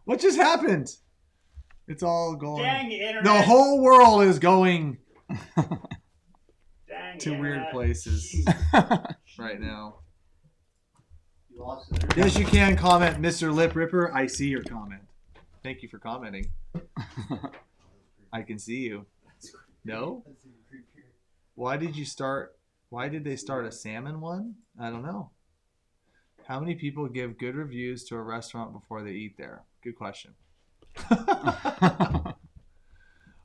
What just happened? It's all going. Dang the internet. The whole world is going Dang to the weird internet. places right now. Yes, you can comment, Mr. Lip Ripper. I see your comment. Thank you for commenting. I can see you. No? Why did they start a salmon one? I don't know. How many people give good reviews to a restaurant before they eat there? Good question.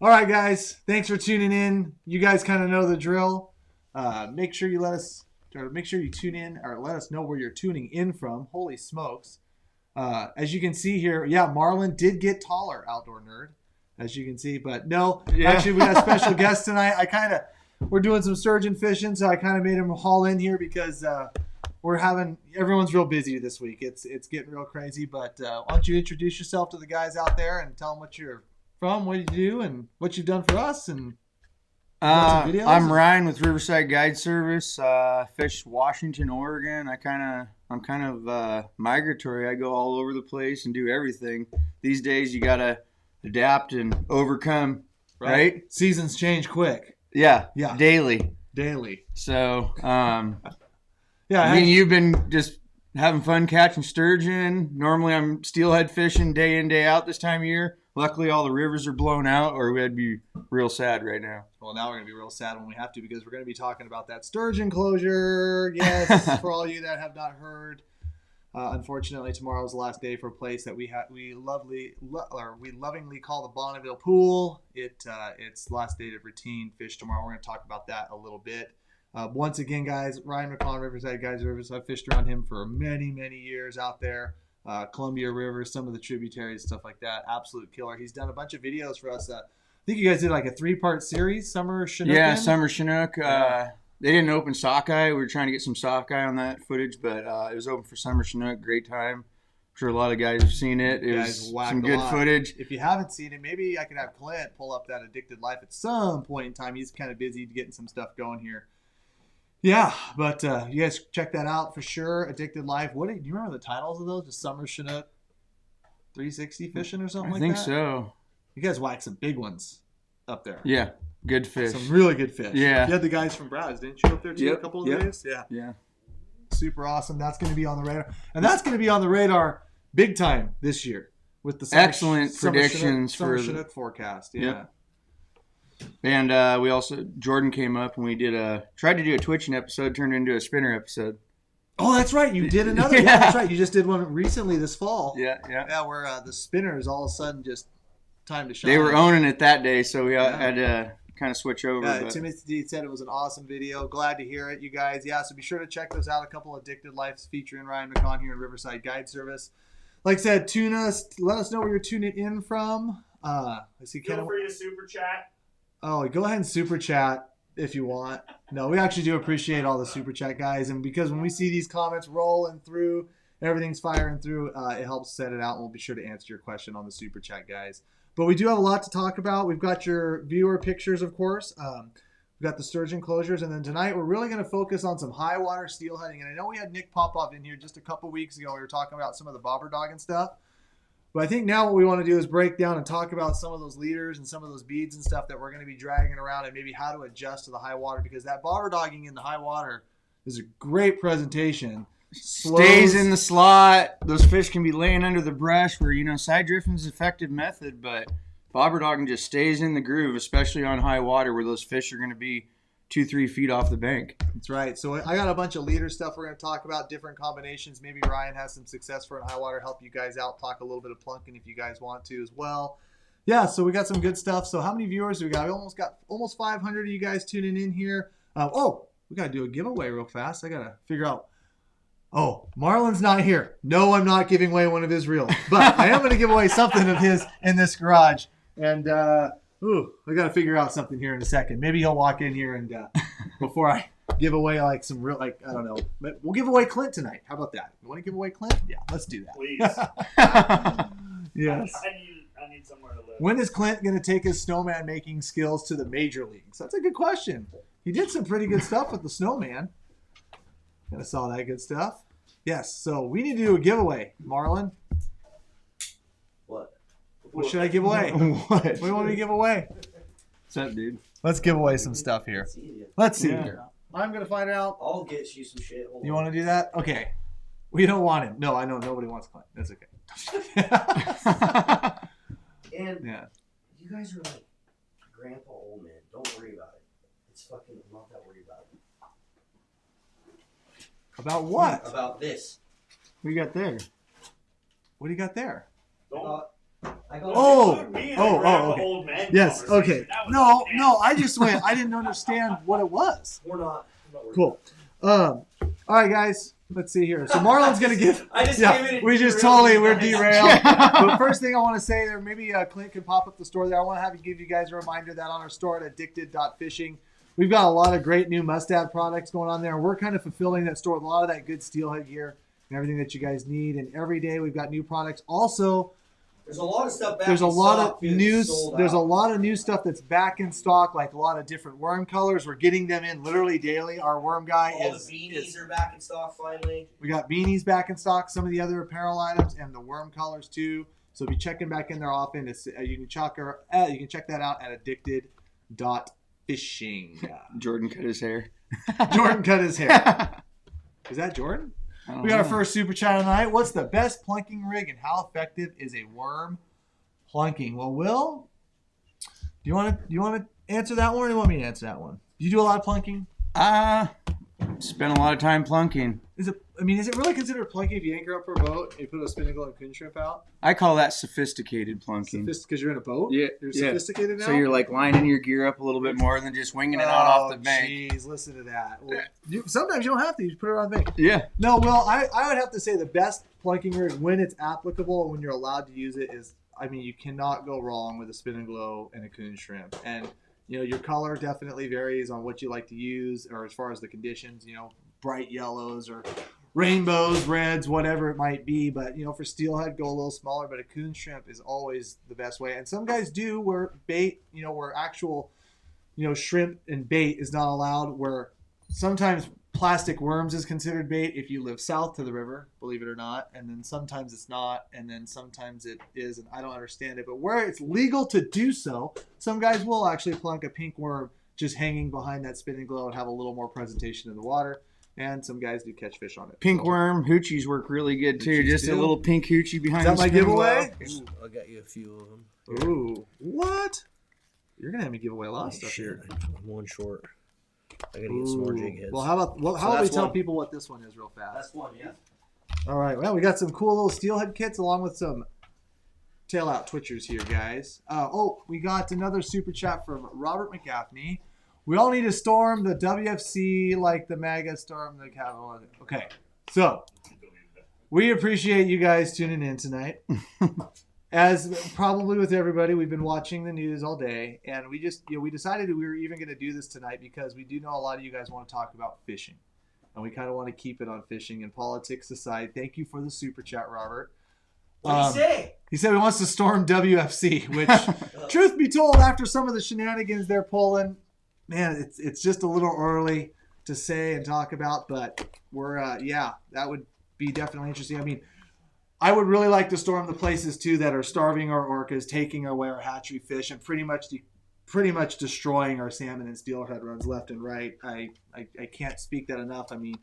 All right, guys. Thanks for tuning in. You guys kind of know the drill. Make sure you tune in or let us know where you're tuning in from. Holy smokes. As you can see here, yeah, Marlon did get taller, Outdoor Nerd, as you can see. But no, actually, we got a special guest tonight. We're doing some sturgeon fishing, so I kind of made him haul in here because everyone's real busy this week. It's getting real crazy. But why don't you introduce yourself to the guys out there and tell them what you're from, what you do, and what you've done for us. And I'm Ryan with Riverside Guide Service. Fish Washington, Oregon. I'm kind of migratory. I go all over the place and do everything. These days you gotta adapt and overcome. Right? Seasons change quick. Yeah. Daily. So, you've been just having fun catching sturgeon. Normally I'm steelhead fishing day in, day out this time of year. Luckily, all the rivers are blown out, or we'd be real sad right now. Well, now we're going to be real sad when we have to, because we're going to be talking about that sturgeon closure. Yes, for all you that have not heard. Unfortunately, tomorrow is the last day for a place that we lovingly call the Bonneville Pool. It's the last day of routine fish tomorrow. We're going to talk about that a little bit. Once again, guys, Ryan McCon, Riverside Guide Service. I've fished around him for many, many years out there. Columbia River, some of the tributaries, stuff like that. Absolute killer. He's done a bunch of videos for us. I think you guys did like a 3-part series, Summer Chinook. Yeah, Summer Chinook. They didn't open sockeye. We were trying to get some sockeye on that footage, but it was open for Summer Chinook. Great time. I'm sure a lot of guys have seen it. It was some good footage. If you haven't seen it, maybe I could have Clint pull up that Addicted Life at some point in time. He's kind of busy getting some stuff going here. Yeah, but you guys check that out for sure. Addicted Life. Do you remember the titles of those? The Summer Chinook 360 fishing or something like that? I think so. You guys whacked some big ones up there. Yeah, good fish. Some really good fish. Yeah. You had the guys from Brad's, didn't you, up there too a couple of days? Yeah. Super awesome. That's going to be on the radar. And that's going to be on the radar big time this year with the excellent predictions for the Chinook forecast. Yeah. Yep. And Jordan came up and we tried to do a twitching episode, turned into a spinner episode. Oh, that's right. You did another. Yeah, that's right. You just did one recently this fall. Yeah. Yeah, where the spinners all of a sudden just time to shine. They were owning it that day, so we had to kind of switch over. Timothy said it was an awesome video. Glad to hear it, you guys. Yeah, so be sure to check those out. A couple of Addicted Lives featuring Ryan McCon here in Riverside Guide Service. Like I said, tune us. Let us know where you're tuning in from. I see Feel free to super chat. Oh, go ahead and super chat if you want. No, we actually do appreciate all the super chat guys, and because when we see these comments rolling through, everything's firing through, it helps set it out, and we'll be sure to answer your question on the super chat guys. But we do have a lot to talk about. We've got your viewer pictures, of course. We've got the sturgeon closures, and then tonight we're really going to focus on some high water steelheading. And I know we had Nick Popoff in here just a couple weeks ago. We were talking about some of the bobber dog and stuff. But I think now what we want to do is break down and talk about some of those leaders and some of those beads and stuff that we're going to be dragging around, and maybe how to adjust to the high water, because that bobber dogging in the high water is a great presentation. Stays in the slot. Those fish can be laying under the brush where, side drifting is an effective method, but bobber dogging just stays in the groove, especially on high water where those fish are going to be 2-3 feet off the bank. That's right. So I got a bunch of leader stuff we're going to talk about, different combinations. Maybe Ryan has some success for in high water, help you guys out, talk a little bit of plunking if you guys want to as well. Yeah, so we got some good stuff. So how many viewers do we got? We got almost 500 of you guys tuning in here. We got to do a giveaway real fast. I got to figure out. Oh, Marlon's not here. No, I'm not giving away one of his reels, but I am going to give away something of his in this garage. And I got to figure out something here in a second. Maybe he'll walk in here and before I give away like some real, I don't know. But we'll give away Clint tonight. How about that? You want to give away Clint? Yeah, let's do that. Please. Yes. I need somewhere to live. When is Clint going to take his snowman making skills to the major leagues? That's a good question. He did some pretty good stuff with the snowman. Kind of saw that good stuff. Yes. So we need to do a giveaway, Marlon. What? What should I give away? What? What do you want me to give away? What's up, dude? Let's give away some stuff here. Let's see Yeah. here. I'm gonna find out. I'll get you some shit. Hold You on. want to do that? Okay. We don't want him. No, I know nobody wants Clint. That's okay. And Yeah. you guys are like grandpa old man. Don't worry about it. It's fucking. I'm not that worried about it. About what? About this. What you got there? What do you got there? Don't, I got. Oh, include me in oh, the oh, grandpa okay. old man Yes. conversation. Okay. That was No, nasty. no. I just went. I didn't understand what it was. We're not. I'm not worried. Cool. All right, guys. Let's see here. So Marlon's gonna give. I just Yeah, came in and we just derailed totally you we're guys. derailed. But first thing I want to say there, maybe Clint can pop up the store there. I want to give you guys a reminder that on our store at addicted.fishing, we've got a lot of great new must-have products going on there. We're kind of fulfilling that store with a lot of that good steelhead gear and everything that you guys need. And every day we've got new products. Also, There's a lot of stuff back there's a in lot stock of being new. sold There's a out. lot of new stuff that's back in stock, like a lot of different worm colors. We're getting them in literally daily. Our worm guy All is. the beanies are back in stock finally. We got beanies back in stock, some of the other apparel items, and the worm collars too. So be checking back in there often. You can check that out at addicted.fishing. Jordan cut his hair. Jordan cut his hair. Is that Jordan? I don't We got our know. first super chat tonight. What's the best plunking rig and how effective is a worm plunking? Well, Will, do you want to answer that one, or do you want me to answer that one? Do you do a lot of plunking? Spent a lot of time plunking. Is it really considered plunking if you anchor up for a boat and you put a spinning glow and coon shrimp out? I call that sophisticated plunking. Because you're in a boat? Yeah, You're yeah. sophisticated now? So you're like lining your gear up a little bit more than just winging it out off the bank. Jeez, listen to that. Well, sometimes you don't have to. You just put it on the bank. Yeah. No, Will, I would have to say the best plunking rig when it's applicable and when you're allowed to use it is, you cannot go wrong with a spin and glow and a coon shrimp. And, your color definitely varies on what you like to use or as far as the conditions, bright yellows or rainbows, reds, whatever it might be. But, for steelhead, go a little smaller. But a coon shrimp is always the best way. And some guys do where bait, where actual, shrimp and bait is not allowed, where sometimes plastic worms is considered bait if you live south to the river, believe it or not. And then sometimes it's not. And then sometimes it is. And I don't understand it. But where it's legal to do so, some guys will actually plunk a pink worm just hanging behind that spinning glow and have a little more presentation in the water. And some guys do catch fish on it. Pink worm hoochies work really good too. Hoochies Just do. a little pink hoochie behind Is that the my spinning giveaway? glow. Ooh, I got you a few of them. Ooh, what? You're gonna have me give away a lot of stuff here. I'm one short. I gotta get some more jig heads. Well, how about how about we that's tell one. people what this one is real fast? That's one, yeah. All right. Well, we got some cool little steelhead kits along with some tail out twitchers here, guys. We got another super chat from Robert McGaffney. We all need to storm the WFC like the MAGA storm the Capitol. Okay. So we appreciate you guys tuning in tonight. As probably with everybody, we've been watching the news all day, and we just we decided we were even going to do this tonight because we do know a lot of you guys want to talk about fishing, and we kind of want to keep it on fishing and politics aside. Thank you for the super chat, Robert. What did he say? He said he wants to storm WFC, which, truth be told, after some of the shenanigans they're pulling, man, it's just a little early to say and talk about, but we're that would be definitely interesting. I would really like to storm the places too that are starving our orcas, taking away our hatchery fish, and pretty much destroying our salmon and steelhead runs left and right. I can't speak that enough. You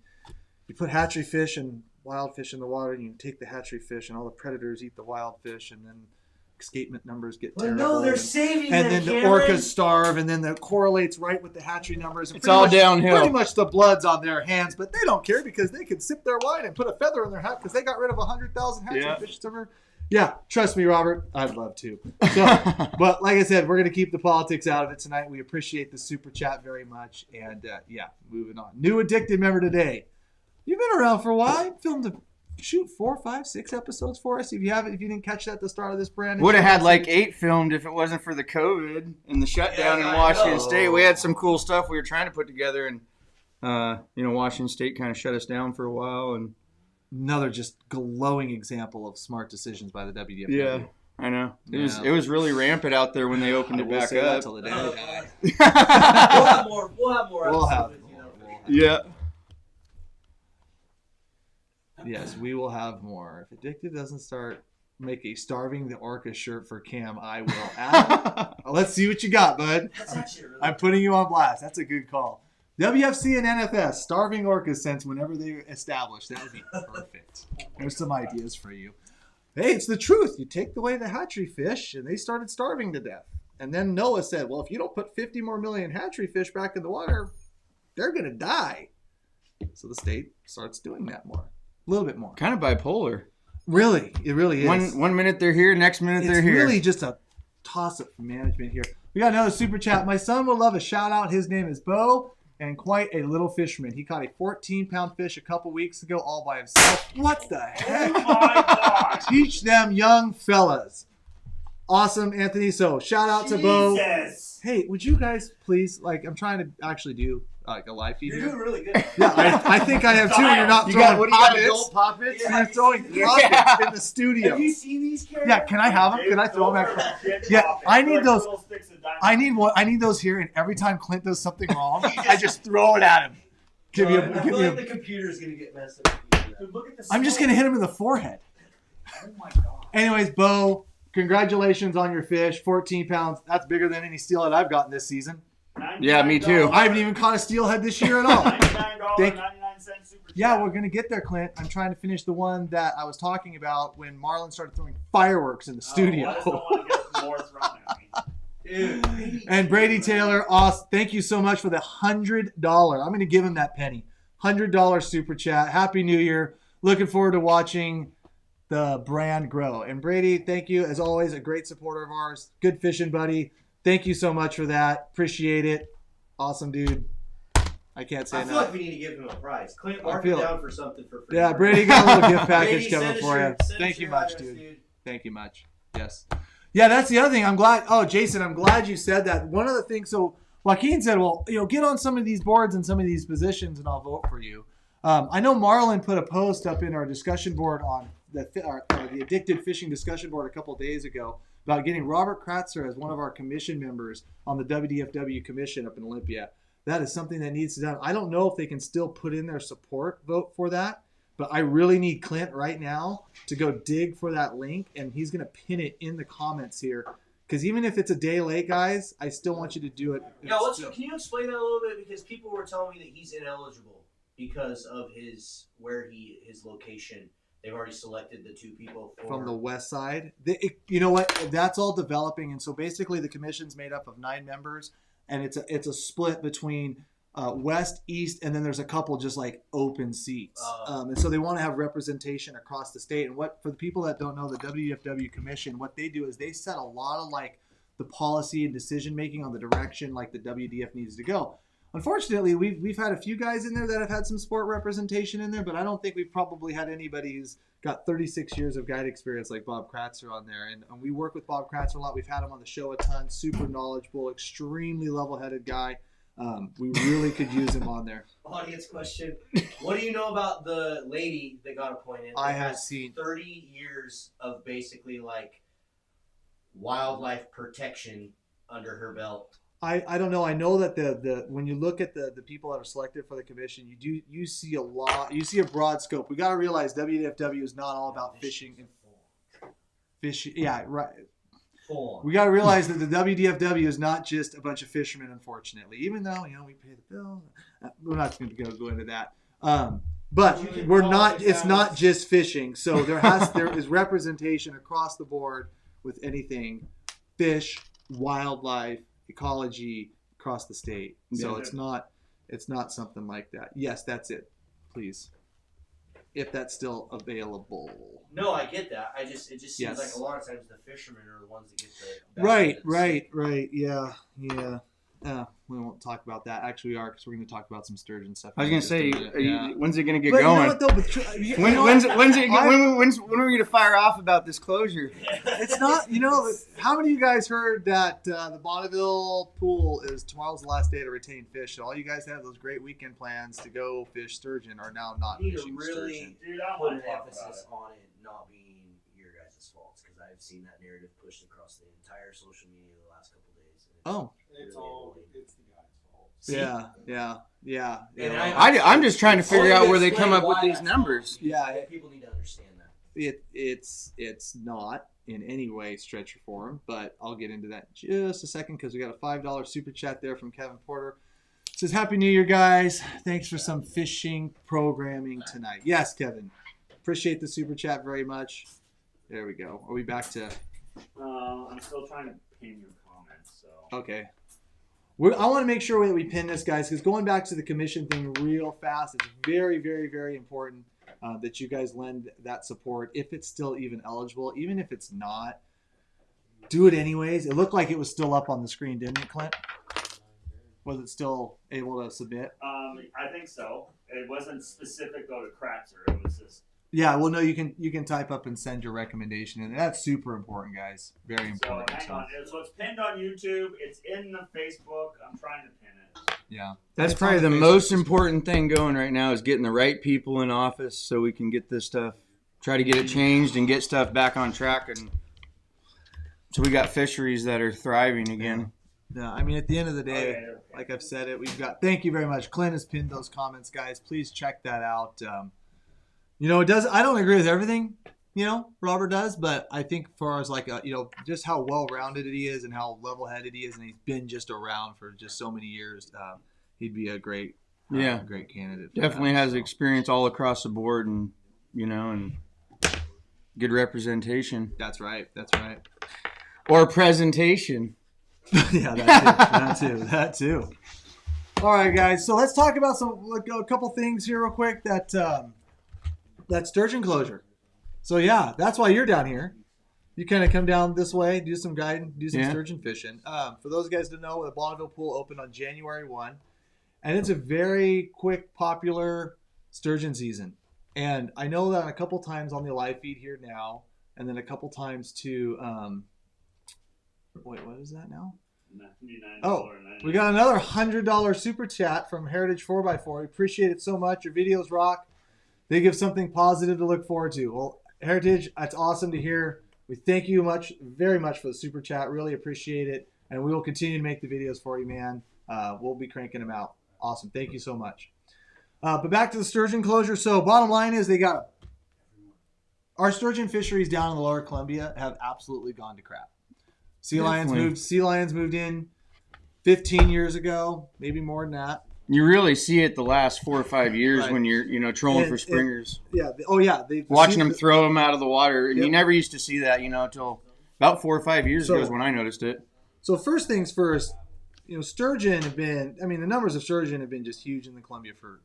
put hatchery fish and wild fish in the water, and you take the hatchery fish, and all the predators eat the wild fish, and then escapement numbers get terrible. No, they're saving and them, then the Cameron. orcas starve, and then that correlates right with the hatchery numbers. And It's all pretty downhill. much the blood's on their hands, but they don't care because they can sip their wine and put a feather in their hat because they got rid of 100,000 hatchery Yeah. fish. Yeah, trust me, Robert. I'd love to. So, but like I said, we're going to keep the politics out of it tonight. We appreciate the super chat very much. And moving on. New Addicted member today. You've been around for a while. You filmed 4, 5, 6 episodes for us. If you didn't catch that at the start of this brand, Would have had like 8 filmed if it wasn't for the COVID and the shutdown Yeah, in I Washington know. State. We had some cool stuff we were trying to put together, and Washington State kind of shut us down for a while. And another just glowing example of smart decisions by the WDFW. yeah, I know it Yeah. was really rampant out there when they opened it We'll back say that up. till the day I die. We'll have more. We'll have more. We'll have episodes, more. Yeah. Yes, we will have more. If Addicted doesn't start, make a Starving the Orca shirt for Cam, I will. Adam, let's see what you got, bud. That's actually really I'm putting you on blast. That's a good call. WFC and NFS, Starving Orcas since whenever they established. That would be perfect. There's some ideas for you. Hey, it's the truth. You take away the hatchery fish, and they started starving to death. And then Noah said, well, if you don't put 50 more million hatchery fish back in the water, they're going to die. So the state starts doing that more. A little bit more. Kind of bipolar. Really, it really is. One minute they're here, next minute they're here. It's really just a toss-up from management here. We got another super chat. My son will love a shout-out. His name is Bo, and quite a little fisherman. He caught a 14-pound fish a couple weeks ago all by himself. What the heck? Oh my God. Teach them young fellas. Awesome, Anthony. So shout out to Bo. Jesus. Hey, would you guys please, I'm trying to actually do a live feed You're here. doing really good. Yeah, I think I have too. And you're not throwing poppets. poppets? You're throwing poppets in the studio. Have you seen these characters? Yeah, can I have them? Can I throw them at? Yeah, I need those. I need one. I need those here. And every time Clint does something wrong, I just throw it at him. Give me I feel a. like the computer's gonna get messed up. if you do that. Dude, look at the I'm just gonna hit him in the forehead. Oh my God. Anyways, Bo, congratulations on your fish. 14 pounds. That's bigger than any steelhead I've gotten this season. Yeah, me too. I haven't even caught a steelhead this year at all. Thank- $99.99 super Yeah, chat. we're gonna get there, Clint. I'm trying to finish the one that I was talking about when Marlon started throwing fireworks in the studio. I just don't want to get more thrown at me. Dude. And Brady Taylor, awesome. Thank you so much for the $100. I'm going to give him that penny. $100 super chat. Happy New Year. Looking forward to watching the brand grow. And Brady, thank you. As always, a great supporter of ours. Good fishing, buddy. Thank you so much for that. Appreciate it. Awesome, dude. I can't say I feel enough. like we need to give him a prize. Clint, I mark feel it it. down for something for free. Yeah, Brady got a little gift package Brady, coming send us for your- you. send Thank us you your much, address, dude. Thank you much. Yes. Yeah, that's the other thing. I'm glad. Oh, Jason, I'm glad you said that. One of the things, so Joaquin said, well, get on some of these boards and some of these positions and I'll vote for you. I know Marlon put a post up in our discussion board on the Addicted Fishing discussion board a couple of days ago about getting Robert Kratzer as one of our commission members on the WDFW commission up in Olympia. That is something that needs to be done. I don't know if they can still put in their support vote for that, but I really need Clint right now to go dig for that link, and he's going to pin it in the comments here. Because even if it's a day late, guys, I still want you to do it. Yeah, can you explain that a little bit? Because people were telling me that he's ineligible because of his location. They've already selected the two people from the west side. You know what? That's all developing, and so basically the commission's made up of 9 members, and it's a split between west, east, and then there's a couple just like open seats. And so they want to have representation across the state. And what, for the people that don't know, the WFW commission, what they do is they set a lot of like the policy and decision making on the direction like the WDF needs to go. Unfortunately, we've had a few guys in there that have had some sport representation in there, but I don't think we've probably had anybody who's got 36 years of guide experience like Bob Kratzer on there. And we work with Bob Kratzer a lot. We've had him on the show a ton. Super knowledgeable, extremely level-headed guy. We really could use him on there. Audience question. What do you know about the lady that got appointed? I that have has seen 30 years of basically like wildlife protection under her belt. I don't know. I know that the when you look at the people that are selected for the commission, you see a lot. You see a broad scope. We got to realize WDFW is not all about fishing. Yeah, right. We got to realize that the WDFW is not just a bunch of fishermen, unfortunately. Even though we pay the bill, we're not going to go into that. But we're not. It's not just fishing. So there is representation across the board with anything, fish, wildlife, ecology across the state. So it's not something like that. Yes, that's it. Please, if that's still available. No, I get that. It just seems Yes. like a lot of times the fishermen are the ones that get the Right. Yeah. We won't talk about that. Actually, we are, because we're going to talk about some sturgeon stuff. I was going to say, when's it going to get But going? you know what, though? When are we going to fire off about this closure? It's not, how many of you guys heard that the Bonneville pool is tomorrow's the last day to retain fish? And all you guys have those great weekend plans to go fish sturgeon are now not You need to fishing really sturgeon. Dude, I put want an to talk about emphasis it. on it not being your guys' faults, because I've seen that narrative pushed across the entire social media the last couple of days. And Oh, it's the guy's fault. See? Yeah. And I'm just trying to figure out where they explain come up with why these that's numbers. Yeah. People need to understand that. It's not in any way stretch or form, but I'll get into that in just a second because we got a $5 super chat there from Kevin Porter. It says, Happy New Year, guys. Thanks for some fishing programming tonight. Yes, Kevin. Appreciate the super chat very much. There we go. Are we back to... I'm still trying to pin your comments, so. Okay. I want to make sure that we pin this, guys, because going back to the commission thing real fast, it's very, very, very important that you guys lend that support if it's still even eligible. Even if it's not, do it anyways. It looked like it was still up on the screen, didn't it, Clint? Was it still able to submit? I think so. It wasn't specific though to Kratzer. It was just. Yeah, well, no, you can type up and send your recommendation, and that's super important, guys. Very important. So hang on. So it's pinned on YouTube. It's in the Facebook. I'm trying to pin it. Yeah, That's It's probably on the Facebook. most important thing going right now is getting the right people in office so we can get this stuff, try to get it changed and get stuff back on track. And so we got fisheries that are thriving again. Yeah, I mean, at the end of the day, Okay. like I've said it, we've got. Thank you very much. Clint has pinned those comments, guys. Please check that out. It does. I don't agree with everything, Robert does, but I think as far as like, just how well-rounded he is and how level-headed he is, and he's been just around for just so many years, he'd be a great, great candidate. For Definitely that, has so. experience all across the board and, and good representation. That's right. Or presentation. Yeah, that too. All right, guys. So let's talk about a couple things here real quick. That sturgeon closure. So yeah, that's why you're down here. You kind of come down this way, do some guiding, do some sturgeon fishing. For those guys to know, the Bonneville Pool opened on January 1, and it's a very quick, popular sturgeon season. And I know that a couple times on the live feed here now, and then a couple times to wait, what is that now? Oh, we got another $100 super chat from Heritage 4x4. We appreciate it so much. Your videos rock. They give something positive to look forward to. Well, Heritage, that's awesome to hear. We thank you very much for the super chat. Really appreciate it. And we will continue to make the videos for you, man. We'll be cranking them out. Awesome. Thank you so much. But back to the sturgeon closure. So bottom line is our sturgeon fisheries down in the Lower Columbia have absolutely gone to crap. Sea lions moved in 15 years ago, maybe more than that. You really see it the last 4 or 5 years Right. when you're trolling for springers. Watching them throw them out of the water. And Yep. you never used to see that, until about 4 or 5 years ago is when I noticed it. So first things first, sturgeon have been, the numbers of sturgeon have been just huge in the Columbia for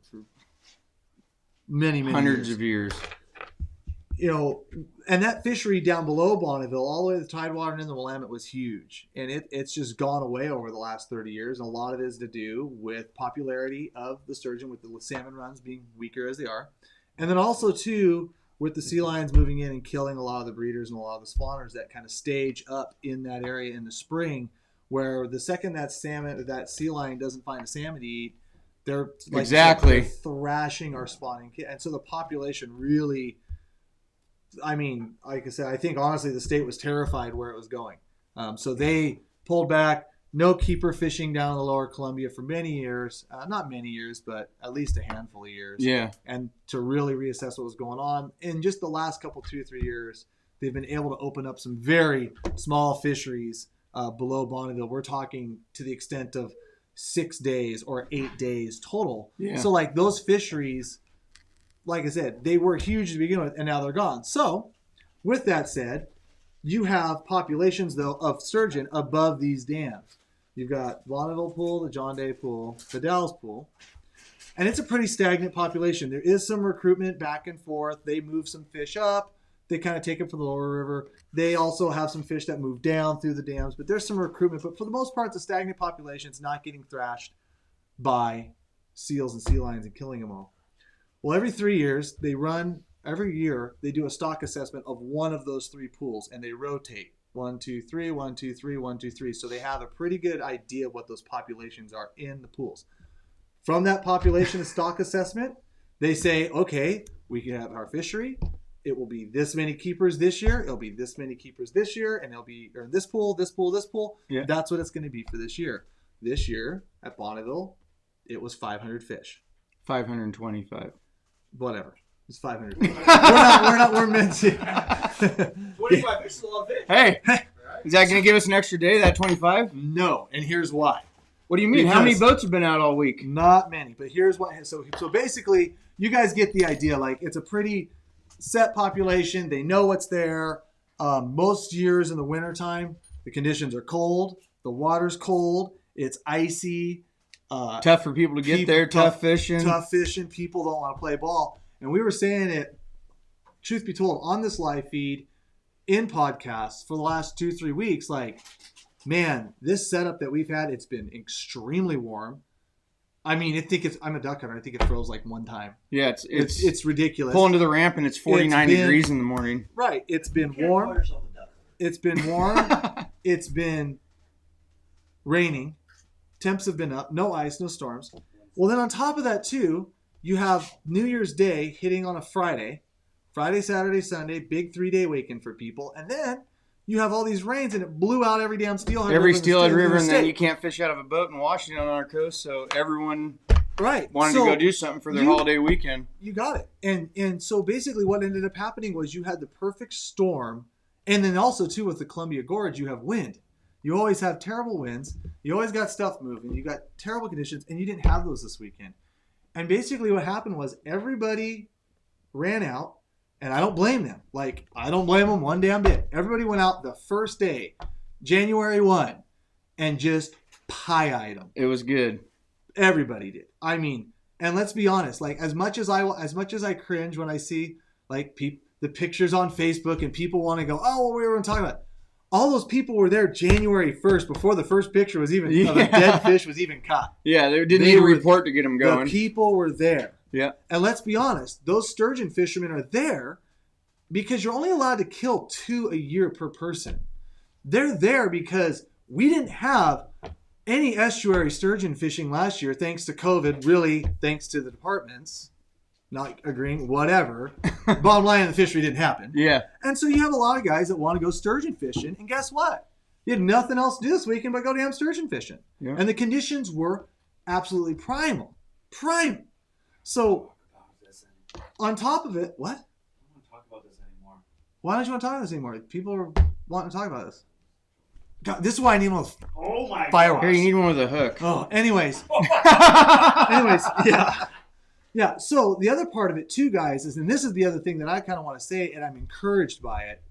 many Hundreds years. of years. And that fishery down below Bonneville, all the way to the Tidewater and in the Willamette, was huge. And it's just gone away over the last 30 years. And a lot of it is to do with popularity of the sturgeon, with the salmon runs being weaker as they are. And then also, too, with the sea lions moving in and killing a lot of the breeders and a lot of the spawners that kind of stage up in that area in the spring, where the second that sea lion doesn't find a salmon to eat, they're Exactly. they're thrashing our spawning kid. And so the population really... like I said, I think honestly the state was terrified where it was going. So they pulled back. No keeper fishing down in the Lower Columbia for many years. Not many years, but at least a handful of years. Yeah. And to really reassess what was going on. In just the last couple, 2 or 3 years, they've been able to open up some very small fisheries below Bonneville. We're talking to the extent of 6 days or 8 days total. Yeah. So those fisheries... Like I said, they were huge to begin with, and now they're gone. So, with that said, you have populations, though, of sturgeon above these dams. You've got Bonneville Pool, the John Day Pool, the Dalles Pool, and it's a pretty stagnant population. There is some recruitment back and forth. They move some fish up. They kind of take them from the lower river. They also have some fish that move down through the dams, but there's some recruitment. But for the most part, it's a stagnant population. It's not getting thrashed by seals and sea lions and killing them all. Well, every 3 years, they do a stock assessment of one of those 3 pools, and they rotate 1, 2, 3, 1, 2, 3, 1, 2, 3. So they have a pretty good idea of what those populations are in the pools. From that population stock assessment, they say, okay, we can have our fishery. It will be this many keepers this year. It'll be this many keepers this year, and it'll be this pool, this pool, this pool. Yeah. That's what it's going to be for this year. This year at Bonneville, it was 500 fish. 525. Whatever. It's 500 fish. We're meant to. 25 fish is a lot of fish. Hey, is that going to give us an extra day, that 25? No, and here's why. What do you mean? How many boats have been out all week? Not many, but here's what. So basically, you guys get the idea. Like, it's a pretty set population. They know what's there. Most years in the wintertime, the conditions are cold. The water's cold. It's icy. Tough for people to get there. Tough fishing. Tough fishing. People don't want to play ball. And we were saying it, truth be told, on this live feed, in podcasts for the last 2-3 weeks, like, man, this setup that we've had, it's been extremely warm. I mean, I'm a duck hunter. I think it froze like one time. Yeah, it's ridiculous. Pulling to the ramp and it's 49 degrees in the morning. Right. It's been warm. It's been warm. It's been raining. Temps have been up. No ice, no storms. Well, then on top of that, too, you have New Year's Day hitting on a Friday. Friday, Saturday, Sunday, big 3-day weekend for people. And then you have all these rains, and it blew out every damn steelhead river. Every steelhead river, and then you can't fish out of a boat in Washington on our coast, so everyone wanted to go do something for their holiday weekend. You got it. And so basically what ended up happening was you had the perfect storm, and then also, too, with the Columbia Gorge, you have wind. You always have terrible winds. You always got stuff moving. You got terrible conditions, and you didn't have those this weekend. And basically what happened was everybody ran out, and I don't blame them. Like, I don't blame them one damn bit. Everybody went out the first day, January 1, and just pie-eyed them. It was good. Everybody did. I mean, and let's be honest. Like, as much as I cringe when I see like the pictures on Facebook and people want to go, oh, what we were talking about. All those people were there January 1st before the first picture was even of a dead fish was even caught. Yeah, they didn't need a report to get them going. The people were there. Yeah. And let's be honest, those sturgeon fishermen are there because you're only allowed to kill 2 a year per person. They're there because we didn't have any estuary sturgeon fishing last year thanks to COVID, really thanks to the departments not agreeing, whatever. Bottom line, the fishery didn't happen. Yeah. And so you have a lot of guys that want to go sturgeon fishing, and guess what? You had nothing else to do this weekend but go damn sturgeon fishing. Yeah. And the conditions were absolutely primal. So, on top of it, what? I don't want to talk about this anymore. Why don't you want to talk about this anymore? People are wanting to talk about this. God, this is why I need one of those fireworks. Here, you need one with a hook. Oh, anyways. Yeah. Yeah, so the other part of it too, guys, is, and this is the other thing that I kind of want to say, and I'm encouraged by it.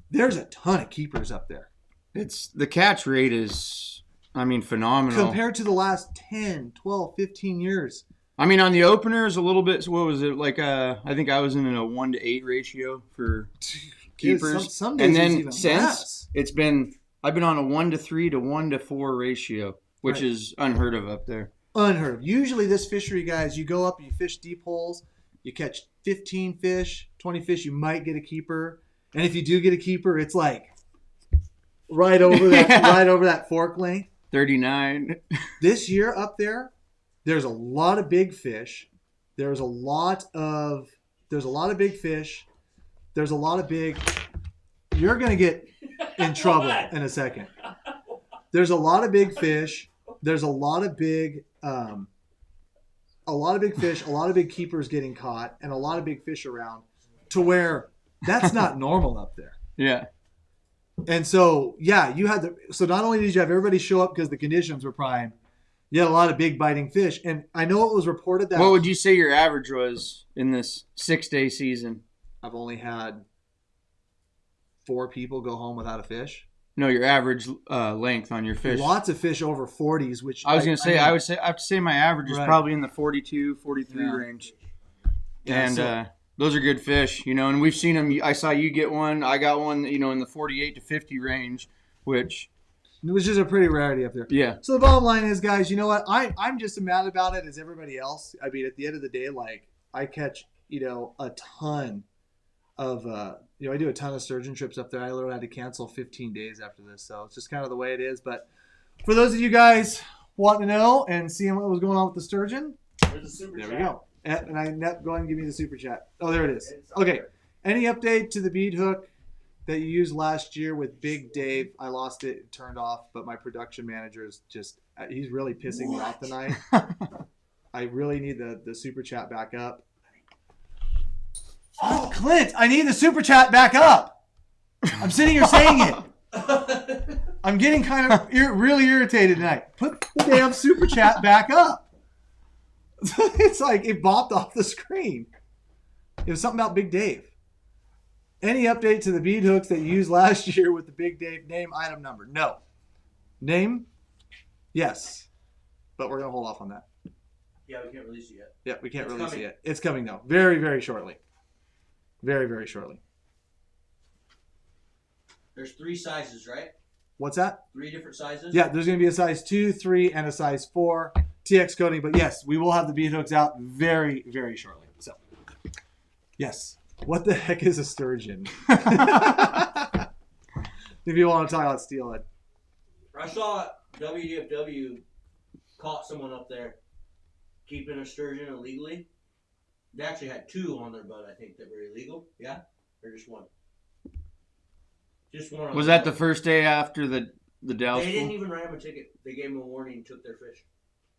There's a ton of keepers up there. The catch rate is, I mean, phenomenal. Compared to the last 10, 12, 15 years. I mean, on the openers, a little bit, what was it, like, I think I was in a 1-to-8 ratio for keepers. Some days and then even since, less. I've been on a 1-to-3 to 1-to-4 ratio, which is unheard of up there. Unheard of. Usually this fishery, guys, you go up, you fish deep holes, you catch 15 fish, 20 fish, you might get a keeper. And if you do get a keeper, it's like right over that fork length. 39. This year up there's a lot of big fish. There's a lot of big fish. There's a lot of big. You're going to get in trouble in a second. There's a lot of big fish. There's a lot of big fish, a lot of big keepers getting caught, and a lot of big fish around, to where that's not normal up there. Yeah. And so, yeah, so not only did you have everybody show up because the conditions were prime, you had a lot of big biting fish. And I know it was reported that. What would you say your average was in this 6-day season? I've only had 4 people go home without a fish. No, your average length on your fish. Lots of fish over 40s, which I was going to say, I have to say my average is probably in the 42, 43 range. Yeah, and those are good fish, and we've seen them. I saw you get one. I got one, in the 48 to 50 range, which is a pretty rarity up there. Yeah. So the bottom line is, guys, you know what? I'm just as mad about it as everybody else. I mean, at the end of the day, like, I catch, a ton of I do a ton of sturgeon trips up there. I literally had to cancel 15 days after this, so it's just kind of the way it is. But for those of you guys wanting to know and seeing what was going on with the sturgeon, there's a super chat. We go. And go ahead and give me the super chat. Oh, there it is. Okay. Any update to the bead hook that you used last year with Big Dave. I lost it, it turned off, but my production manager is just, he's really pissing me off tonight. I really need the super chat back up. Oh, Clint, I need the super chat back up. I'm sitting here saying it. I'm getting kind of really irritated tonight. Put the damn super chat back up. It's like it bopped off the screen. It was something about Big Dave. Any update to the bead hooks that you used last year with the Big Dave name, item number? No. Name? Yes. But we're going to hold off on that. Yeah, we can't release it yet. Yeah, we can't It's release coming. it yet. It's coming, though. Very, very shortly. Very, very shortly. There's 3 sizes, right? What's that? 3 different sizes? Yeah, there's going to be a size 2, 3, and a size 4 TX coating. But yes, we will have the bead hooks out very, very shortly. So, yes. What the heck is a sturgeon? If you want to talk about steelhead. I saw WDFW caught someone up there keeping a sturgeon illegally. They actually had 2 on their boat, I think, that were illegal. Yeah? Or just 1? Just 1 on Was the that boat. the first day after the Dallas They didn't pool? even write him a ticket. They gave him a warning and took their fish.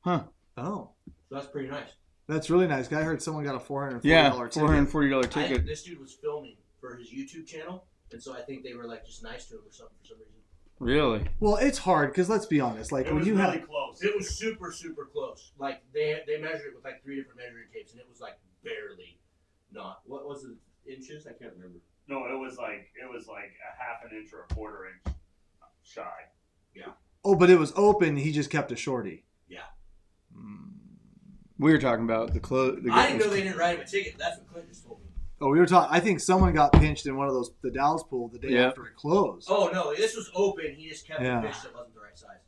Huh. Oh, So that's pretty nice. that's really nice. I heard someone got a $440 Yeah, ticket. $440 I think ticket. this dude was filming for his YouTube channel, and so I think they were like just nice to him or something for some reason. Really? Well, it's hard because let's be honest. Like It when was you really have, close. It was super, super close. Like they measured it with like 3 different measuring tapes, and it was like barely not. What was it? Inches? I can't remember. No, it was like a half an inch or a quarter inch shy. oh, but it was open. He just kept a shorty. Yeah. We were talking about the clothes. I didn't know they didn't write him a ticket. That's what Clint just told me. Oh, we were talking. I think someone got pinched in one of those the Dallas pool the day Yeah. after it closed. Oh no, this was open. He just kept Yeah. the fish that wasn't the right size.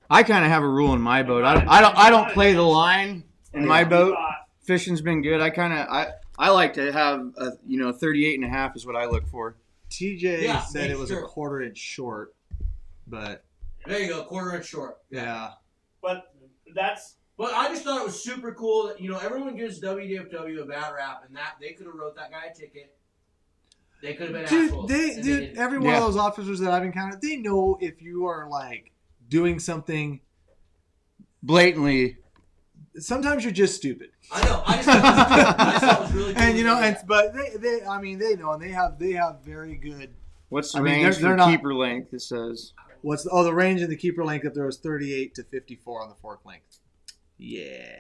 I kind of have a rule in my boat. I don't play the line in my We boat. thought- Fishing's been good. I like to have a 38 and a half is what I look for. TJ Yeah, said it was sure. a quarter inch short, but There you go, 1/4 inch short. yeah. But that's But I just thought it was super cool that everyone gives WDFW a bad rap, and that they could have wrote that guy a ticket. They could have been assholes. and they didn't. Every one Yeah. of those officers that I've encountered, they know if you are like doing something. Blatantly. Sometimes you're just stupid. I know. I just thought it was really cool. And but they know, and they have very good. What's the I mean, range they're for not- keeper length? It says. The range in the keeper length up there was 38 to 54 on the fork length. Yeah.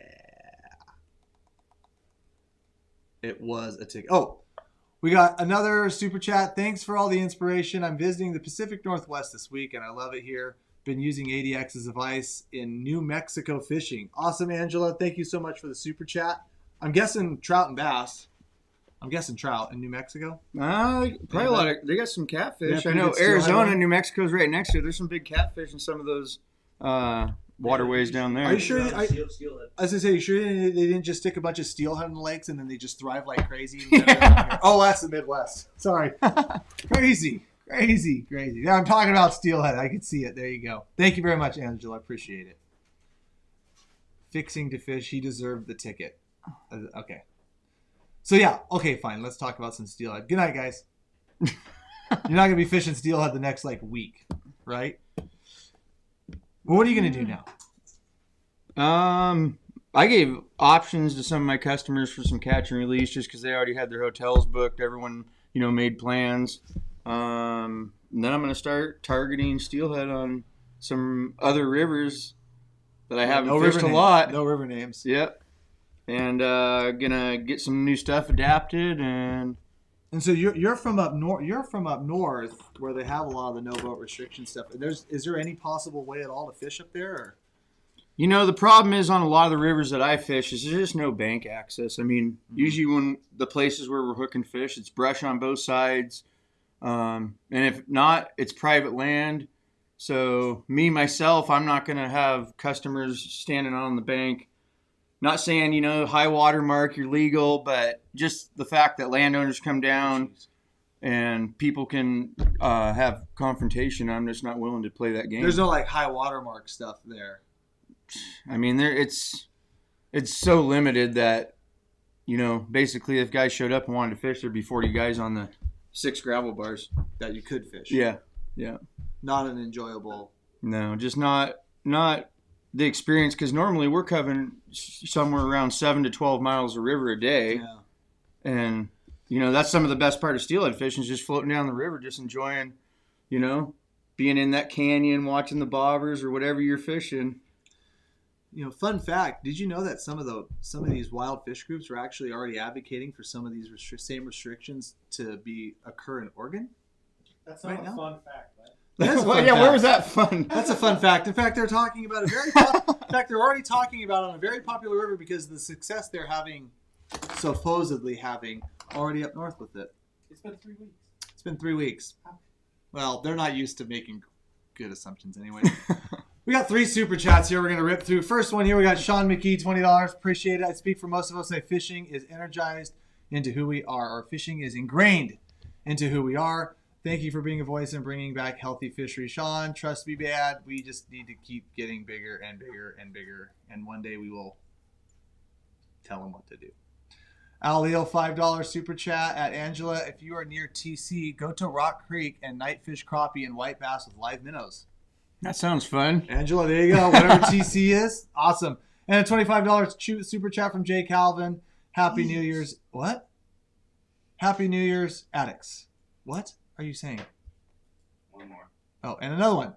It was a ticket. Oh, we got another super chat. Thanks for all the inspiration. I'm visiting the Pacific Northwest this week, and I love it here. Been using ADX as a vice in New Mexico fishing. Awesome, Angela. Thank you so much for the super chat. I'm guessing trout and bass. I'm guessing trout in New Mexico. Probably a lot of. They got some catfish. Yeah, I know pretty good Arizona steelhead. and New Mexico's right next to it. There's some big catfish in some of those waterways down there. Are you sure? Steelhead. I was gonna say, you sure they didn't just stick a bunch of steelhead in the lakes and then they just thrive like crazy? Yeah. Oh, that's the Midwest. Sorry. Crazy. Yeah, I'm talking about steelhead. I can see it. There you go. Thank you very much, Angela. Appreciate it. Fixing to fish. He deserved the ticket. Okay. So yeah. Okay, fine. Let's talk about some steelhead. Good night, guys. You're not gonna be fishing steelhead the next week, right? Well, what are you gonna do now? I gave options to some of my customers for some catch and release just because they already had their hotels booked. Everyone, made plans. And then I'm going to start targeting steelhead on some other rivers that I haven't fished a lot. No river names. Yep. And gonna get some new stuff adapted and And so you're from up north. You're from up north where they have a lot of the no boat restriction stuff. Is there any possible way at all to fish up there? Or? the problem is on a lot of the rivers that I fish is there's just no bank access. I mean, usually when the places where we're hooking fish, it's brush on both sides. And if not, it's private land. So myself, I'm not going to have customers standing on the bank. Not saying, high water mark, you're legal, but just the fact that landowners come down and people can have confrontation, I'm just not willing to play that game. There's no high watermark stuff there. I mean, it's so limited that, basically if guys showed up and wanted to fish, there'd be 40 guys on 6 gravel bars. that you could fish. Yeah. Not an enjoyable. No, just not the experience, because normally we're covering somewhere around 7 to 12 miles of river a day. Yeah. And, that's some of the best part of steelhead fishing is just floating down the river, just enjoying, being in that canyon, watching the bobbers or whatever you're fishing. Fun fact, did you know that some of these wild fish groups are actually already advocating for some of these same restrictions to occur in Oregon? That's not Right a now? fun fact, man. That is a Well, fun yeah, fact. where was that fun? That's a fun fact. In fact, they're talking about they're already talking about on a very popular river because of the success they're supposedly having already up north with it. It's been 3 weeks. It's been 3 weeks. Well, they're not used to making good assumptions anyway. We got 3 super chats here we're going to rip through. First one here, we got Sean McKee, $20. Appreciate it. I speak for most of us. Say fishing is energized into who we are. Or fishing is ingrained into who we are. Thank you for being a voice and bringing back healthy fishery. Sean, trust me, Dad. We just need to keep getting bigger and bigger and bigger. And one day we will tell them what to do. Al Leo, $5 super chat. At Angela, if you are near TC, go to Rock Creek and night fish crappie and white bass with live minnows. That sounds fun. Angela, there you go. Whatever TC is, awesome. And a $25 super chat from Jay Calvin. Happy New Year's. What? Happy New Year's, addicts. What are you saying? One more. Oh, and another one.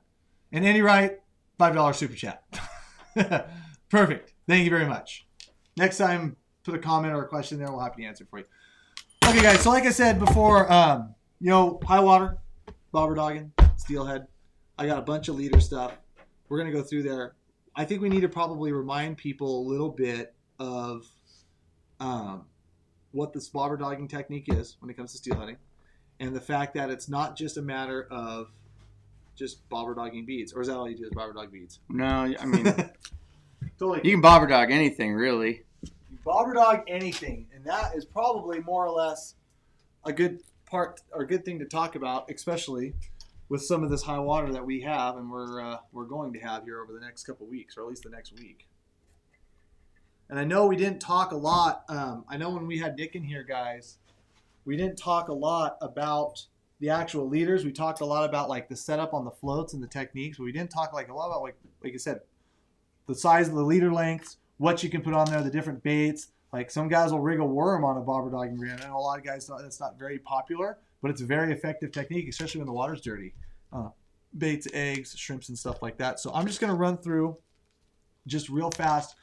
And Andy Wright, $5 super chat. Perfect. Thank you very much. Next time, put a comment or a question there. We'll happy to answer for you. Okay, guys. So like I said before, high water, bobber dogging, steelhead. I got a bunch of leader stuff. We're going to go through there. I think we need to probably remind people a little bit of what this bobber dogging technique is when it comes to steelheading, and the fact that it's not just a matter of just bobber dogging beads. Or is that all you do is bobber dog beads? No, I mean, Totally. you can bobber dog anything, really. You bobber dog anything, and that is probably more or less a good part or a good thing to talk about, especially with some of this high water that we have and we're going to have here over the next couple weeks, or at least the next week. And I know we didn't talk a lot. I know when we had Nick in here, guys, we didn't talk a lot about the actual leaders. We talked a lot about like the setup on the floats and the techniques, but we didn't talk like a lot about like I said, the size of the leader lengths, what you can put on there, the different baits. Like some guys will rig a worm on a bobber dogging rig. I know a lot of guys, that's not very popular, but it's a very effective technique, especially when the water's dirty. Baits, eggs, shrimps, and stuff like that. So I'm just going to run through just real fast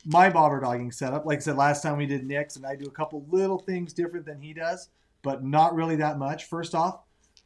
my bobber dogging setup. Like I said, last time we did Nick's, and I do a couple little things different than he does, but not really that much. First off,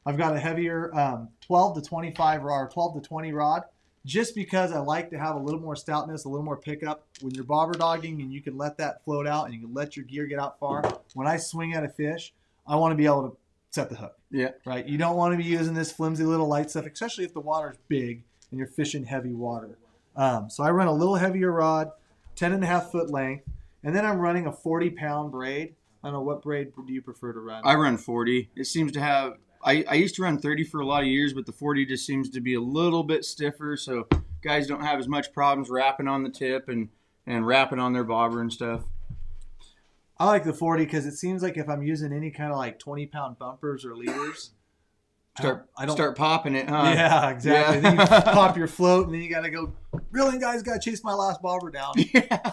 I've got a heavier 12 to 25 rod, or 12 to 20 rod, just because I like to have a little more stoutness, a little more pickup when you're bobber dogging, and you can let that float out and you can let your gear get out far. When I swing at a fish, I want to be able to set the hook. Yeah. Right? You don't want to be using this flimsy little light stuff, especially if the water's big and you're fishing heavy water. So I run a little heavier rod, 10.5 foot length, and then I'm running a 40-pound braid. I don't know, what braid do you prefer to run? I run 40. It seems to have, I used to run 30 for a lot of years, but the 40 just seems to be a little bit stiffer, so guys don't have as much problems wrapping on the tip and wrapping on their bobber and stuff. I like the 40 because it seems like if I'm using any kind of like 20-pound bumpers or leaders, Start popping it, huh? Yeah, exactly. Yeah. Then you pop your float, and then you got to go, really, guys, got to chase my last bobber down. Yeah.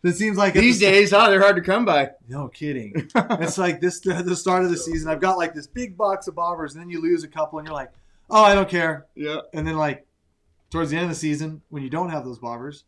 It seems like These days, they're hard to come by. No kidding. It's like the start of the season. I've got like this big box of bobbers, and then you lose a couple, and you're like, oh, I don't care. Yeah. And then like towards the end of the season, when you don't have those bobbers,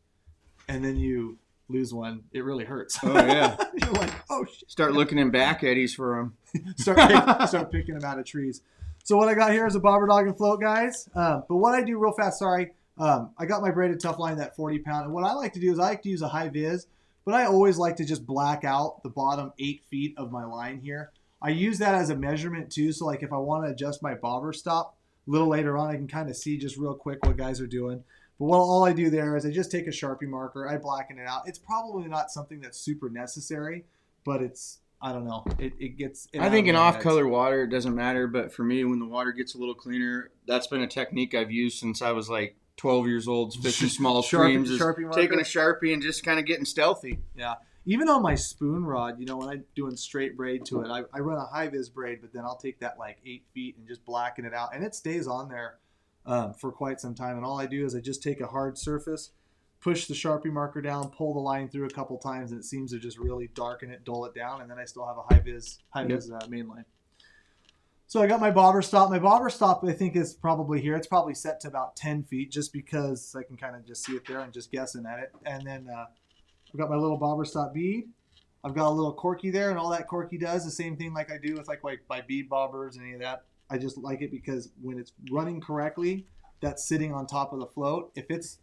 and then you lose one, it really hurts. Oh, yeah. You're like, oh, shit. Start looking in back eddies for them. start picking them out of trees. So what I got here is a bobber dog and float, guys. But what I do real fast, I got my braided tough line, that 40-pound. And what I like to do is I like to use a high vis, but I always like to just black out the bottom 8 feet of my line here. I use that as a measurement too. So like if I want to adjust my bobber stop a little later on, I can kind of see just real quick what guys are doing. But all I do there is I just take a Sharpie marker, I blacken it out. It's probably not something that's super necessary, but it's, I don't know. It gets. I think in off-color water, it doesn't matter. But for me, when the water gets a little cleaner, that's been a technique I've used since I was like 12 years old, fishing small streams. Sharpie marker? Taking a Sharpie and just kind of getting stealthy. Yeah. even on my spoon rod, when I'm doing straight braid to it, I run a high vis braid, but then I'll take that like 8 feet and just blacken it out, and it stays on there for quite some time. And all I do is I just take a hard surface, push the Sharpie marker down, pull the line through a couple times, and it seems to just really darken it, dull it down, and then I still have a high vis main line. So I got my bobber stop. My bobber stop, I think, is probably here. It's probably set to about 10 feet just because I can kind of just see it there and just guessing at it. And then I've got my little bobber stop bead. I've got a little corky there, and all that corky does the same thing like I do with like my bead bobbers and any of that. I just like it because when it's running correctly, that's sitting on top of the float. If it's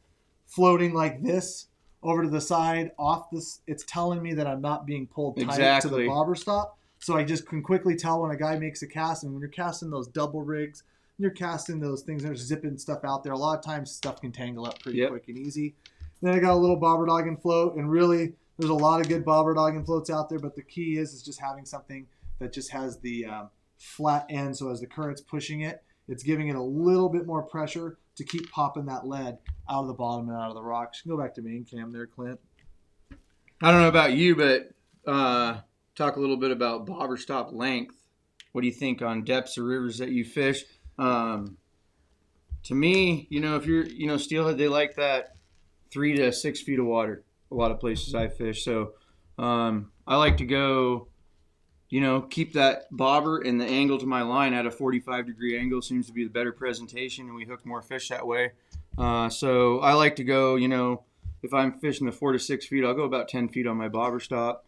floating like this over to the side off this, it's telling me that I'm not being pulled tight to the bobber stop. So I just can quickly tell when a guy makes a cast. And when you're casting those double rigs, you're casting those things that are zipping stuff out there. A lot of times stuff can tangle up pretty quick and easy. Then I got a little bobber dogging float, and really there's a lot of good bobber dogging floats out there, but the key is just having something that just has the flat end, so as the current's pushing it, it's giving it a little bit more pressure to keep popping that lead out of the bottom and out of the rocks. Go back to main cam there, Clint. I don't know about you, but talk a little bit about bobber stop length. What do you think on depths of rivers that you fish? To me, if you're, steelhead, they like that 3 to 6 feet of water. A lot of places I fish. So I like to go, keep that bobber and the angle to my line at a 45-degree angle. Seems to be the better presentation, and we hook more fish that way. So I like to go, if I'm fishing the 4 to 6 feet, I'll go about 10 feet on my bobber stop.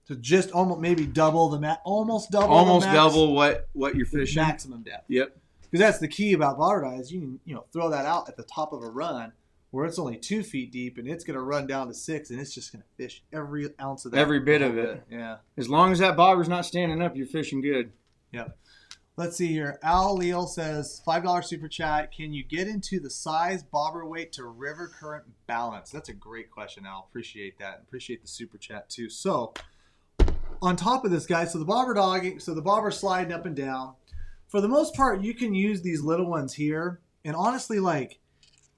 So just almost maybe double the almost double what you're fishing. Maximum depth. Yep. Because that's the key about bobber dog is you can throw that out at the top of a run where it's only 2 feet deep, and it's going to run down to 6, and it's just going to fish every ounce of that. Every bit of it. Yeah. As long as that bobber's not standing up, you're fishing good. Yep. Let's see here. Al Leal says, $5 super chat. Can you get into the size, bobber weight to river current balance? That's a great question, Al. Appreciate that. Appreciate the super chat, too. So, on top of this, guys, so the bobber sliding up and down. For the most part, you can use these little ones here. And honestly,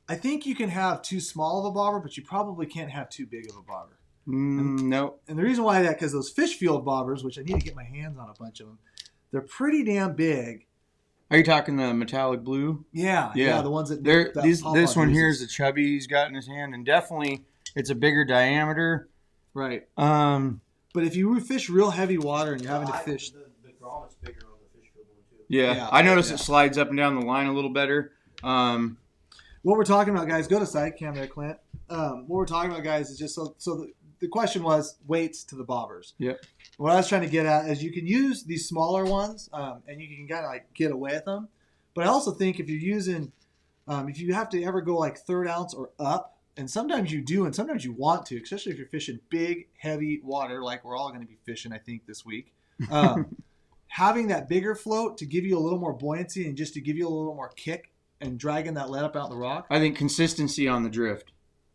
I think you can have too small of a bobber, but you probably can't have too big of a bobber. No. And the reason why because those fish field bobbers, which I need to get my hands on a bunch of them, they're pretty damn big. Are you talking the metallic blue? Yeah, the ones that this one here is the chubby he's got in his hand, and definitely it's a bigger diameter. Right. But if you fish real heavy water and you're having to fish, the grommet's bigger on the fish field one too. Yeah, I noticed it slides up and down the line a little better. What we're talking about, guys, go to side cam there, Clint. What we're talking about, guys, is just so the question was weights to the bobbers. Yep. What I was trying to get at is you can use these smaller ones, and you can kind of get away with them. But I also think if you're using, if you have to ever go 1/3 ounce or up, and sometimes you do, and sometimes you want to, especially if you're fishing big, heavy water like we're all going to be fishing, I think, this week. Having that bigger float to give you a little more buoyancy and just to give you a little more kick and dragging that lead up out the rock. I think consistency on the drift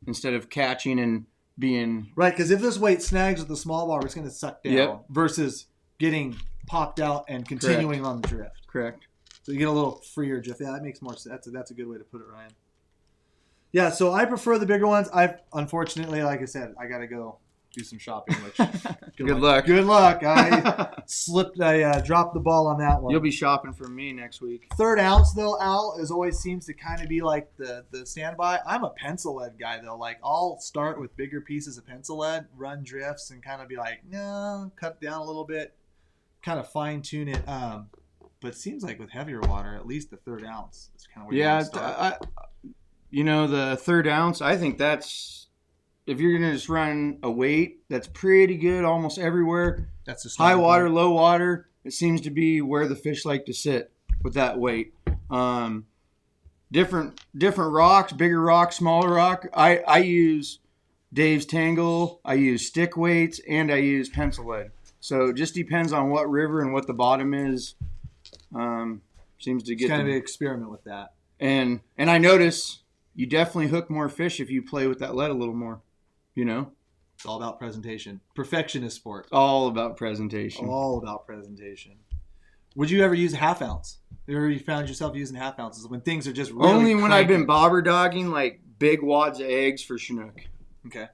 instead of catching and being... Right, because if this weight snags with the small bobber, it's going to suck down versus getting popped out and continuing on the drift. Correct. So you get a little freer drift. Yeah, that makes more sense. That's a good way to put it, Ryan. Yeah, so I prefer the bigger ones. Unfortunately, like I said, I got to go do some shopping. Which Good luck. Good luck. I dropped the ball on that one. You'll be shopping for me next week. 1/3 ounce, though, Al, always seems to kind of be like the standby. I'm a pencil lead guy, though. I'll start with bigger pieces of pencil lead, run drifts, and kind of be like, no, cut down a little bit, kind of fine-tune it. But it seems like with heavier water, at least the 1/3 ounce is kind of where you start. The 1/3 ounce, I think that's, if you're going to just run a weight, that's pretty good almost everywhere. That's just high water, low water. It seems to be where the fish like to sit with that weight. Different rocks, bigger rock, smaller rock. I use Dave's Tangle. I use stick weights, and I use pencil lead. So it just depends on what river and what the bottom is. Seems to get kind of an experiment with that. And I notice you definitely hook more fish if you play with that lead a little more. It's all about presentation. Perfectionist sport. All about presentation. All about presentation. Would you ever use a 1/2 ounce? Or you found yourself using 1/2 ounces when things are just really only when cranking? I've been bobber dogging big wads of eggs for Chinook. Okay.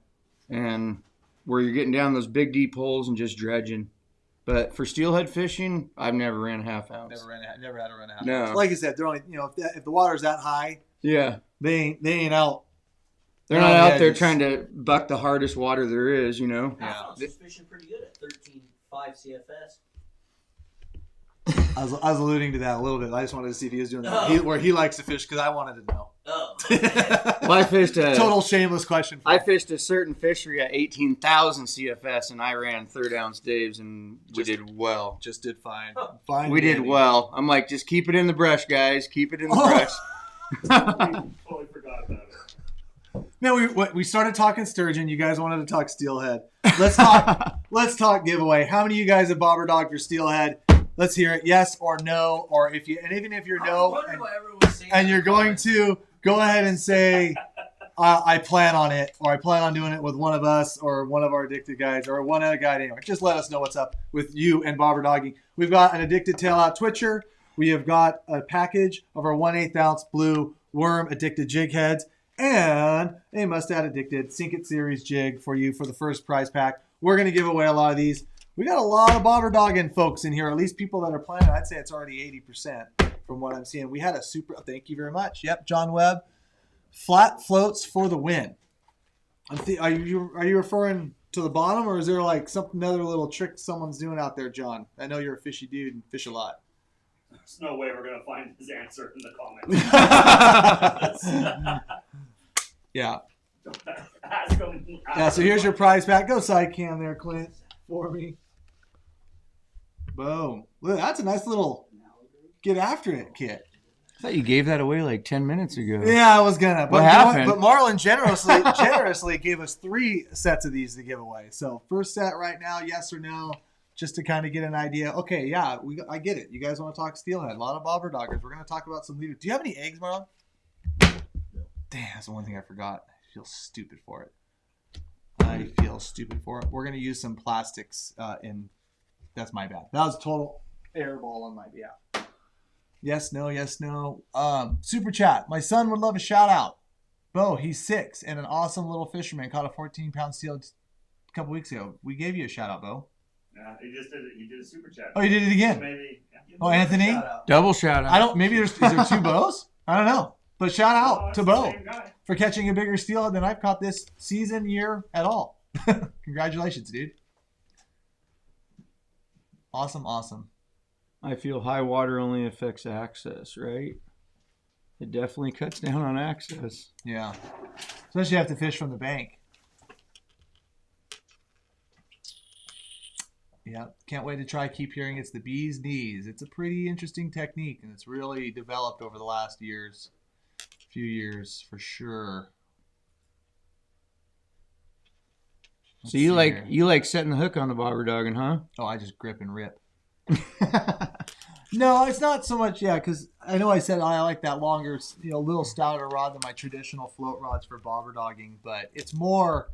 And where you're getting down those big deep holes and just dredging. But for steelhead fishing, I've never ran a half ounce. Never had to run a half No. ounce. Like I said, they're only if the water's that high, Yeah. they ain't out. They're not out there trying to buck the hardest water there is, you know. Half ounce was fishing pretty good at 13.5 CFS. I was alluding to that a little bit. I just wanted to see if he was doing that where he likes to fish because I wanted to know. Oh. Well, I fished a total shameless question. I fished a certain fishery at 18,000 CFS, and I ran 3rd-ounce Daves, and we did well. Just did fine. We did well. I'm like, just keep it in the brush, guys. Keep it in the brush. Totally forgot about it. Man, we started talking sturgeon. You guys wanted to talk steelhead. Let's talk giveaway. How many of you guys have bobber dogged for steelhead? Let's hear it. Yes or no, or even if you're no, and you're going to go ahead and say, I plan on it, or I plan on doing it with one of us, or one of our addicted guys, or one other guy. Anyway, just let us know what's up with you and bobber dogging. We've got an addicted tailout twitcher. We have got a package of our 1/8 ounce blue worm addicted jig heads, and a must-add addicted Sink It series jig for you for the first prize pack. We're going to give away a lot of these. We got a lot of bobber dogging folks in here, at least people that are planning. I'd say it's already 80% from what I'm seeing. We had a super, thank you very much. Yep, John Webb. Flat floats for the win. Are you referring to the bottom, or is there like another little trick someone's doing out there, John? I know you're a fishy dude and fish a lot. There's no way we're going to find his answer in the comments. Yeah. Ask him. Yeah, so here's your prize pack. Go side cam there, Clint, for me. Boom. Look, that's a nice little get after it kit. I thought you gave that away like 10 minutes ago. Yeah, I was gonna. What happened? But Marlon generously gave us 3 sets of these to give away. So first set right now, yes or no, just to kind of get an idea. Okay, yeah, I get it. You guys want to talk steelhead? A lot of bobber doggers. We're gonna talk about some leaders. Do you have any eggs, Marlon? Damn, that's the one thing I forgot. I feel stupid for it. We're gonna use some plastics in. That's my bad. That was a total airball on my behalf. Yes, no, yes, no. Super chat. My son would love a shout out. Bo, he's 6 and an awesome little fisherman. Caught a 14-pound seal a couple weeks ago. We gave you a shout out, Bo. Yeah, he just did it. He did a super chat. Oh, you did it again. Maybe. Oh, Anthony. Double shout out. Is there 2 Bo's? I don't know. But shout out to Bo Same guy. for catching a bigger steelhead than I've caught this season, year at all. Congratulations, dude. Awesome. I feel high water only affects access, right? It definitely cuts down on access. Yeah. Especially if you have to fish from the bank. Yeah. Can't wait to try Keep Hearing. It's the bee's knees. It's a pretty interesting technique, and it's really developed over the last few years for sure. So you like setting the hook on the bobber dogging, huh? Oh, I just grip and rip. No, it's not so much, because I know I said I like that longer, little stouter rod than my traditional float rods for bobber dogging, but it's more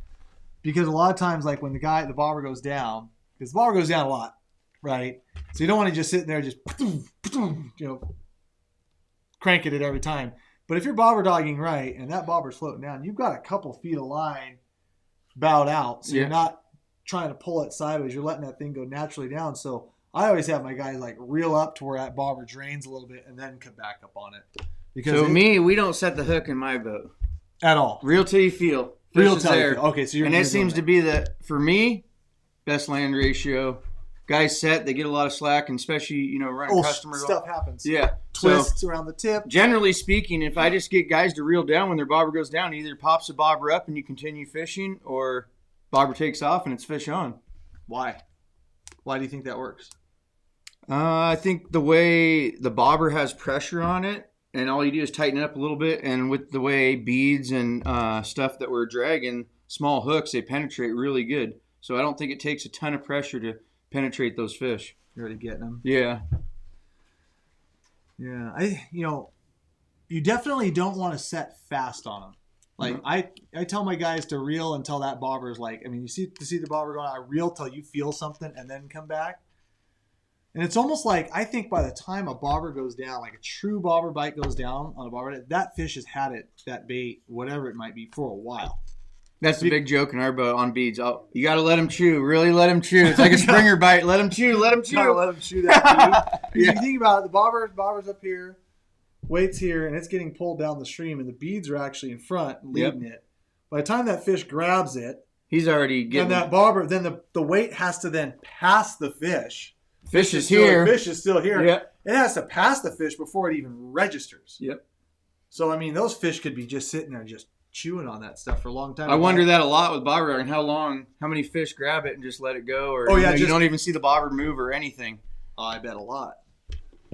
because a lot of times, like when the bobber goes down, because the bobber goes down a lot, right? So you don't want to just sit there just crank it at every time. But if you're bobber dogging right and that bobber's floating down, you've got a couple feet of line bowed out, so you're not trying to pull it sideways. You're letting that thing go naturally down. So I always have my guys like reel up to where that bobber drains a little bit and then come back up on it. Because we don't set the hook in my boat at all. Reel till you feel. Reel till you feel. Okay, so it seems to be for me, best land ratio. Guys set, they get a lot of slack, and especially running customers. Stuff happens. Yeah, twists around the tip. Generally speaking, if I just get guys to reel down when their bobber goes down, either pops the bobber up and you continue fishing, or bobber takes off and it's fish on. Why? Why do you think that works? I think the way the bobber has pressure on it, and all you do is tighten it up a little bit, and with the way beads and stuff that we're dragging, small hooks, they penetrate really good. So I don't think it takes a ton of pressure to penetrate those fish. You're already getting them. Yeah. Yeah. You definitely don't want to set fast on them. Like I tell my guys to reel until that bobber is you see the bobber going, I reel till you feel something and then come back. And it's almost like, I think by the time a bobber goes down, like a true bobber bite goes down on a bobber, that fish has had that bait, whatever it might be, for a while. That's the big joke in our boat on beads. Oh, you got to let them chew. Really let them chew. It's like a Springer bite. Let them chew. Let them chew. Gotta let them chew that bead. Yeah. If you think about it, the bobber's up here, weight's here, and it's getting pulled down the stream, and the beads are actually in front leading it. By the time that fish grabs it, he's already getting. And that bobber, then the weight has to then pass the fish. Fish is here. Fish is still here. Yep. It has to pass the fish before it even registers. Yep. So, I mean, those fish could be just sitting there just chewing on that stuff for a long time. I wonder that a lot with bobber dog, and how many fish grab it and just let it go, or you don't even see the bobber move or anything. Oh, I bet a lot.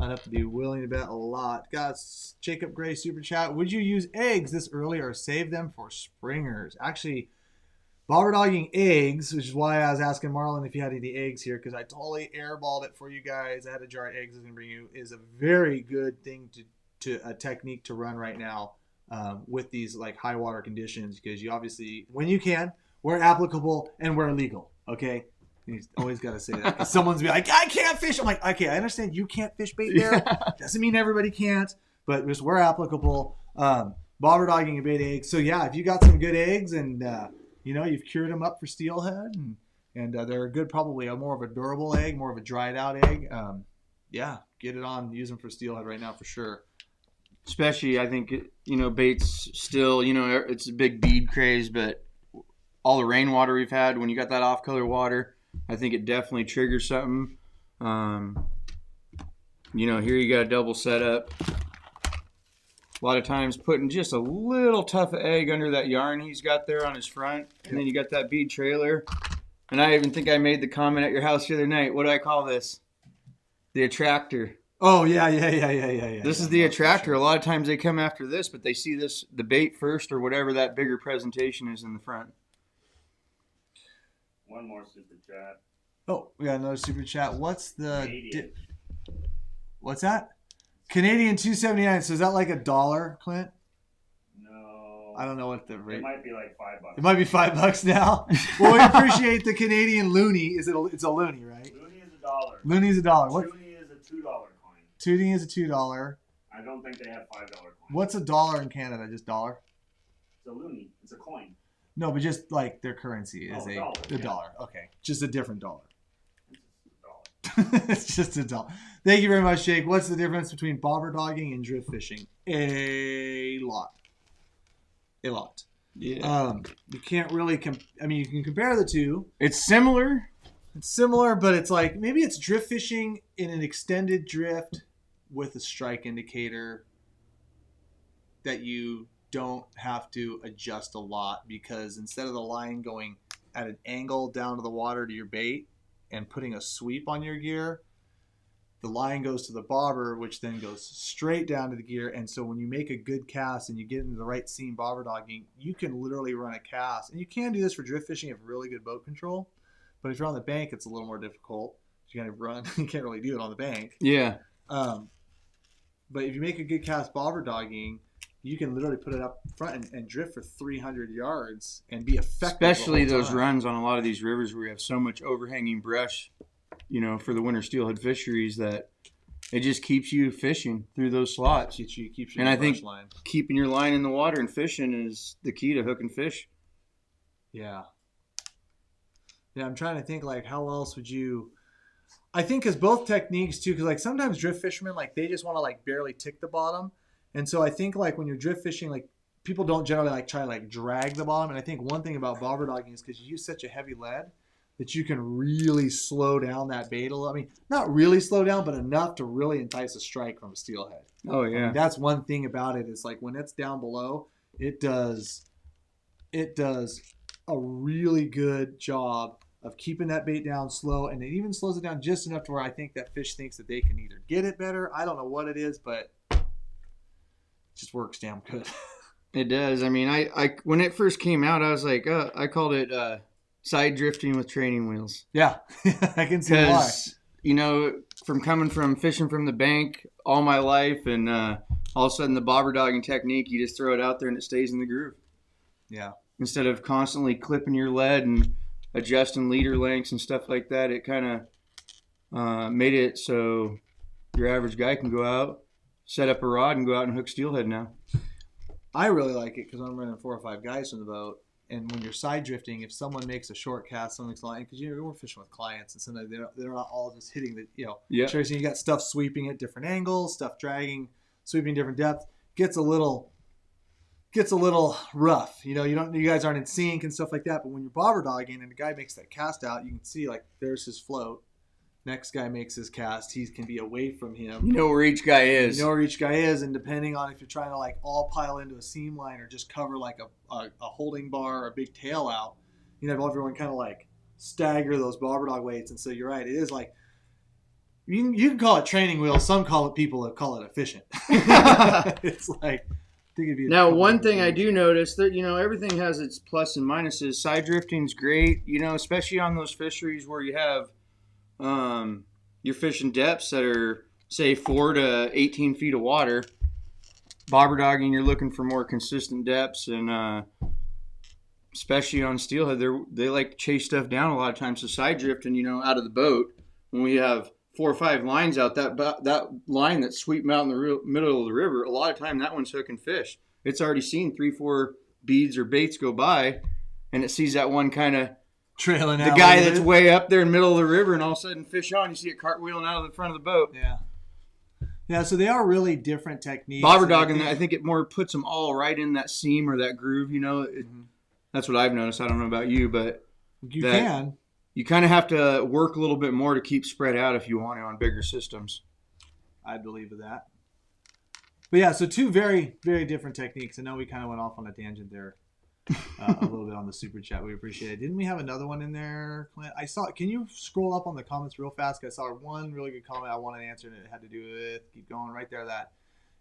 I'd have to be willing to bet a lot. Guys, Jacob Gray super chat. Would you use eggs this early or save them for springers? Actually, bobber dogging eggs, which is why I was asking Marlon if he had any eggs here, because I totally airballed it for you guys. I had a jar of eggs I was going to bring you. Is a very good thing to a technique to run right now with these like high water conditions, because you obviously, when you can, where applicable and where legal. Okay. You always got to say that. 'Cause someone's be like, I can't fish. I'm like, okay, I understand you can't fish bait there. Doesn't mean everybody can't, but just where applicable. Bobber dogging and bait eggs. So yeah, if you got some good eggs and you've cured them up for steelhead and they're good, probably a more of a durable egg, more of a dried out egg. Get it on. Use them for steelhead right now for sure. Especially, I think bait's still it's a big bead craze, but all the rainwater we've had, when you got that off color water, I think it definitely triggers something. Here you got a double setup. A lot of times putting just a little tough egg under that yarn he's got there on his front. And then you got that bead trailer. And I even think I made the comment at your house the other night. What do I call this? The attractor. Oh, yeah. This is the attractor. Sure. A lot of times they come after this, but they see the bait first or whatever that bigger presentation is in the front. One more super chat. Oh, we got another super chat. What's the... What's that? Canadian $2.79. So is that like $1, Clint? No. I don't know what the rate. It might be like $5. It might be $5 now. Well, we appreciate the Canadian loonie. It's a loonie, right? Loonie is $1. Loonie is $1. What? Toonie is a $2 coin. Toonie is a $2. I don't think they have $5 coins. What's $1 in Canada? Just dollar? It's a loonie. It's a coin. No, but just like their currency is a dollar. Okay, just a different dollar. It's just a dollar. Thank you very much, Jake. What's the difference between bobber dogging and drift fishing? A lot. Yeah. You can't really you can compare the two. It's similar. It's similar, but it's like maybe it's drift fishing in an extended drift with a strike indicator that you don't have to adjust a lot, because instead of the line going at an angle down to the water to your bait and putting a sweep on your gear, the line goes to the bobber, which then goes straight down to the gear. And so when you make a good cast and you get into the right scene bobber dogging, you can literally run a cast. And you can do this for drift fishing if you have really good boat control. But if you're on the bank, it's a little more difficult. You got to run. You can't really do it on the bank. Yeah. But if you make a good cast bobber dogging, you can literally put it up front and drift for 300 yards and be effective. Especially those runs on a lot of these rivers where you have so much overhanging brush, for the winter steelhead fisheries, that it just keeps you fishing through those slots. Keeps you and I think line. Keeping your line in the water and fishing is the key to hooking fish. Yeah. Yeah, I'm trying to think, like, how else would you... I think because both techniques, too, because, like, sometimes drift fishermen, like, they just want to, like, barely tick the bottom. And so I think, like, when you're drift fishing, like, people don't generally, like, try to, like, drag the bottom. And I think one thing about bobber dogging is because you use such a heavy lead that you can really slow down that bait a little. I mean, not really slow down, but enough to really entice a strike from a steelhead. Oh, yeah. I mean, that's one thing about it, is, like, when it's down below, it does a really good job of keeping that bait down slow, and it even slows it down just enough to where I think that fish thinks that they can either get it better. I don't know what it is, but it just works damn good. It does. I mean, I when it first came out, I was like, I called it side drifting with training wheels. Yeah, I can see why. From coming from fishing from the bank all my life, and all of a sudden the bobber dogging technique, you just throw it out there and it stays in the groove. Yeah. Instead of constantly clipping your lead and adjusting leader lengths and stuff like that, it kind of made it so your average guy can go out, set up a rod, and go out and hook steelhead now. I really like it because I'm running 4 or 5 guys in the boat, And when you're side drifting, if someone makes a short cast, someone makes a line, because we're fishing with clients, and sometimes they're not all just hitting the tracing. You got stuff sweeping at different angles, stuff dragging, sweeping different depth. Gets a little rough. You guys aren't in sync and stuff like that. But when you're bobber dogging and the guy makes that cast out, you can see like there's his float. Next guy makes his cast. He can be away from him. You know where each guy is. And depending on if you're trying to like all pile into a seam line or just cover like a holding bar or a big tail out, everyone kind of like stagger those bobber dog weights. And so you're right. It is like you can call it training wheels. Some people call it efficient. It's like. Now, one thing I do notice that, everything has its plus and minuses. Side drifting's great, especially on those fisheries where you have you're fishing depths that are, say, 4 to 18 feet of water. Bobber dogging, you're looking for more consistent depths, and especially on steelhead, they like to chase stuff down a lot of times. So side drifting, out of the boat, when we have 4 or 5 lines out, that line that's sweeping out in the middle of the river, a lot of time that one's hooking fish. It's already seen 3-4 beads or baits go by, and it sees that one kind of trailing out. The guy that's way up there in the middle of the river, and all of a sudden fish on, you see it cartwheeling out of the front of the boat. Yeah, so they are really different techniques. Bobber dogging, I think it more puts them all right in that seam or that groove, That's what I've noticed. I don't know about you, but you can. You kind of have to work a little bit more to keep spread out if you want to on bigger systems. I believe in that. But yeah, so 2 very, very different techniques. I know we kind of went off on a tangent there a little bit on the super chat. We appreciate it. Didn't we have another one in there, Clint? I saw. Can you scroll up on the comments real fast? I saw one really good comment I wanted to answer, and it had to do with, keep going right there, that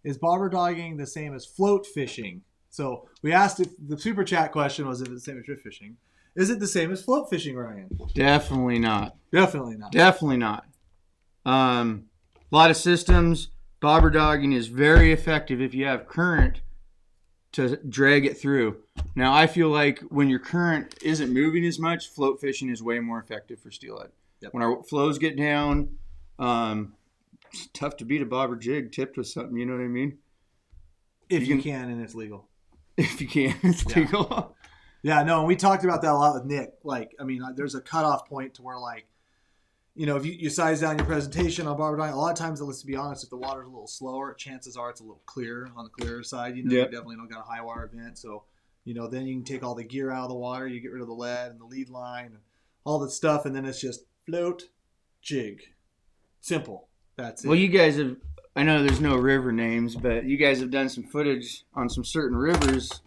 is bobber dogging the same as float fishing? So we asked if the super chat question was if it's the same as drift fishing. Is it the same as float fishing, Ryan? Definitely not. Definitely not. Definitely not. A lot of systems, bobber dogging is very effective if you have current to drag it through. Now, I feel like when your current isn't moving as much, float fishing is way more effective for steelhead. Yep. When our flows get down, it's tough to beat a bobber jig tipped with something, you know what I mean? If you can, and it's legal. If you can, it's legal. Yeah, no, and we talked about that a lot with Nick. There's a cutoff point to where, if you size down your presentation on bobber dogging, a lot of times, let's be honest, if the water's a little slower, chances are it's a little clearer on the clearer side. You definitely don't got a high wire event. So, then you can take all the gear out of the water, you get rid of the lead and the lead line and all that stuff, and then it's just float, jig. Simple. That's it. Well, you guys have, I know there's no river names, but you guys have done some footage on some certain rivers,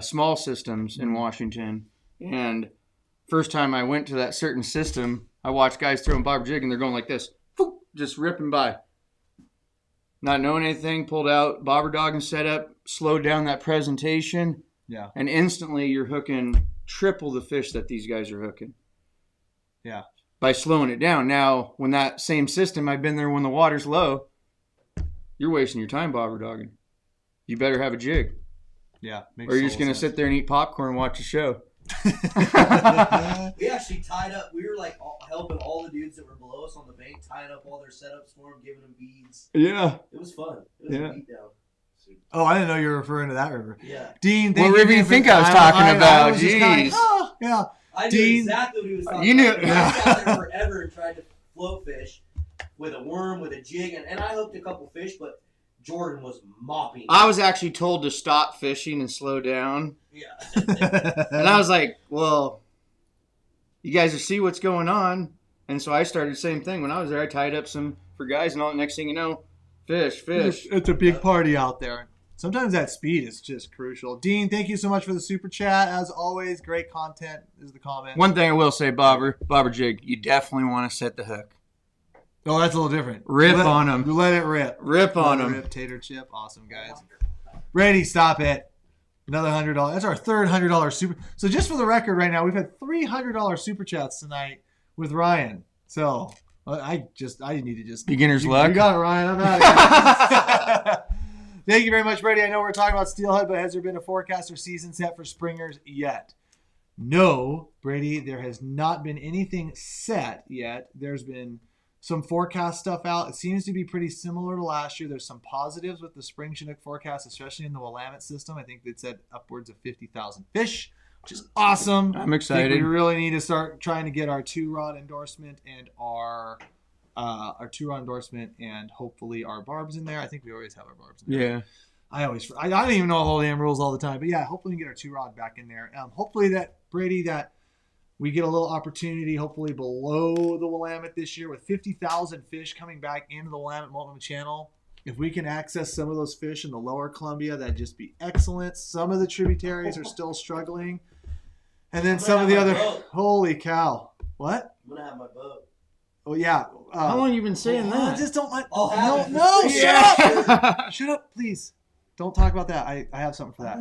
small systems in Washington, and first time I went to that certain system, I watched guys throwing bobber jig and they're going like this, just ripping by, not knowing anything. Pulled out bobber dogging setup, slowed down that presentation, and instantly you're hooking triple the fish that these guys are hooking, by slowing it down. Now, when that same system, I've been there when the water's low, you're wasting your time bobber dogging. You better have a jig. Yeah. Or you're just going to sit there and eat popcorn and watch a show. We actually tied up. We were helping all the dudes that were below us on the bank, tying up all their setups for them, giving them beads. Yeah. It was fun. It was a beat down. Oh, I didn't know you were referring to that river. Yeah. Dean, what river do you think I was talking about? Jeez. I knew Dean, exactly what he was talking you knew. about. I sat there forever and tried to float fish with a worm, with a jig, and I hooked a couple fish, but Jordan was mopping. I was actually told to stop fishing and slow down. Yeah. And I was like, well, you guys will see what's going on. And so I started the same thing. When I was there, I tied up some for guys, and all the next thing you know, fish. It's a big party out there. Sometimes that speed is just crucial. Dean, thank you so much for the super chat. As always, great content is the comment. One thing I will say, bobber jig, you definitely want to set the hook. Oh, that's a little different. Rip on them. Let it rip. Rip on them. Rip, tater chip. Awesome, guys. Brady, stop it. Another $100. That's our third $100 super. So just for the record right now, we've had $300 super chats tonight with Ryan. So I need to just. Beginner's luck. You got it, Ryan. I'm out of here. Thank you very much, Brady. I know we're talking about steelhead, but has there been a forecast or season set for springers yet? No, Brady, there has not been anything set yet. There's been some forecast stuff out. It seems to be pretty similar to last year. There's some positives with the spring Chinook forecast, especially in the Willamette system. I think they said upwards of 50,000 fish which is awesome. I'm I excited. think we really need to start trying to get our 2-rod endorsement and our 2-rod endorsement and hopefully our barbs in there. I think we always have our barbs in there. Yeah. I don't even know all the damn rules all the time, but yeah, hopefully we can get our 2-rod back in there. Hopefully that Brady, that we get a little opportunity, hopefully below the Willamette this year with 50,000 fish coming back into the Willamette Multnomah Channel. If we can access some of those fish in the lower Columbia, that'd just be excellent. Some of the tributaries are still struggling. And then some of the other, holy cow. What? I'm going to have my boat. Oh, yeah. How long you been saying that? Just don't let. Oh, No, Yeah. shut up. Shut up, please. Don't talk about that. I have something for that.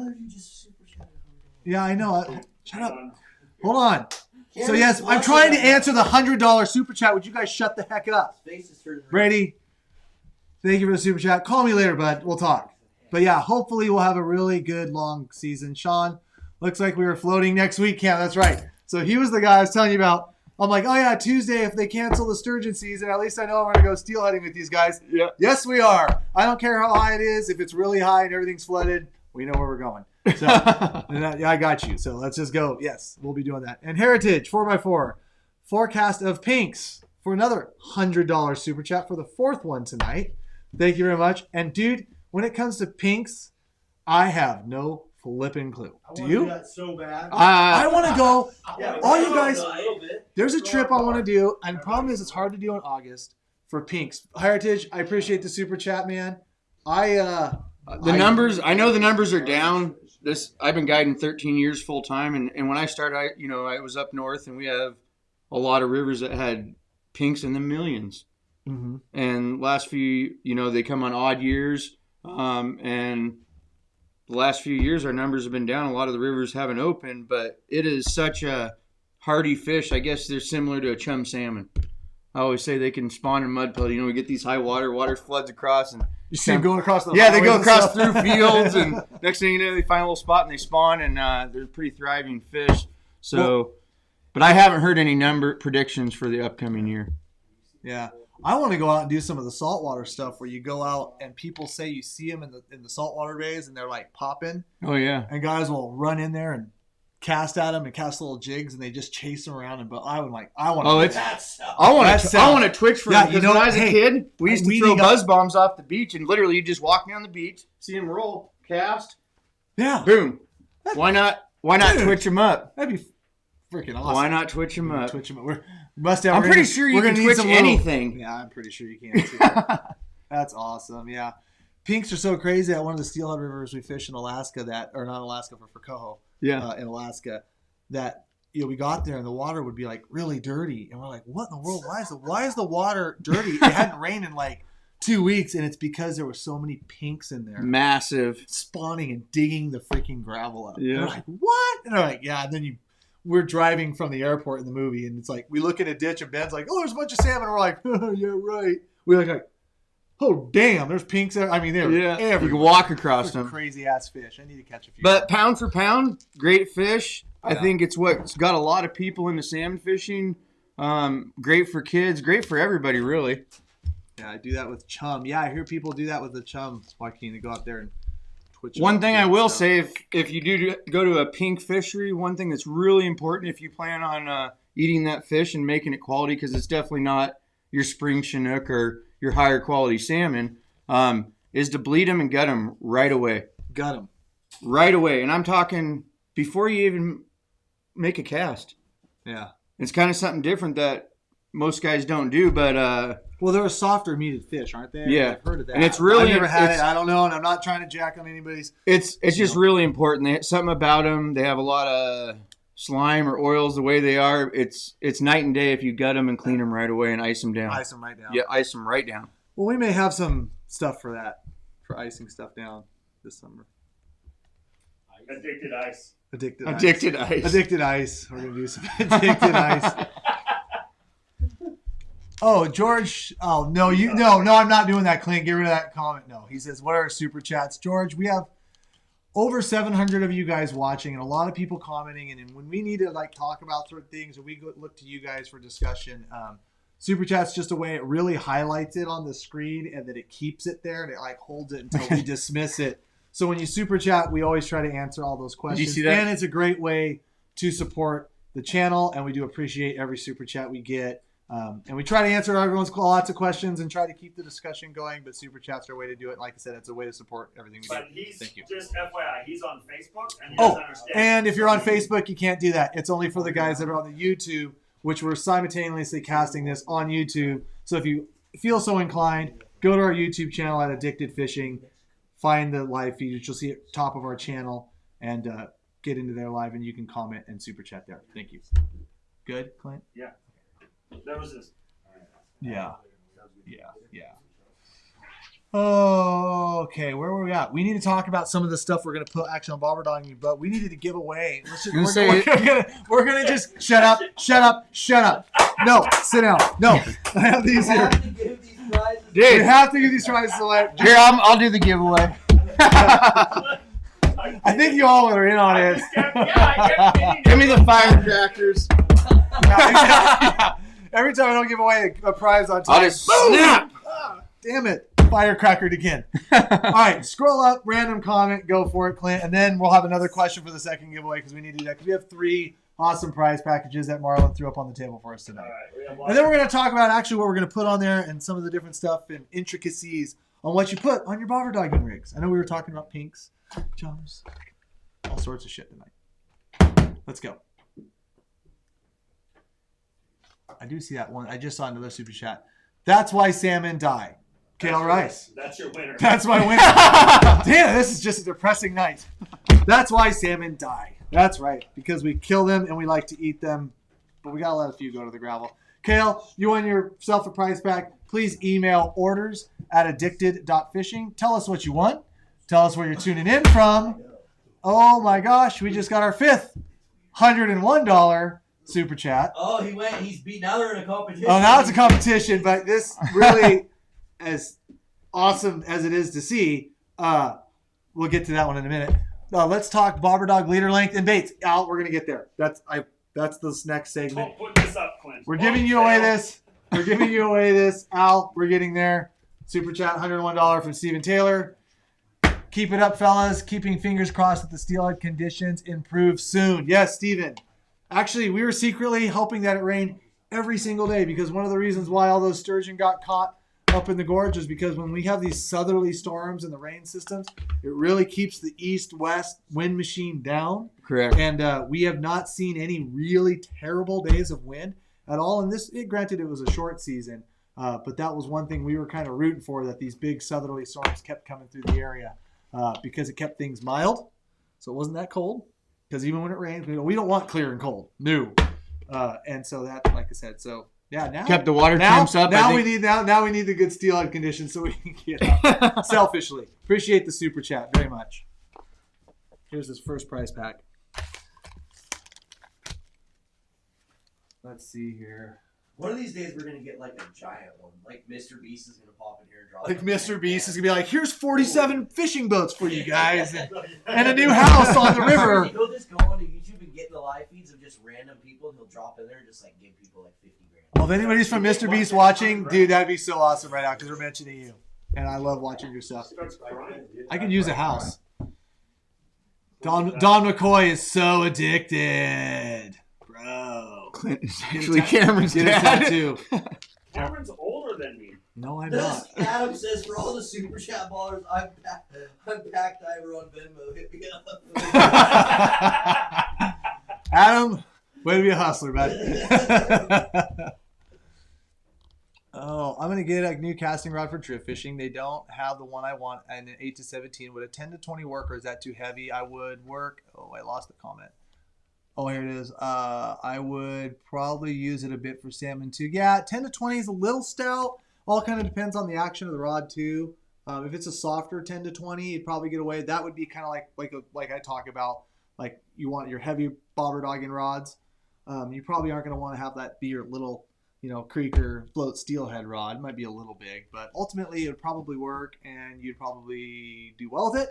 Yeah, I know. Shut up. Hold on. So, yes, I'm trying to answer the $100 super chat. Would you guys shut the heck up? Brady, thank you for the super chat. Call me later, bud. We'll talk. But, yeah, hopefully we'll have a really good long season. Sean, looks like we were floating next week. Cam, that's right. So he was the guy I was telling you about. I'm like, oh, yeah, Tuesday, if they cancel the sturgeon season, at least I know I'm going to go steelheading with these guys. Yeah. Yes, we are. I don't care how high it is. If it's really high and everything's flooded, we know where we're going. So, yeah, I got you. So let's just go. Yes, we'll be doing that. And Heritage, 4x4, forecast of pinks for another $100 super chat for the 4th one tonight. Thank you very much. And, dude, when it comes to pinks, I have no flipping clue. Do you? That so bad. I want to go. Yeah, All you guys, A little bit. there's a trip I want to do, and the problem is it's hard to do in August for pinks. Heritage, I appreciate the super chat, man. The numbers, I know the numbers are down. I've been guiding 13 years full time, and when I started, I was up north, and we have a lot of rivers that had pinks in the millions. Mm-hmm. And last few, they come on odd years, and the last few years our numbers have been down. A lot of the rivers haven't opened, but it is such a hardy fish. I guess they're similar to a chum salmon. I always say they can spawn in mud puddles. We get these high water floods across, and You see them going across the yeah, they go highways and across stuff. through fields, and next thing you know, they find a little spot and they spawn, and they're pretty thriving fish. So, but I haven't heard any number predictions for the upcoming year. Yeah. I want to go out and do some of the saltwater stuff where you go out and people say you see them in the saltwater bays and they're like popping, Oh yeah, and guys will run in there and cast at them and cast little jigs and they just chase them around. And but I want Oh, to. it's- I want to twitch for Yeah, them. When I was a kid, we used to throw weeding buzz bombs off the beach, and literally you just walk down the beach, see them roll, cast, Yeah, boom. Why not Dude. twitch them up? that'd be freaking awesome. Why not twitch them up? Twitch them up. We must have. I'm we're pretty gonna- sure you we're can gonna need twitch some little- anything. Yeah, I'm pretty sure you can too. That's awesome. Yeah, pinks are so crazy at one of the steelhead rivers we fish in Alaska or not Alaska for Coho. Yeah. In Alaska, that we got there and the water would be like really dirty, and we're like, what in the world? Why is the water dirty? It hadn't rained in like 2 weeks, and it's because there were so many pinks in there Massive. spawning and digging the freaking gravel up. Yeah. And we're like, what? And they're like, yeah. And then we're driving from the airport in the movie, and it's like we look at a ditch and Ben's like, oh, there's a bunch of salmon. And we're like, oh, yeah, right. We're like, oh damn, there's pinks there. I mean, they're Yeah, you everywhere. can walk across them. Crazy ass fish. I need to catch a few. But pound for pound, great fish. I Yeah. think it's what's got a lot of people into salmon fishing. Great for kids, great for everybody, really. yeah, I do that with chum. Yeah, I hear people do that with the chum, Joaquin. They go out there and twitch. it One up thing and I will stuff. say, if you do go to a pink fishery, one thing that's really important if you plan on eating that fish and making it quality, because it's definitely not your spring Chinook or your higher quality salmon, is to bleed them and gut them right away. Got him. Right away. And I'm talking before you even make a cast. Yeah. It's kind of something different that most guys don't do, but Well, they're a softer meated fish, aren't they? Yeah. I've heard of that. And it's really- I've never had it's- it. I don't know, and I'm not trying to jack on anybody's. it's just really important. Something about them. They have a lot of slime or oils the way they are. It's night and day if you gut them and clean them right away and ice them down. Ice them right down. Yeah, ice them right down. Well, we may have some stuff for that, for icing stuff down this summer. Addicted ice. Addicted ice. Addicted ice. Addicted ice. We're going to do some addicted ice. Oh, George. Oh, no, no, I'm not doing that, Clint. Get rid of that comment. No, he says, what are our super chats? George, we have over 700 of you guys watching and a lot of people commenting. And when we need to talk about certain things or we look to you guys for discussion, super chat's just a way it really highlights it on the screen and that it keeps it there and it holds it until we dismiss it. So when you super chat, we always try to answer all those questions. see that? And it's a great way to support the channel, and we do appreciate every super chat we get. And we try to answer everyone's lots of questions and try to keep the discussion going, but super chats are a way to do it. Like I said, it's a way to support everything we do. But he's Thank you. just FYI, he's on Facebook and he doesn't understand. And if you're on Facebook, you can't do that. It's only for the guys that are on the YouTube, which we're simultaneously casting this on YouTube. So if you feel so inclined, go to our YouTube channel at Addicted Fishing, find the live feed, which you'll see at the top of our channel, and get into their live, and you can comment and super chat there. Thank you. Good, Clint? Yeah. There was this. Yeah. Oh, okay. Where were we at? We need to talk about some of the stuff we're going to put actually on Bobber Dog, but we needed to give away. We're gonna just shut up. No, sit down. No, I have these here. Dude, We have to give these prizes away. here I'll do the giveaway. I think you all are in on it. Give me the firecrackers. Every time I don't give away a prize on time, I'll just snap. Ah, damn it. Firecrackered again. All right, scroll up, random comment, go for it, Clint, and then we'll have another question for the second giveaway because we need to do that because we have 3 awesome prize packages that Marlon threw up on the table for us tonight. And then we're going to talk about actually what we're going to put on there and some of the different stuff and intricacies on what you put on your bobber dogging rigs. I know we were talking about pinks, jumps, all sorts of shit tonight. Let's go. I do see that one. I just saw another super chat. That's why salmon die. Kale Rice. That's your winner. That's my winner. Damn, this is just a depressing night. That's why salmon die. That's right. Because we kill them and we like to eat them. But we got to let a few go to the gravel. Kale, you won yourself a prize pack. Please email orders@addicted.fishing. Tell us what you want. Tell us where you're tuning in from. Oh my gosh, we just got our 5th $101 super chat. Oh, he's beat. Now they're in a competition. Oh, now it's a competition, but this really, as awesome as it is to see, we'll get to that one in a minute. Let's talk bobber dog leader length and baits. Al, we're gonna get there. That's this next segment. Don't put this up, Clint. We're giving you away this. We're giving you away this. Al, we're getting there. Super chat, $101 from Steven Taylor. Keep it up, fellas. Keeping fingers crossed that the steelhead conditions improve soon. Yes, Steven. Actually, we were secretly hoping that it rained every single day because one of the reasons why all those sturgeon got caught up in the gorge is because when we have these southerly storms in the rain systems, it really keeps the east-west wind machine down. Correct. And we have not seen any really terrible days of wind at all. And granted, it was a short season, but that was one thing we were kind of rooting for, that these big southerly storms kept coming through the area because it kept things mild. So it wasn't that cold. Because even when it rains, we don't want clear and cold. No. And so that, like I said, so yeah, now kept the water temps up. Now we need the good steelhead conditions so we can get out. Selfishly. Appreciate the super chat very much. Here's this first prize pack. Let's see here. One of these days we're gonna get like a giant one. Like Mr. Beast is gonna pop in here and drop. Like Mr. Beast is gonna be like, here's 47 fishing boats for you guys and a new house on the river. He'll just go on to YouTube and get the live feeds of just random people and he'll drop in there and just like give people like 50 grand. Well, if anybody's from Mr. Beast watching, dude, that'd be so awesome right now because we're mentioning you. And I love watching your stuff. I could use a house. Don McCoy is so addicted. Bro. Clint is actually Cameron's Get a dad. tattoo. Cameron's older than me. No, I'm not. Adam says, for all the super chat ballers, I'm packed Ivor on Venmo. Hit me up. Adam, way to be a hustler, bud. Oh, I'm going to get a new casting rod for drift fishing. They don't have the one I want, and an 8 to 17. Would a 10 to 20 work, or is that too heavy? I would work. Oh, I lost the comment. Oh, here it is. I would probably use it a bit for salmon too. Yeah, 10 to 20 is a little stout. All kind of depends on the action of the rod too. If it's a softer 10 to 20, you'd probably get away. That would be kind of like I talk about. Like you want your heavy bobber dogging rods. You probably aren't going to want to have that be your little, creek or float steelhead rod. It might be a little big, but ultimately it would probably work and you'd probably do well with it.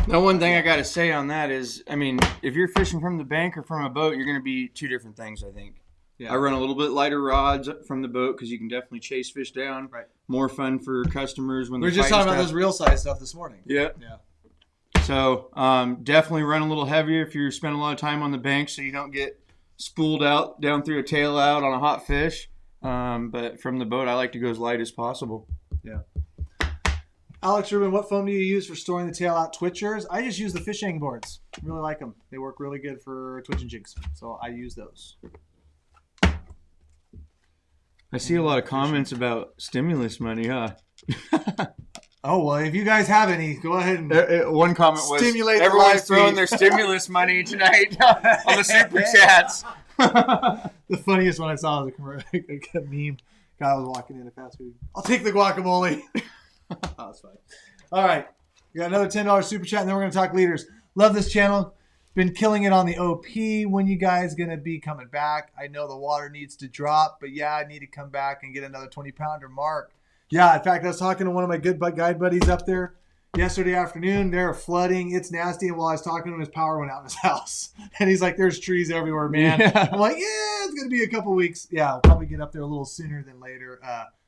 The one thing I got to say on that is, I mean, if you're fishing from the bank or from a boat, you're going to be two different things, I think. Yeah. I run a little bit lighter rods from the boat because you can definitely chase fish down. Right. More fun for customers when we were just talking about those real size stuff this morning. Yeah. So definitely run a little heavier if you're spending a lot of time on the bank so you don't get spooled out down through a tail out on a hot fish. But from the boat, I like to go as light as possible. Yeah. Alex Rubin, what foam do you use for storing the tail out twitchers? I just use the fishing boards. Really like them. They work really good for twitching jigs. So I use those. I see a lot of comments about stimulus money, huh? Oh, well, if you guys have any, go ahead and one comment was stimulate everyone's throwing their stimulus money tonight on the super chats. The funniest one I saw was a meme. Guy was walking in a fast food. I'll take the guacamole. That was funny. All right. We got another $10 super chat, and then we're going to talk leaders. Love this channel. Been killing it on the OP. When you guys going to be coming back? I know the water needs to drop, but yeah, I need to come back and get another 20-pounder mark. Yeah, in fact, I was talking to one of my good guide buddies up there yesterday afternoon. They're flooding. It's nasty. And while I was talking to him, his power went out in his house. And he's like, there's trees everywhere, man. Yeah. I'm like, yeah, it's going to be a couple weeks. Yeah, I'll probably get up there a little sooner than later.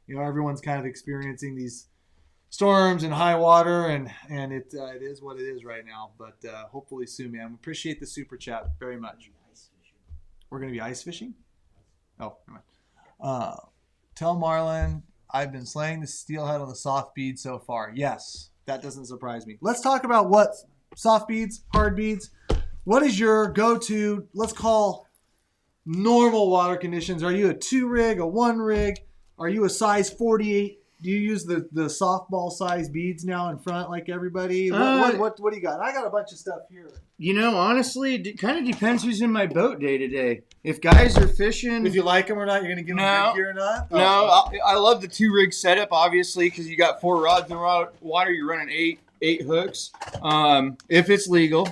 Everyone's kind of experiencing these storms and high water, and it is what it is right now. But hopefully soon, man. We appreciate the super chat very much. We're going to be ice fishing? Oh, never mind. Tell Marlon I've been slaying the steelhead on the soft bead so far. Yes, that doesn't surprise me. Let's talk about what soft beads, hard beads. What is your go-to, let's call normal water conditions? Are you a 2 rig, a 1 rig? Are you a size 48? Do you use the softball size beads now in front like everybody? What do you got? I got a bunch of stuff here. Honestly, it kind of depends who's in my boat day to day. If guys are fishing, if you like them or not, you're gonna give them big gear or not. No, I love the 2 rig setup. Obviously, because you got 4 rods in the water, you're running eight hooks. If it's legal.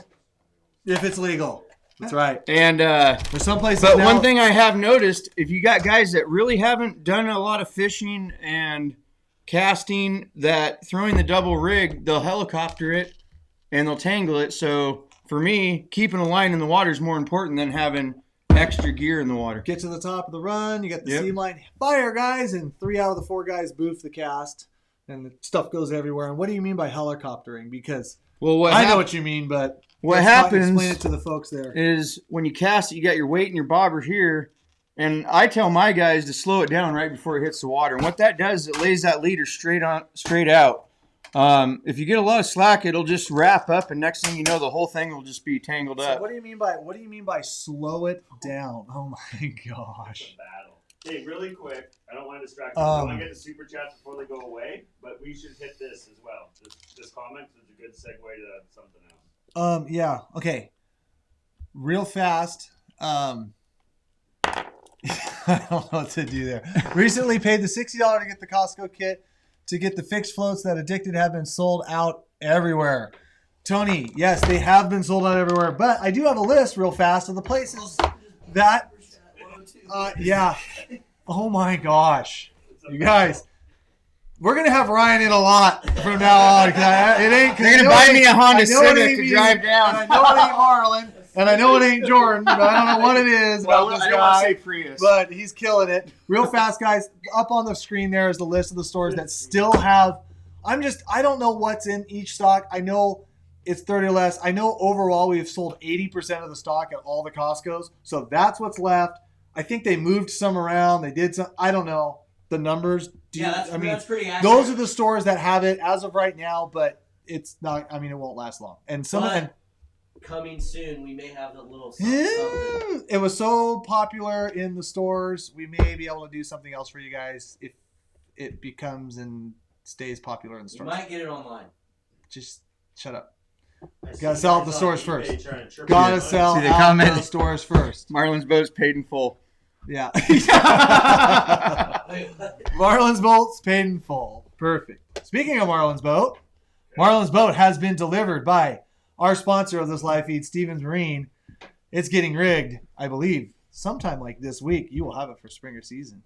That's right. And there's some places. But one thing I have noticed, if you got guys that really haven't done a lot of fishing and casting, that throwing the double rig, they'll helicopter it and they'll tangle it. So for me, keeping a line in the water is more important than having extra gear in the water. Get to the top of the run, you got the seam line, fire guys, and 3 out of the 4 guys boof the cast, and the stuff goes everywhere. And what do you mean by helicoptering? Because I know what you mean, but what happens, explain it to the folks there, is when you cast it, you got your weight and your bobber here. And I tell my guys to slow it down right before it hits the water. And what that does is it lays that leader straight out. If you get a lot of slack, it'll just wrap up, and next thing you know, the whole thing will just be tangled up. What do you mean by slow it down? Oh my gosh! Battle. Hey, really quick, I don't want to distract you. I want to get the super chats before they go away, but we should hit this as well. This comment is a good segue to something else. Yeah. Okay. Real fast. I don't know what to do there. Recently paid the $60 to get the Costco kit to get the fixed floats that Addicted have been sold out everywhere. Tony, yes, they have been sold out everywhere, but I do have a list real fast of the places that, yeah. Oh my gosh. You guys, we're going to have Ryan in a lot from now on. It ain't, you're going to buy me a Honda Civic to drive down. I know it ain't Marlon. And I know it ain't Jordan, but I don't know what it is about this guy. I don't want to say Prius. But he's killing it. Real fast, guys. Up on the screen there is the list of the stores that still have. I don't know what's in each stock. I know it's 30 or less. I know overall we've sold 80% of the stock at all the Costcos. So that's what's left. I think they moved some around. They did some. I don't know the numbers. That's pretty accurate. Those are the stores that have it as of right now, but it's not. I mean, it won't last long. And some of them. Coming soon, we may have a little something. It was so popular in the stores. We may be able to do something else for you guys if it becomes and stays popular in the stores. You might get it online. Just shut up. Gotta sell at the stores first. Gotta sell at the stores first. Marlon's boat's paid in full. Yeah. Marlon's boat's paid in full. Perfect. Speaking of Marlon's boat has been delivered by our sponsor of this live feed, Stevens Marine. It's getting rigged, I believe, sometime like this week. You will have it for springer season.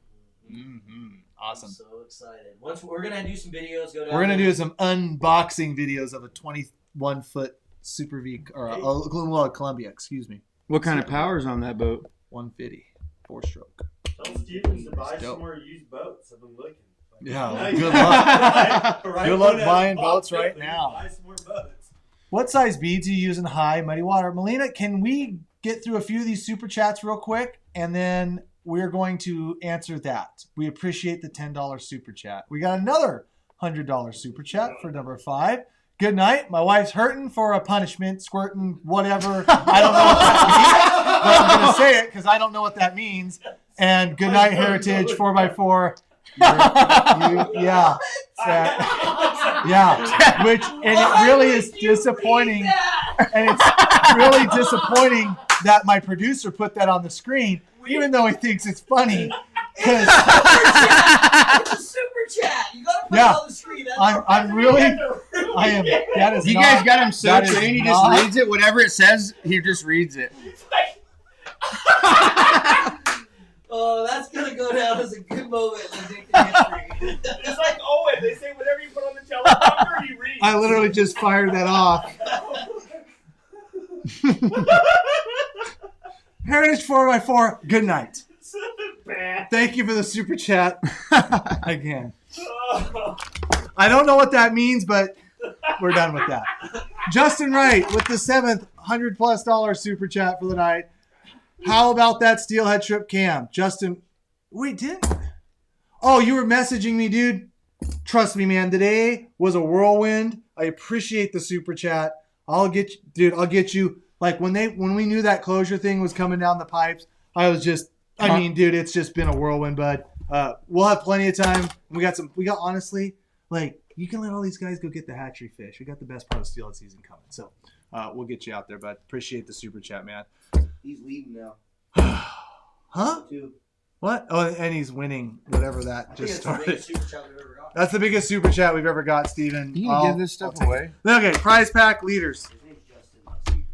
Mm-hmm. Awesome. I'm so excited. We're going to do some videos. We're going to do some unboxing videos of a 21-foot Super V, or Columbia, excuse me. What kind of power's on that boat? 150, 4-stroke. Tell Stevens to buy some more used boats. I've been looking. Yeah, good luck. Good luck buying boats right now. Buy some more boats. What size beads do you use in high muddy water? Melina, can we get through a few of these super chats real quick? And then we're going to answer that. We appreciate the $10 super chat. We got another $100 super chat for number 5. Good night. My wife's hurting for a punishment, squirting, whatever. I don't know what that means, but I'm going to say it because I don't know what that means. And good night, Heritage 4x4. Yeah. Yeah. Which, and it really is disappointing. And it's really disappointing that my producer put that on the screen, even though he thinks it's funny. It's a super chat. You gotta put it on the screen. I'm really. I am. That is. You not, guys got him so that is trained. He not- just reads it. Whatever it says, he just reads it. Oh, that's gonna go down as a good moment in Addicted history. It's like Owen. They say whatever you put on the teleprompter, he reads. I literally just fired that off. Heritage 4x4. Good night. Thank you for the super chat again. I don't know what that means, but we're done with that. Justin Wright with the 7th $100+ super chat for the night. How about that steelhead trip cam? Justin, wait, didn't? Oh, you were messaging me, dude. Trust me, man. Today was a whirlwind. I appreciate the super chat. I'll get you, dude. I'll get you. Like when we knew that closure thing was coming down the pipes, I was just. I mean, dude, it's just been a whirlwind, bud. We'll have plenty of time. We got honestly, like, you can let all these guys go get the hatchery fish. We got the best part of steelhead season coming. So we'll get you out there, bud. Appreciate the super chat, man. He's leading now. Huh? 2. What? Oh, and he's winning whatever that just started. That's the biggest super chat we've ever got. That's the biggest super chat we've ever got, Steven. You can give this stuff away. Okay, prize pack leaders. His name's Justin, not Steve.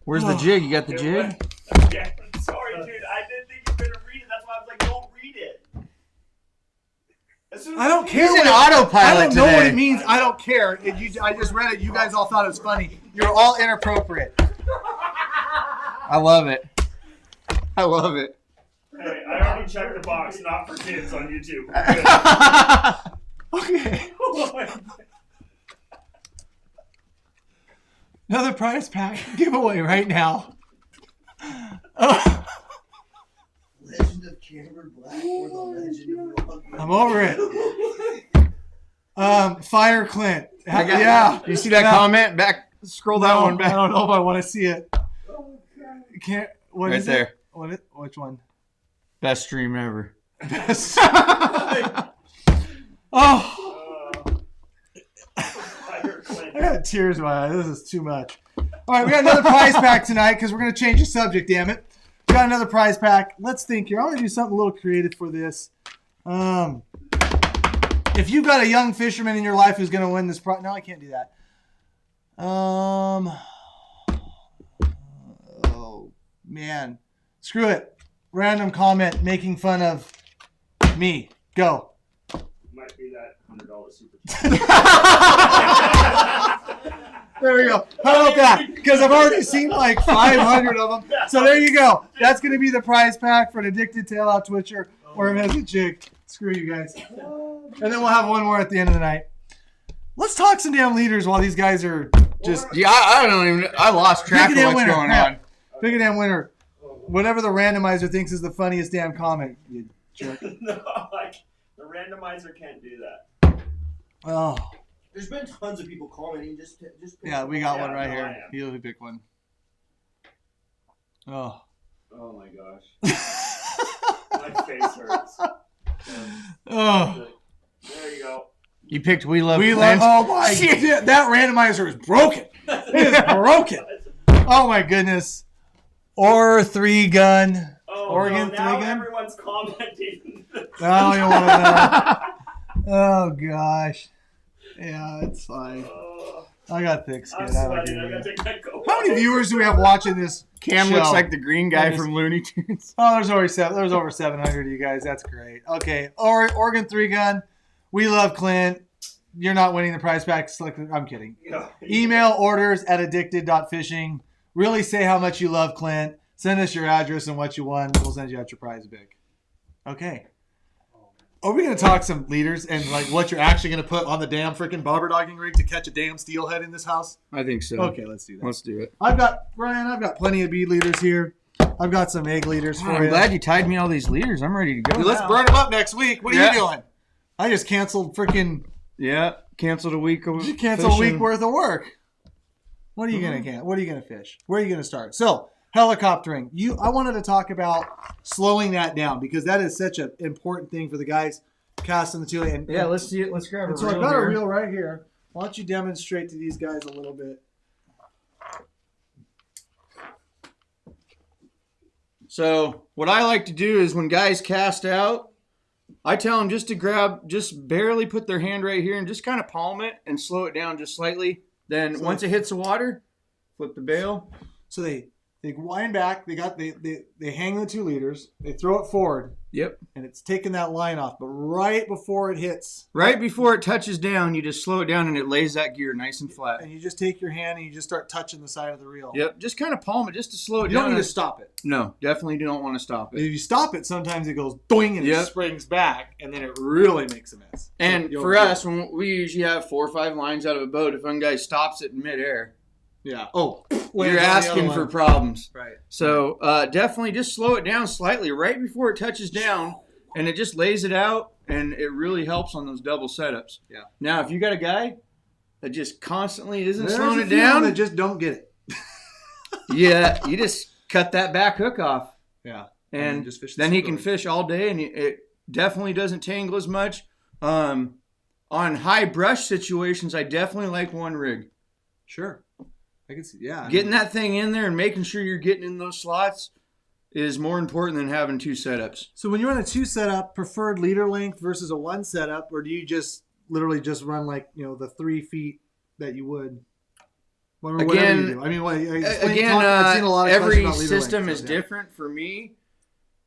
Where's the jig? You got the jig? Yeah, sorry, dude. I didn't think you were gonna read it. That's why I was like, don't read it. As soon as I don't care. He's what an autopilot I don't know what today. it means. I don't care. I just read it. You guys all thought it was funny. You're all inappropriate. I love it. I love it. Hey, I already checked the box, not for kids on YouTube. Okay. Another prize pack giveaway right now. Legend of Cameron Black or the Legend of Ron. I'm over it. Fire Clint. Yeah. You see that comment? Back. Scroll that one I back. don't know if I want to see it. Can't. What Right is there. It? Which one? Best stream ever. Oh. Fire Clint. I got tears in my eyes. This is too much. All right, we got another prize pack tonight because we're going to change the subject, damn it. We got another prize pack. Let's think here. I want to do something a little creative for this. If you've got a young fisherman in your life who's going to win this prize. No, I can't do that. Oh, man. Screw it. Random comment making fun of me. Go. Might be that $100 super There we go. How about that? Because I've already seen like 500 of them. So there you go. That's going to be the prize pack for an addicted tail-out twitcher or a message jig. Screw you guys. And then we'll have one more at the end of the night. Let's talk some damn leaders while these guys are just... Yeah, I don't even. I lost track of what's going on. Pick a damn winner. Whatever the randomizer thinks is the funniest damn comment, you jerk. No, like, the randomizer can't do that. Oh. There's been tons of people commenting. Just pick Yeah, we got one right no, I here. am. He'll pick one. Oh. Oh my gosh. My face hurts. Oh. There you go. You picked We Love We Clint. love. Oh my shit! That randomizer is broken. It is broken. Oh my goodness. Or 3-gun. Oh, Oregon no, now 3-gun. everyone's commenting. Oh, you want to know? Oh gosh. Yeah, it's fine. I got thick skin. I'm I don't sweating. I care. gotta take my coat How many off. viewers do we have watching this? Cam show? looks like the green guy That is- from Looney Tunes. Oh, there's over 700 of you guys. That's great. Okay, Oregon 3-gun. We love Clint. You're not winning the prize pack. I'm kidding. Yeah. Email orders at addicted.fishing. Really say how much you love Clint. Send us your address and what you won. We'll send you out your prize big. Okay. Are we going to talk some leaders and like what you're actually going to put on the damn freaking bobber dogging rig to catch a damn steelhead in this house? I think so. Okay, let's do that. Let's do it. I've got plenty of bead leaders here. I've got some egg leaders for you. I'm glad you tied me all these leaders. I'm ready to go. Dude, let's burn them up next week. What are you doing? I just canceled freaking. Yeah, canceled a week of You canceled a week worth of work. What are you gonna fish? Where are you gonna start? So helicoptering. I wanted to talk about slowing that down because that is such an important thing for the guys casting the tule. And let's see it. Let's grab a so reel. I've got a reel right here. Why don't you demonstrate to these guys a little bit? So what I like to do is when guys cast out, I tell them just barely put their hand right here and just kind of palm it and slow it down just slightly. Then once it hits the water, flip the bail. So they wind back. They hang the 2 leaders. They throw it forward. Yep. And it's taking that line off. But right before it hits. Right before it touches down, you just slow it down and it lays that gear nice and flat. And you just take your hand and you just start touching the side of the reel. Yep. Just kind of palm it just to slow it down. You don't need to stop it. No, definitely don't want to stop it. If you stop it, sometimes it goes doing and it springs back. And then it really makes a mess. And for us, when we usually have 4 or 5 lines out of a boat, if one guy stops it in midair. Yeah. Oh, you're asking for problems. Right. So definitely just slow it down slightly right before it touches down, and it just lays it out, and it really helps on those double setups. Yeah. Now, if you got a guy that just constantly isn't There's slowing a it few down, that just don't get it. yeah, you just cut that back hook off. Yeah. And just fish then he can fish all day, and it definitely doesn't tangle as much. On high brush situations, I definitely like 1 rig. Sure. I can see. Yeah. Getting that thing in there and making sure you're getting in those slots is more important than having 2 setups. So when you run a 2 setup, preferred leader length versus a 1 setup, or do you just literally just run like the 3 feet that you would? Whatever you do. I mean, I've seen a lot of every system is different. For me,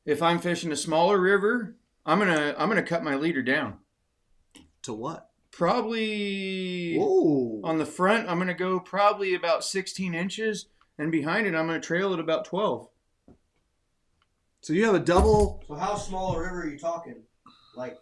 if I'm fishing a smaller river, I'm gonna cut my leader down. To what? Probably on the front, I'm going to go probably about 16 inches, and behind it, I'm going to trail it about 12. So you have a double. So how small a river are you talking? Like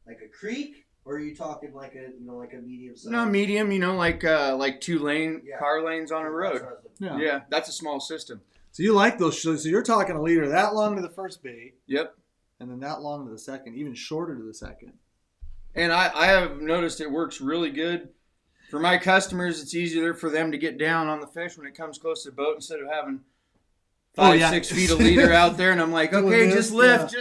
a creek, or are you talking like a medium size? No, medium. Like 2 lane car lanes on a road. Yeah, that's a small system. So you like those? So you're talking a leader that long to the first bait. Yep. And then that long to the second, even shorter to the second. And I have noticed it works really good. For my customers, it's easier for them to get down on the fish when it comes close to the boat instead of having 6 feet of leader out there. And I'm like, okay, just lift.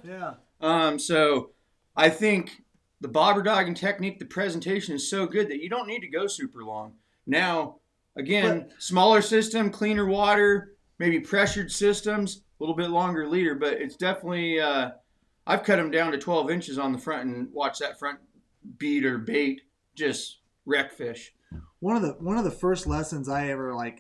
Yeah. So I think the bobber dogging technique, the presentation is so good that you don't need to go super long. Now, again, smaller system, cleaner water, maybe pressured systems, a little bit longer leader, but it's definitely I've cut them down to 12 inches on the front and watch that front bead or bait just wreck fish. One of the first lessons I ever I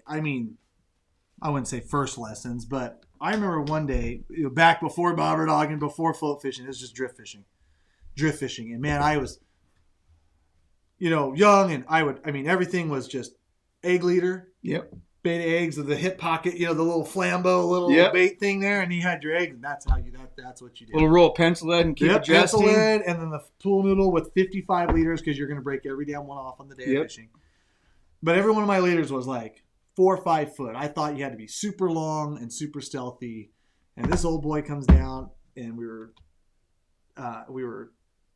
wouldn't say first lessons, but I remember one day back before bobber dogging, before float fishing, it was just drift fishing. And man, I was young, and everything was just egg leader. Yep. Bait eggs with the hip pocket, the little flambeau, little bait thing there, and you had your eggs, and that's how that's what you did. Little roll of pencil lead and keep adjusting. Pencil lead, and then the pool noodle with 55 liters because you're going to break every damn one off on the day of fishing. But every one of my leaders was like 4 or 5 foot. I thought you had to be super long and super stealthy. And this old boy comes down, and we were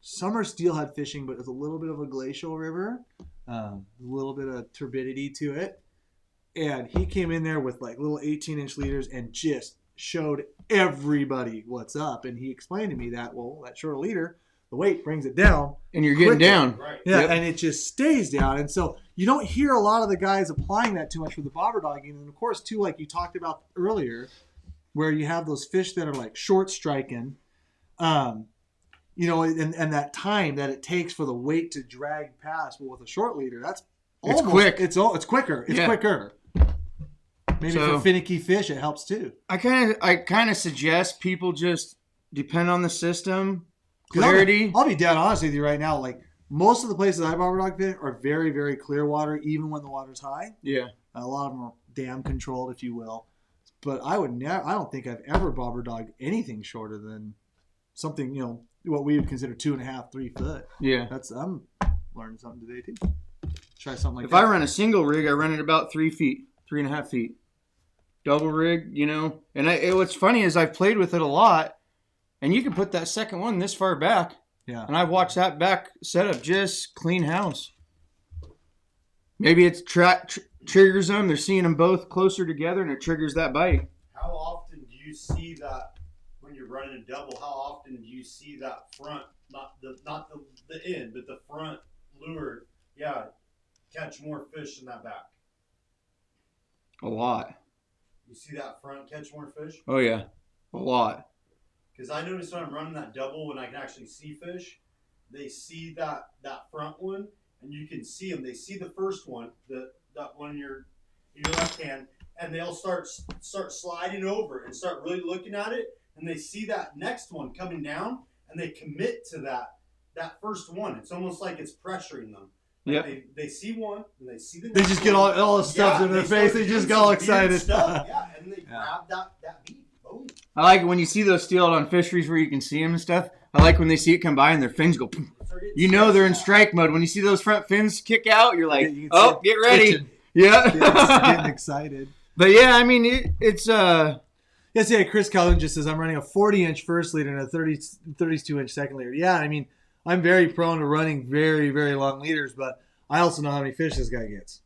summer steelhead fishing, but it was a little bit of a glacial river, a little bit of turbidity to it. And he came in there with like little 18-inch leaders and just showed everybody what's up. And he explained to me that, that short leader, the weight brings it down. And you're getting down. Right. Yeah, and it just stays down. And so you don't hear a lot of the guys applying that too much for the bobber dogging. And of course, too, like you talked about earlier, where you have those fish that are like short striking, and that time that it takes for the weight to drag past. Well, with a short leader, it's quick. It's quicker. It's quicker. Maybe for finicky fish, it helps too. I kind of suggest people just depend on the system, clarity. I'll be dead honest with you right now. Like most of the places I bobber dog fish are very, very clear water, even when the water's high. Yeah, a lot of them are dam controlled, if you will. But I don't think I've ever bobber dogged anything shorter than something, what we would consider 2.5, 3 foot. Yeah. I'm learning something today too. Try something like If that. I run a single rig, I run it about 3 feet, 3.5 feet. Double rig, and what's funny is I've played with it a lot, and you can put that second one this far back. Yeah. And I've watched that back setup just clean house. Maybe it's triggers them. They're seeing them both closer together, and it triggers that bite. How often do you see that when you're running a double? How often do you see that front, not the end, but the front lure? Yeah, catch more fish than that back. A lot. You see that front catch more fish? Oh yeah, a lot. Because I notice when I'm running that double, when I can actually see fish, they see that front one, and you can see them. They see the first one, that one in your left hand, and they'll start sliding over and start really looking at it, and they see that next one coming down, and they commit to that first one. It's almost like it's pressuring them. Like Yeah. They see one, and they see the They next just get one. all the stuff in their face. They just get all excited. Stuff. Yeah, and they grab that bead. Boom. I like it when you see those steelhead on fisheries where you can see them and stuff. I like when they see it come by and their fins go. Boom. They're in strike mode. When you see those front fins kick out, you're like, You can see oh, it get ready. twitching. Yeah. Getting excited. But yeah, I mean, it's Yes, yeah. Chris Cullen just says I'm running a 40-inch first leader and a 32-inch second leader. Yeah, I mean, I'm very prone to running very, very long leaders, but I also know how many fish this guy gets.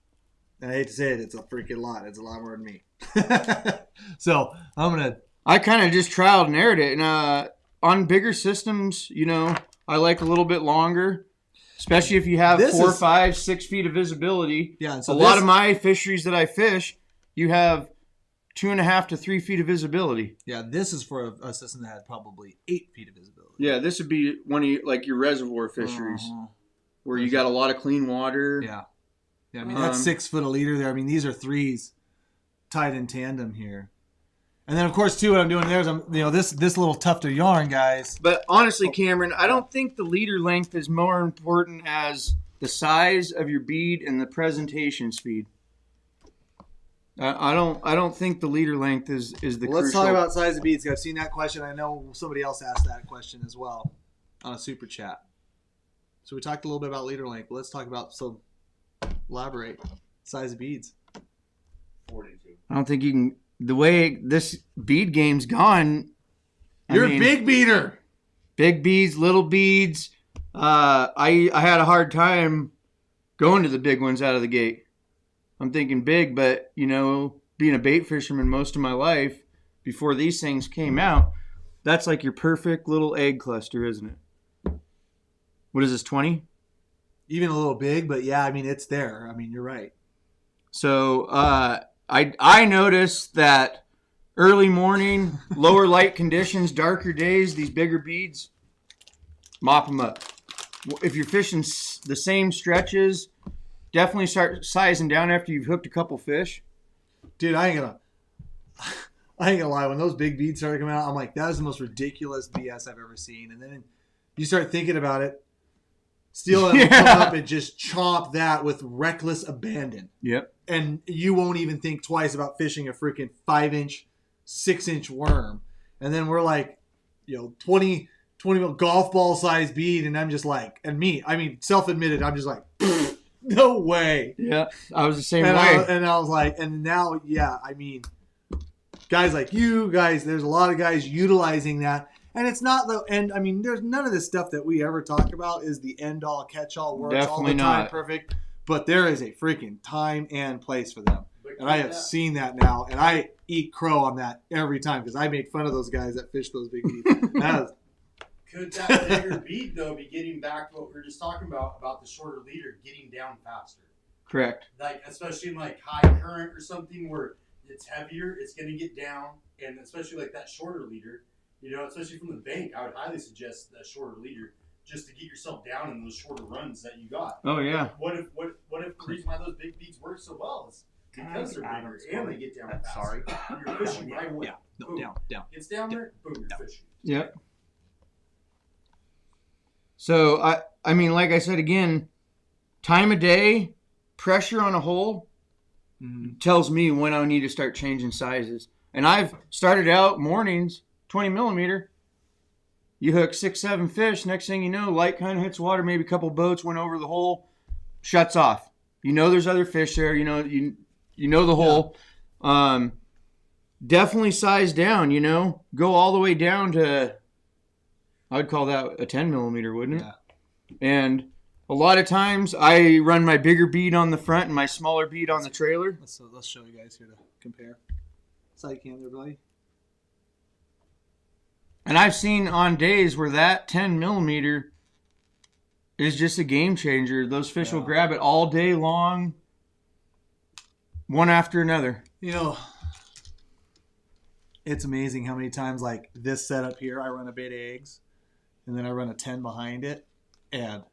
And I hate to say it, it's a freaking lot. It's a lot more than me. So I kind of just trialed and errored it. And on bigger systems, I like a little bit longer, especially if you have 4, 5, 6 feet of visibility. Yeah, and so a lot of my fisheries that I fish, you have 2.5 to 3 feet of visibility. Yeah, this is for a system that had probably 8 feet of visibility. Yeah, this would be one of your reservoir fisheries where you got a lot of clean water. Yeah. Yeah, I mean, that's 6 foot a leader there. I mean, these are threes tied in tandem here. And then, of course, too, what I'm doing there is this little tuft of yarn, guys. But honestly, Cameron, I don't think the leader length is more important as the size of your bead and the presentation speed. I don't think the leader length is the crucial. Let's talk about size of beads. I've seen that question. I know somebody else asked that question as well on a super chat. So we talked a little bit about leader length, but let's talk about elaborate size of beads. 42. I don't think you can. The way this bead game's gone, You're a big beater. Big beads, little beads. I had a hard time going to the big ones out of the gate. I'm thinking big, but being a bait fisherman most of my life before these things came out, that's like your perfect little egg cluster, isn't it? What is this, 20? Even a little big, but yeah, I mean, it's there. I mean, you're right. So I noticed that early morning, lower light conditions, darker days, these bigger beads, mop them up. If you're fishing the same stretches, definitely start sizing down after you've hooked a couple fish. Dude, I ain't gonna lie. When those big beads started coming out, I'm like, that is the most ridiculous BS I've ever seen. And then you start thinking about it. Steelhead will come up and just chomp that with reckless abandon. Yep. And you won't even think twice about fishing a freaking 5-inch, 6-inch worm. And then we're like, 20 golf ball size bead. And I'm just like, self-admitted, I'm just like, no way. Yeah, I was the same way. I was like, and now, yeah, I mean, guys like you guys, there's a lot of guys utilizing that. And it's not there's none of this stuff that we ever talk about is the end all catch all works Definitely all the time not. perfect. But there is a freaking time and place for them. And I have seen that now. And I eat crow on that every time because I made fun of those guys that fish those big beads. Could that bigger bead, though, be getting back to what we were just talking about the shorter leader, getting down faster? Correct. Like, especially in, high current or something where it's heavier, it's going to get down. And especially, that shorter leader, especially from the bank, I would highly suggest that shorter leader just to get yourself down in those shorter runs that you got. Oh, yeah. What if the reason why those big beads work so well is because they're bigger and they get down faster. Sorry. And you're fishing right away. Yeah. No, Boom. down. It's down there, boom, you're fishing. Yep. So, I mean, like I said again, time of day, pressure on a hole tells me when I need to start changing sizes. And I've started out mornings, 20 millimeter, You hook 6, 7 fish. Next thing you know, light kind of hits water. Maybe a couple boats went over the hole. Shuts off. You know there's other fish there. You know the hole. Definitely size down. Go all the way down to. I would call that a 10 millimeter, wouldn't it? Yeah. And a lot of times I run my bigger bead on the front and my smaller bead on the trailer. Let's show you guys here to compare. Sight cam there, buddy. And I've seen on days where that 10 millimeter is just a game changer. Those fish will grab it all day long, one after another. It's amazing how many times like this setup here, I run a bait of eggs, and then I run a 10 behind it, and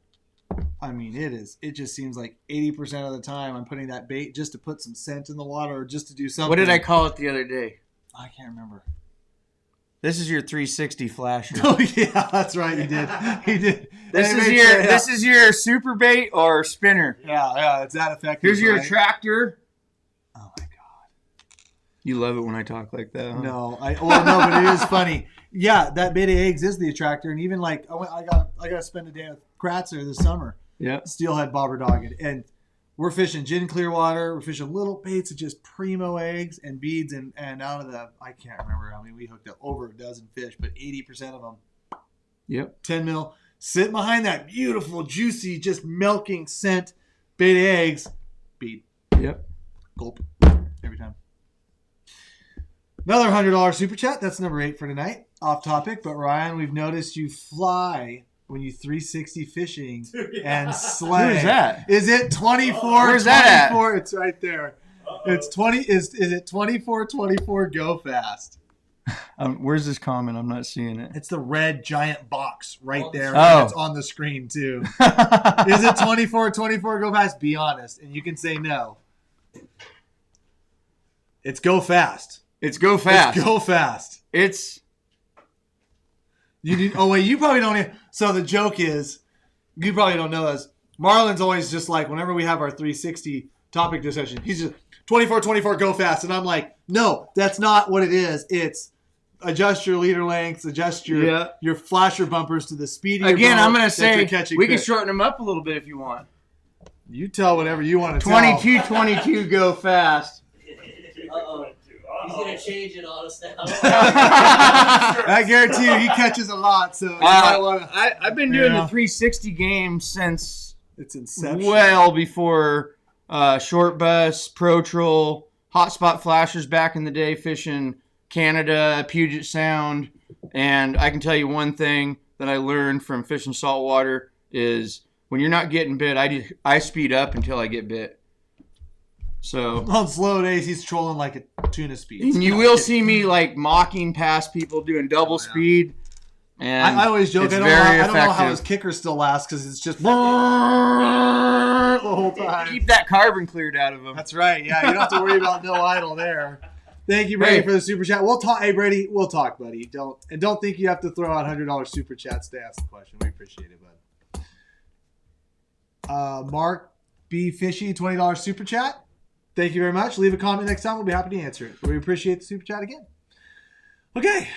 I mean it just seems like 80% of the time I'm putting that bait just to put some scent in the water or just to do something. What did I call it the other day? I can't remember. This is your 360 flasher. Oh yeah, that's right. You did. He did. This is your super bait or spinner. Yeah. It's that effective. Here's your right? tractor. Oh my god. You love it when I talk like that, huh? No, but it is funny. Yeah, that bait of eggs is the attractor, and even like I got to spend a day with Kratzer this summer. Yeah. Steelhead bobber dogged, and we're fishing gin clear water. We're fishing little baits of just primo eggs and beads, and out of the I can't remember how many we hooked up, over a dozen fish, but 80% of them. Yep. 10 mil. Sit behind that beautiful, juicy, just milking scent bait of eggs. Bead. Yep. Gulp. Every time. Another $100 super chat. That's number 8 for tonight. Off topic, but Ryan, we've noticed you fly when you 360 fishing and slay. Where's that? Is it 24? Where's that at? It's right there. It's 20. Is it 24? Go fast. Where's this comment? I'm not seeing it. It's the red giant box right there. Oh. It's on the screen too. Is it 24? Go fast. Be honest, and you can say no. It's go fast. It's go fast. It's go fast. It's. You need. Oh wait, you probably don't. So the joke is, you probably don't know this. Marlon's always just like, whenever we have our 360 topic discussion, he's just 24, go fast, and I'm like, no, that's not what it is. It's adjust your leader lengths, adjust your flasher bumpers to the speed of your Again, boat I'm gonna that say you're catching we can fish. shorten them up a little bit if you want. You tell whatever you want to tell. 22, go fast. Uh-oh. He's going to change it on us now. I guarantee you, he catches a lot. So you might wanna, I've been doing the 360 game since it's inception. well before short bus, pro troll, hotspot flashers back in the day, fishing Canada, Puget Sound. And I can tell you one thing that I learned from fishing saltwater is when you're not getting bit, I speed up until I get bit. So on slow days, he's trolling like a tuna speed. And you will see me like mocking past people doing double speed. And I always joke. I don't know how his kicker still lasts because it's just the whole time. Keep that carbon cleared out of him. That's right. Yeah, you don't have to worry about no idle there. Thank you, Brady, for the super chat. We'll talk. Hey, Brady, we'll talk, buddy. Don't think you have to throw out $100 super chats to ask the question. We appreciate it, bud. Mark B. Fishy, $20 super chat. Thank you very much. Leave a comment next time. We'll be happy to answer it. We appreciate the super chat again. Okay.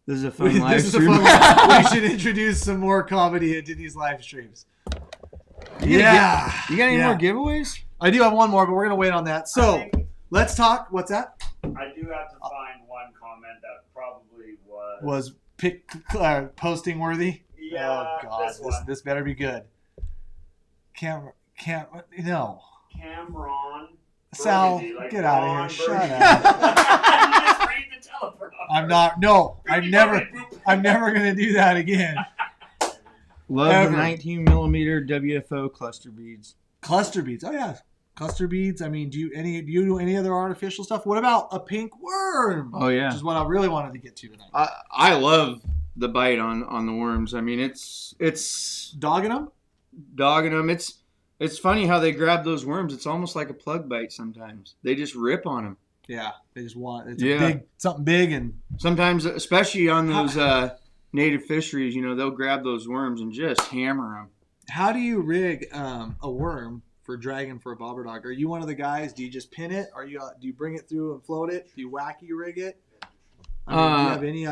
This is a fun live This is a stream. fun live. We should introduce some more comedy into these live streams. You got any more giveaways? I do have one more, but we're going to wait on that. So let's talk. What's that? I do have to find one comment that probably Was posting worthy? Yeah. Oh, God. This better be good. No. Cameron. Sal, Burgundy, like get out of Ron here. Shut Burgundy. up. You just read the teleprompter. I'm not. No. I'm never going to do that again. Love Ever. the 19 millimeter WFO cluster beads. Cluster beads. Oh, yeah. Cluster beads. I mean, do you do any other artificial stuff? What about a pink worm? Oh, yeah. Which is what I really wanted to get to tonight. I love the bite on the worms. I mean, it's Dogging them? dogging them. It's funny how they grab those worms. It's almost like a plug bite sometimes. They just rip on them. Yeah. They just want something big and Sometimes, especially on those native fisheries, they'll grab those worms and just hammer them. How do you rig a worm for dragging for a bobber dog? Are you one of the guys? Do you just pin it? Do you bring it through and float it? Do you wacky rig it? Do you have any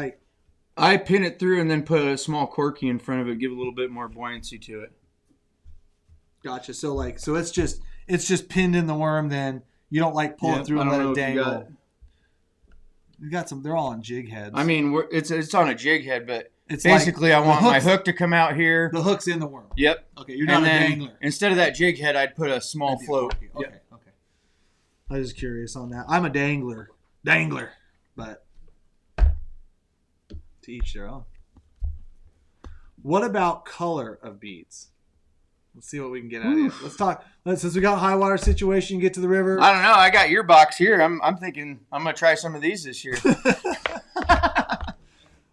I pin it through and then put a small corky in front of it, give a little bit more buoyancy to it. Gotcha. So it's just pinned in the worm. Then you don't like pull it through and let it dangle. You got some. They're all on jig heads. I mean, it's on a jig head, but it's basically I want my hook to come out here. The hook's in the worm. Yep. Okay, you're not a dangler. Instead of that jig head, I'd put a small float. Okay. Okay. I was curious on that. I'm a dangler, but to each their own. What about color of beads? Let's see what we can get out of it. Let's talk. Since we got high water situation, get to the river. I don't know. I got your box here. I'm thinking I'm gonna try some of these this year.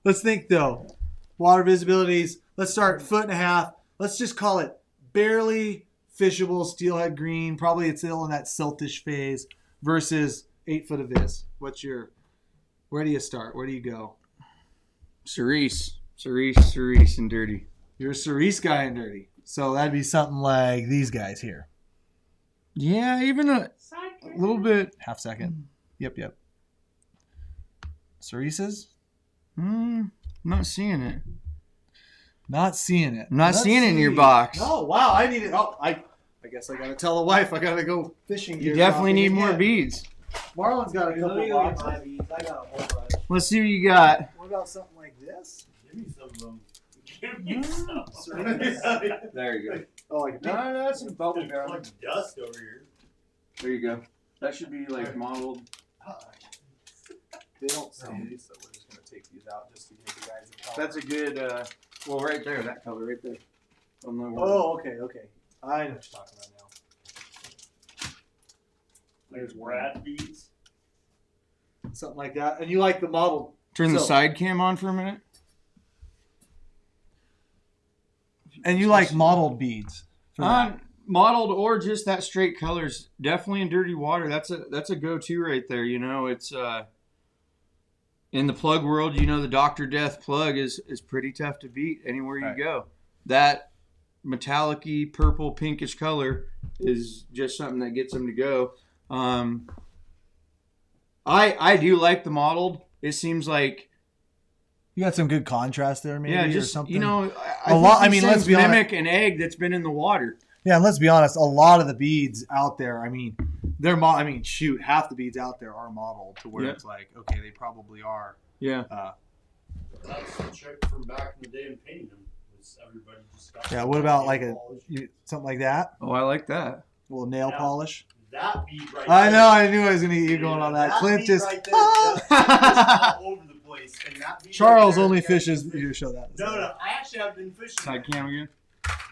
Let's think though. Water visibilities. Let's start 1.5 feet. Let's just call it barely fishable steelhead green. Probably it's still in that siltish phase versus 8 foot of vis. Where do you start? Where do you go? Cerise, and dirty. You're a cerise guy and dirty. So that'd be something like these guys here. Yeah, even a little bit. Half second. Yep. Cerises? Not seeing it. Not seeing it. Not seeing it in your box. Oh, wow. I need it. Oh, I guess I got to tell the wife I got to go fishing gear. You definitely need more beads. Marlon's got a couple boxes. I got a whole bunch. Let's see what you got. What about something like this? Give me some of them. Give me some. There you go. Oh, like No, that's some bubble There's gum. like dust over here. There you go. That should be like modeled. They don't see these, so we're just going to take these out just to give you guys a color. That's a good. Well, right there, that color right there. Oh, okay. I know what you're talking about now. There's Brad beads. Something like that. And you like the model. Turn the side cam on for a minute. And you like modeled beads. Modeled or just that straight colors. Definitely in dirty water. That's a go-to right there. You know, it's in the plug world, you know, the Dr. Death plug is pretty tough to beat anywhere you go. That metallic-y, purple, pinkish color is just something that gets them to go. I do like the modeled. It seems like you got some good contrast there, maybe, or something. You know, let's be mimic an egg that's been in the water. Yeah, and let's be honest. A lot of the beads out there, half the beads out there are modeled to where it's like, okay, they probably are. Yeah. That's the trick from back in the day in painting them. Was everybody just got What about like something like that? Oh, I like that. A little nail polish. That bead right I there. know. I knew I was going to get you going on that. Clint bead just. right there, just all over the place. And that bead Charles right there, only guys, fishes. You show that. No. I actually have been fishing. Side cam again.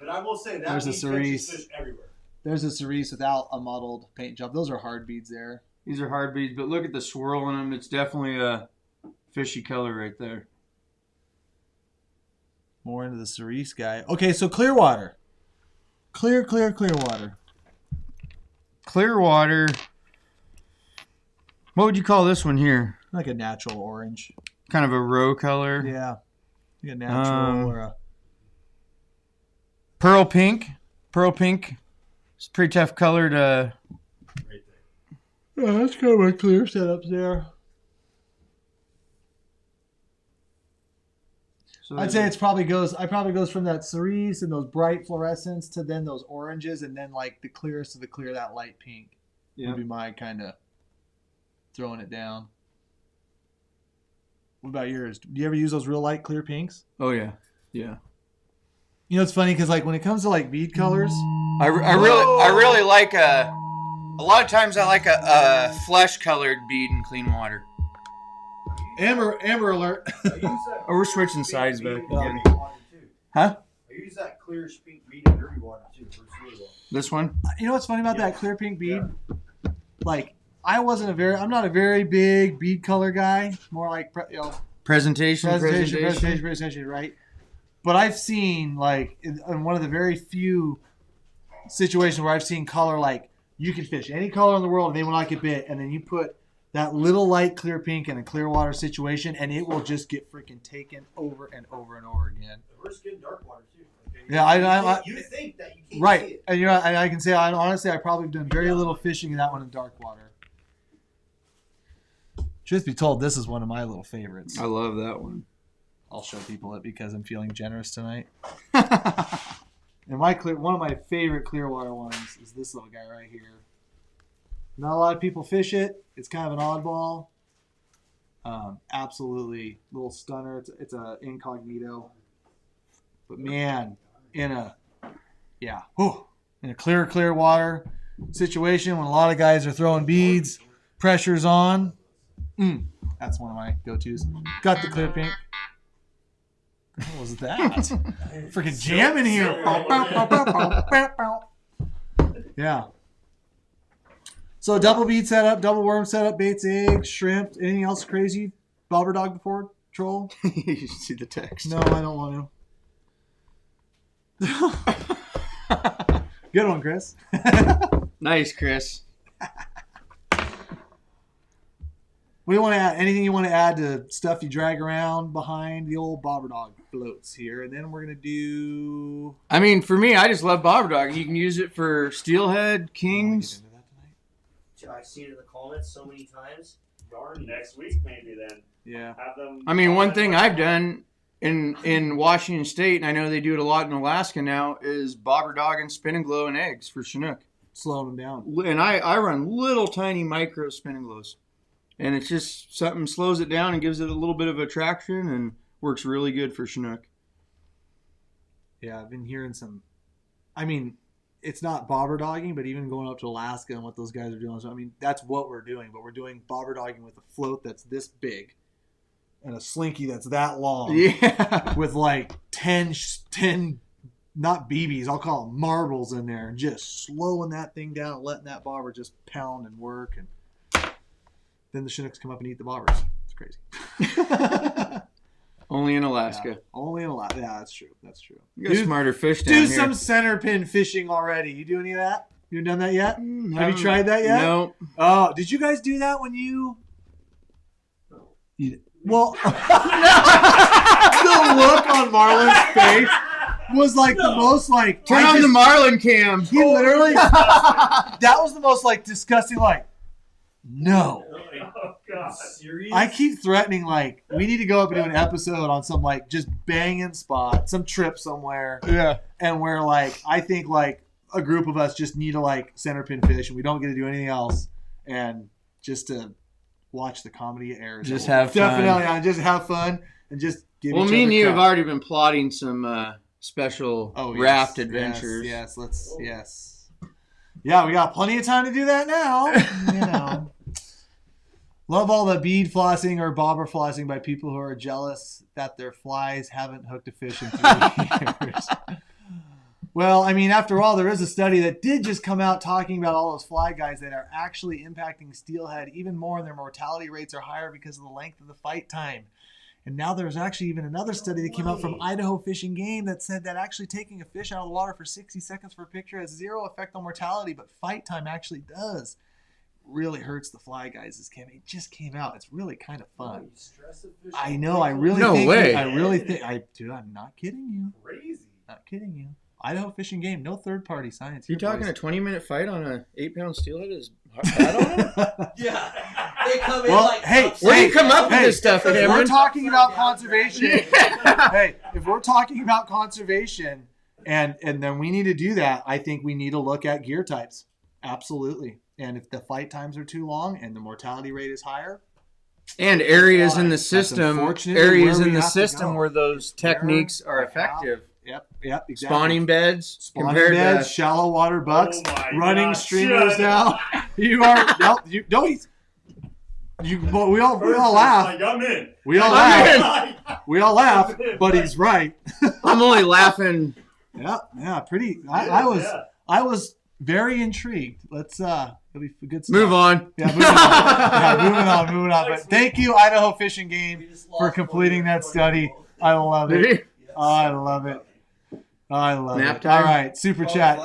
But I will say that There's a bead cerise. catches fish everywhere. There's a cerise without a mottled paint job. Those are hard beads there. These are hard beads, but look at the swirl in them. It's definitely a fishy color right there. More into the cerise guy. Okay, so clear water. Clear water. Clear water. What would you call this one here? Like a natural orange. Kind of a roe color. Yeah. Like a natural or a... Pearl pink. It's a pretty tough color to... Right there. Yeah, that's kind of my clear setups there. So I'd say I probably goes from that cerise and those bright fluorescents to then those oranges and then like the clearest of the clear, that light pink would be my kind of throwing it down. What about yours? Do you ever use those real light clear pinks? Oh yeah. You know, it's funny because like when it comes to like bead colors, I really like a lot of times I like a flesh colored bead in clean water. Amber alert. Oh, we're switching sides back again. Huh? I use that clear pink bead in dirty water too. This one? You know what's funny about that clear pink bead? Like I'm not a very big bead color guy. More like Presentation, right? But I've seen like in one of the very few situations where I've seen color, like you can fish any color in the world and they will not get bit, and then you put that little light clear pink in a clear water situation and it will just get freaking taken over and over and over again. The worst get in dark water too. Okay? Yeah, you think that you can't right. see it. And you know, I can say honestly I probably have done very little fishing in that one in dark water. Truth be told, this is one of my little favorites. I love that one. I'll show people it because I'm feeling generous tonight. And one of my favorite Clearwater ones is this little guy right here. Not a lot of people fish it. It's kind of an oddball. Absolutely little stunner. It's a incognito. But man, in a clear water situation when a lot of guys are throwing beads, pressure's on. That's one of my go-tos. Got the clear pink. What was that? Freaking jamming here. Yeah. So double bead setup, double worm setup, baits, eggs, shrimp. Anything else crazy? Bobber dog before troll? You should see the text. No, I don't want to. Good one, Chris. Nice, Chris. We want to add anything you want to add to stuff you drag around behind the old bobber dog floats here, and then we're gonna do. I mean, for me, I just love bobber dog. You can use it for steelhead, kings. I've seen it in the comments so many times. Darn, next week maybe then. Yeah. Have them. I mean, one thing I've done in Washington State, and I know they do it a lot in Alaska now, is bobber dog and spin and glow and eggs for Chinook. Slowing them down. And I run little tiny micro spin and glows. And it's just something slows it down and gives it a little bit of attraction and works really good for Chinook. Yeah, I've been hearing some. I mean, it's not bobber dogging, but even going up to Alaska and what those guys are doing. So, I mean, that's what we're doing. But we're doing bobber dogging with a float that's this big and a slinky that's that long. Yeah. With like 10 not BBs, I'll call them marbles in there, and just slowing that thing down and letting that bobber just pound and work. And then the Chinooks come up and eat the bobbers. It's crazy. Only in Alaska. Yeah, only in Alaska. Yeah, that's true. That's true. You got smarter fish down Do here. some center pin fishing already. You do any of that? You done that yet? Have you Um, tried that yet? No. Oh, did you guys do that when you? Well, the look on Marlon's face was like the most like. Turn on the Marlin cam. He literally. That was the most like disgusting. Like, no. Oh God. Serious? I keep threatening like we need to go up and do an episode on some like just banging spot, some trip somewhere. Yeah. And where like I think like a group of us just need to like center pin fish and we don't get to do anything else and just to watch the comedy air. Just have fun. Definitely, just have fun and just give Well, each me other and you crap. have already been plotting some special raft adventures. Yes, yes. Yeah, we got plenty of time to do that now. You know. Love all the bead flossing or bobber flossing by people who are jealous that their flies haven't hooked a fish in 3 years. Well, I mean, after all, there is a study that did just come out talking about all those fly guys that are actually impacting steelhead even more, and their mortality rates are higher because of the length of the fight time. And now there's actually even another study that came out from Idaho Fish and Game that said that actually taking a fish out of the water for 60 seconds for a picture has zero effect on mortality, but fight time actually does. Really hurts the fly guys. It just came out. It's really kind of fun. I know. I really No think. way. I really think. Dude, I'm not kidding you. Crazy. Not kidding you. Idaho Fish and Game. No third-party science. You here, talking boys. a 20-minute fight on a 8-pound steelhead is bad on it? Yeah. They come in Well, like. hey, upside Where do you come up with Hey, this stuff, if we're Cameron? talking about conservation, hey, if we're talking about conservation, and then we need to do that, I think we need to look at gear types. Absolutely. And if the fight times are too long and the mortality rate is higher, And areas in the That's system, unfortunately areas where in we the have to system go. where those techniques are Where- effective. Yep, exactly. Spawning beds Spawning compared beds, to shallow water bucks, Oh my running God, streamers shut now. You are we all laugh. Like, I'm in. We all I'm laugh. We all laugh, but he's right. I'm only laughing. Yeah, pretty. Yeah. I was very intrigued. Let's it'll be good stuff. Move on. Yeah, moving on. But thank you, Idaho Fish and Game, for completing that study. I love Did it. he? Oh, I love it. I love Nap it. time? All right, super chat.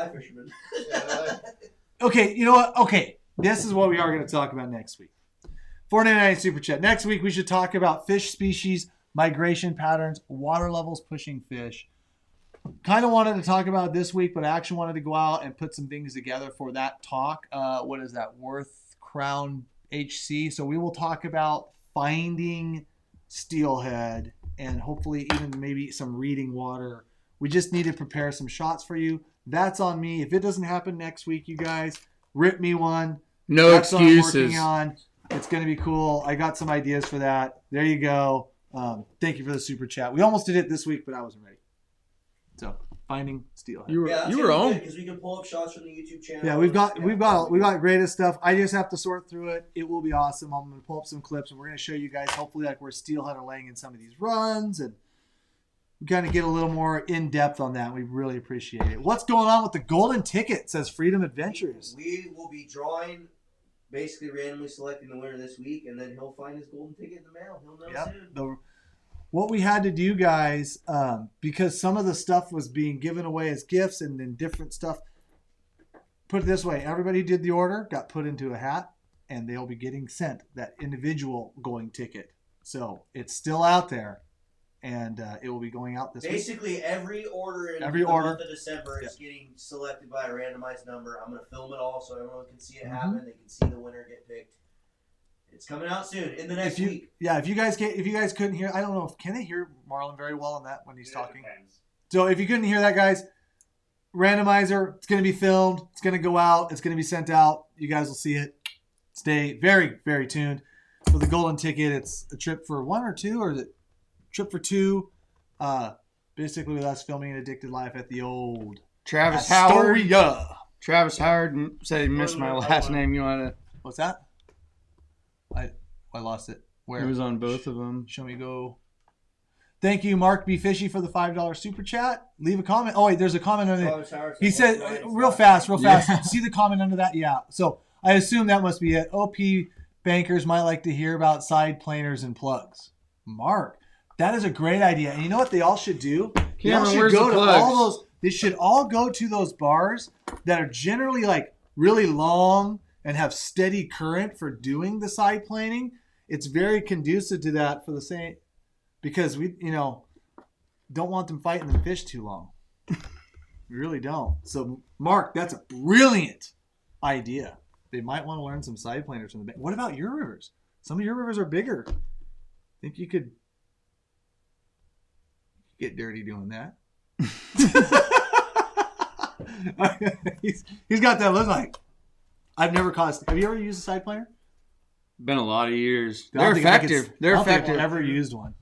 Okay, you know what? Okay, this is what we are going to talk about next week. 499 super chat. Next week we should talk about fish species, migration patterns, water levels pushing fish. Kind of wanted to talk about it this week, but I actually wanted to go out and put some things together for that talk. What is that? Worth Crown HC. So we will talk about finding steelhead and hopefully even maybe some reading water. We just need to prepare some shots for you. That's on me. If it doesn't happen next week, you guys, rip me one. No That's what I'm excuses. working on. It's going to be cool. I got some ideas for that. There you go. Thank you for the super chat. We almost did it this week, but I wasn't ready. So finding Steelhead. You were on. Because we can pull up shots from the YouTube channel. Yeah, we've got greatest stuff. I just have to sort through it. It will be awesome. I'm going to pull up some clips and we're going to show you guys hopefully like where Steelhead are laying in some of these runs, and we kind of get a little more in depth on that. We really appreciate it. What's going on with the golden ticket? Says Freedom Adventures. We will be drawing, basically randomly selecting the winner this week, and then he'll find his golden ticket in the mail. He'll know soon. What we had to do, guys, because some of the stuff was being given away as gifts and then different stuff. Put it this way. Everybody who did the order got put into a hat, and they'll be getting sent that individual going ticket. So it's still out there, and it will be going out this week. Basically, every order in the month of December is getting selected by a randomized number. I'm going to film it all so everyone can see it happen. They can see the winner get picked. It's coming out soon in the next week. Yeah, if you guys couldn't hear, I don't know can they hear Marlon very well on that when he's talking. Depends. So if you couldn't hear that, guys, randomizer, it's going to be filmed, it's going to go out, it's going to be sent out. You guys will see it. Stay very, very tuned. For the golden ticket, it's a trip for one or two, or is it trip for two? Basically with us filming an Addicted Life at the old Travis Howard. Astoria. Travis Howard said he missed my last name. You want to? What's that? I lost it. Where? It was on both of them. Show me go. Thank you, Mark B. Fishy, for the $5 super chat. Leave a comment. Oh, wait, there's a comment under it. He said, real fast. Yeah. See the comment under that? Yeah. So I assume that must be it. OP bankers might like to hear about side planers and plugs. Mark, that is a great idea. And you know what they all should do? They all should go to all those. They should all go to those bars that are generally like really long and have steady current for doing the side planing. It's very conducive to that for the same, because we, don't want them fighting the fish too long. We really don't. So, Mark, that's a brilliant idea. They might want to learn some side planers from the bank. What about your rivers? Some of your rivers are bigger. Think you could get dirty doing that? He's got that look like. I've never caught. Have you ever used a side planer? Been a lot of years. They're effective. They're effective. I've never used one.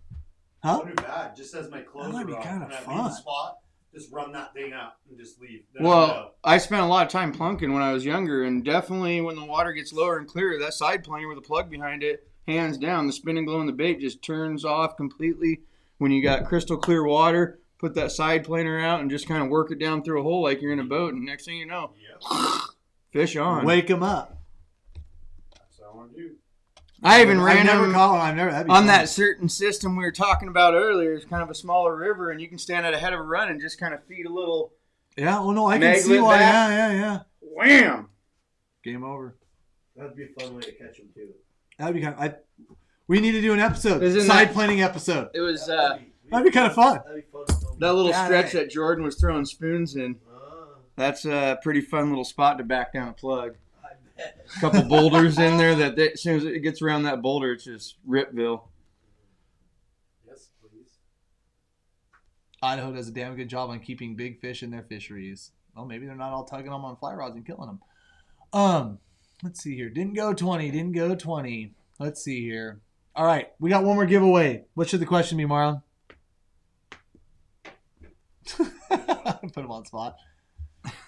Huh? Don't do bad. Just as my clothes That might be are kind off, of when I leave fun. the spot, just run that thing out and just leave. Then Well, I spent a lot of time plunking when I was younger, and definitely when the water gets lower and clearer, that side planer with a plug behind it, hands down, the spin and glow in the bait just turns off completely. When you got crystal clear water, put that side planer out and just kind of work it down through a hole like you're in a boat, and next thing you know, fish on. Wake them up. that's what I want to do. I even I've ran never them caught one. I've never that'd be on fun. that certain system we were talking about earlier. It's kind of a smaller river, and you can stand at a head of a run and just kind of feed a little. Yeah, well, no, I can see Maglet why. back. Yeah. Wham! Game over. That'd be a fun way to catch them, too. That'd be kind of. We need to do an episode, Isn't side that- planning episode. It was That'd be kind of fun. That'd be fun to film. that little Yeah, stretch right. that Jordan was throwing spoons in. That's a pretty fun little spot to back down a plug. I bet. A couple boulders in there that as soon as it gets around that boulder, it's just Ripville. Yes, please. Idaho does a damn good job on keeping big fish in their fisheries. Well, maybe they're not all tugging them on fly rods and killing them. Let's see here. Didn't go 20. Let's see here. All right, we got one more giveaway. What should the question be, Marlon? Put him on the spot.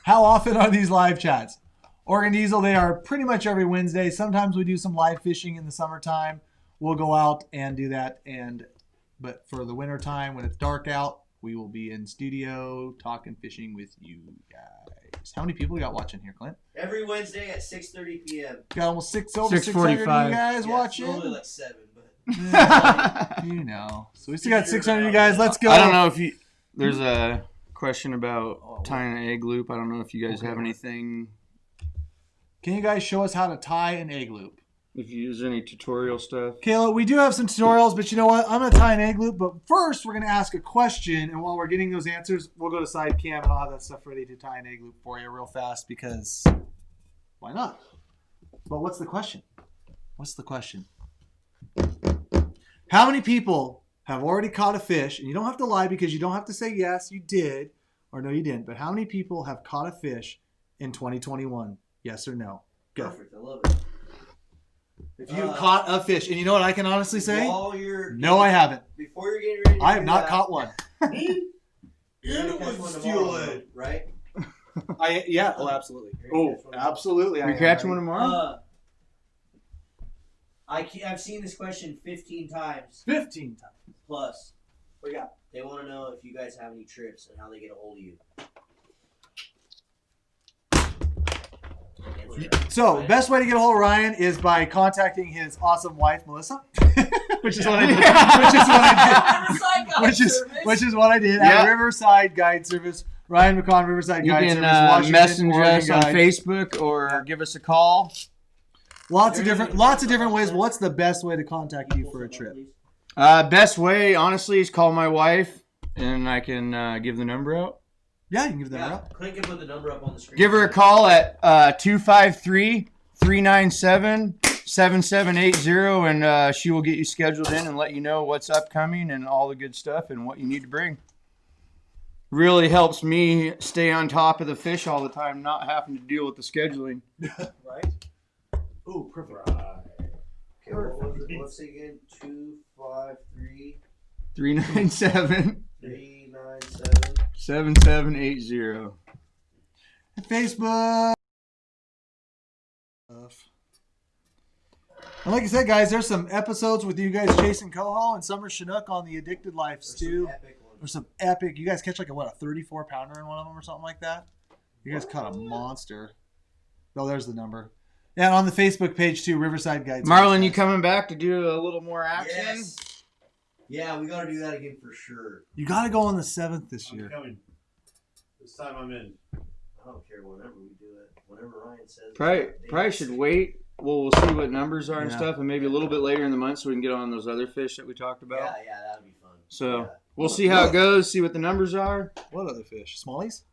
How often are these live chats? Oregon Diesel, they are pretty much every Wednesday. Sometimes we do some live fishing in the summertime. We'll go out and do that. But for the winter time, when it's dark out, we will be in studio talking fishing with you guys. How many people we got watching here, Clint? Every Wednesday at 6:30 p.m. Got almost 600 of you guys watching. Only like 7, but So we still got 600 of you guys. Let's go. I don't know if you. There's a question about tying an egg loop. I don't know if you guys have anything. Can you guys show us how to tie an egg loop? If you use any tutorial stuff. Kayla, we do have some tutorials, but you know what? I'm going to tie an egg loop, but first we're going to ask a question, and while we're getting those answers, we'll go to side cam, and I'll have that stuff ready to tie an egg loop for you real fast, because why not? But what's the question? How many people have already caught a fish, and you don't have to lie because you don't have to say yes, you did, or no, you didn't, but how many people have caught a fish in 2021? Yes or no? Go. Perfect. I love it. If you've caught a fish, and you know what I can honestly say? No, I haven't. Before you're getting ready to I have not caught one. Me? And it was steelhead. Right? Yeah, oh, absolutely. Oh, absolutely. We catch one tomorrow? I've seen this question 15 times. 15 times. Plus. What you got? They want to know if you guys have any trips and how they get a hold of you. So, best way to get a hold of Ryan is by contacting his awesome wife, Melissa, which is what I did. Which is what I did at Riverside Guide Service. Ryan McCon, Riverside Guide Service, Washington. You can message us on Facebook or give us a call. Lots of different ways. What's the best way to contact you for a trip? Best way, honestly, is call my wife, and I can give the number out. Yeah, you can give the number out. Click and put the number up on the screen. Give her a call at 253-397-7780, and she will get you scheduled in and let you know what's upcoming and all the good stuff and what you need to bring. Really helps me stay on top of the fish all the time, not having to deal with the scheduling. Right? Ooh, perfect. Okay, what was it? What's it again? 253 397 397 7780. Facebook. And like I said, guys, there's some episodes with you guys chasing coho and Summer Chinook on the Addicted Life Stew. There's some epic. You guys catch like a 34 pounder in one of them or something like that. You guys caught a monster. Oh, there's the number. And on the Facebook page too, Riverside Guides. Marlon, you coming back to do a little more action? Yes. Yeah, we got to do that again for sure. You got to go on the 7th this year. I'm coming. This time I'm in. I don't care whenever we do it. Whenever Ryan says. Probably should wait. We'll see what numbers are and Yeah. stuff, and maybe a little bit later in the month so we can get on those other fish that we talked about. Yeah, that'd be fun. So we'll see how it goes, see what the numbers are. What other fish? Smallies?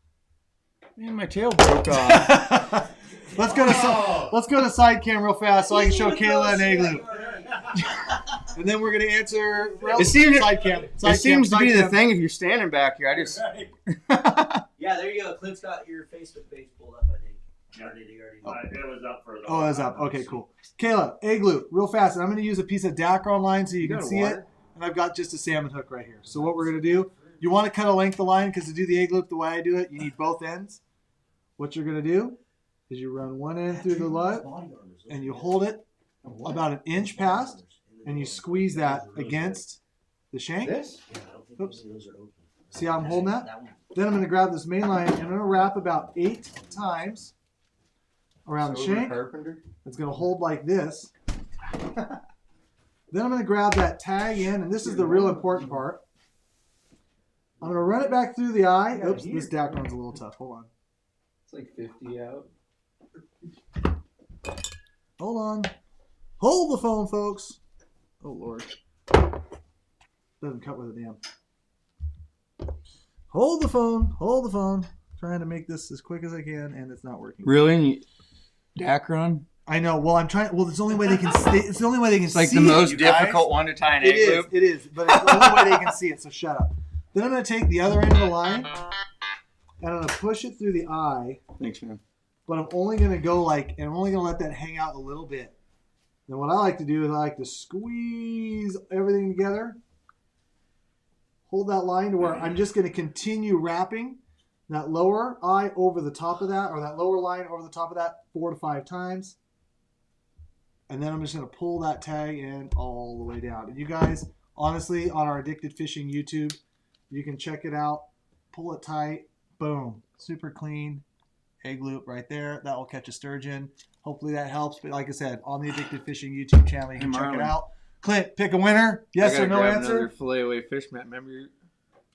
Man, my tail broke off. Let's go to side cam real fast so I can show Kayla and Igloo. And then we're gonna answer. It seems side cam. It seems to be the thing if you're standing back here. I just. Yeah, there you go. Clint's got your Facebook page pulled up, I think. Yeah. It was up for the. Oh, that's up. Okay, cool. Kayla, Igloo, real fast. And I'm gonna use a piece of Dacron line so you can see it. And I've got just a salmon hook right here. So what we're gonna do? You want to cut a length of line because to do the egg loop the way I do it, you need both ends. What you're gonna do is you run one end through the line and you hold it about an inch past, and you squeeze that against the shank. Oops. See how I'm holding that? Then I'm going to grab this main line and I'm going to wrap about 8 times around the shank. It's going to hold like this. Then I'm going to grab that tag in, and this is the real important part. I'm going to run it back through the eye. Oops, this Dacron's a little tough. Hold on. It's like 50 out. Hold on. Hold the phone, folks. Oh, Lord. Doesn't cut with a damn. Hold the phone. Hold the phone. Trying to make this as quick as I can, and it's not working. Really? Dacron? I know. Well, I'm trying. Well, it's the only way they can see. It's the only way they can see. It's like the most difficult one to tie an egg loop. It is. But it's the only way they can see it. So shut up. Then I'm going to take the other end of the line, and I'm going to push it through the eye. Thanks, man. But I'm only going to go and I'm only going to let that hang out a little bit. Then what I like to do is I like to squeeze everything together. Hold that line to where I'm just going to continue wrapping that lower eye over the top of that, or that lower line over the top of that 4 to 5 times. And then I'm just going to pull that tag in all the way down. And you guys, honestly, on our Addicted Fishing YouTube, you can check it out. Pull it tight. Boom. Super clean. Egg loop right there. That will catch a sturgeon. Hopefully that helps. But like I said, on the Addicted Fishing YouTube channel, you can check it out. Clint, pick a winner. Yes or no answer? Another fillet away fish, Matt. Remember?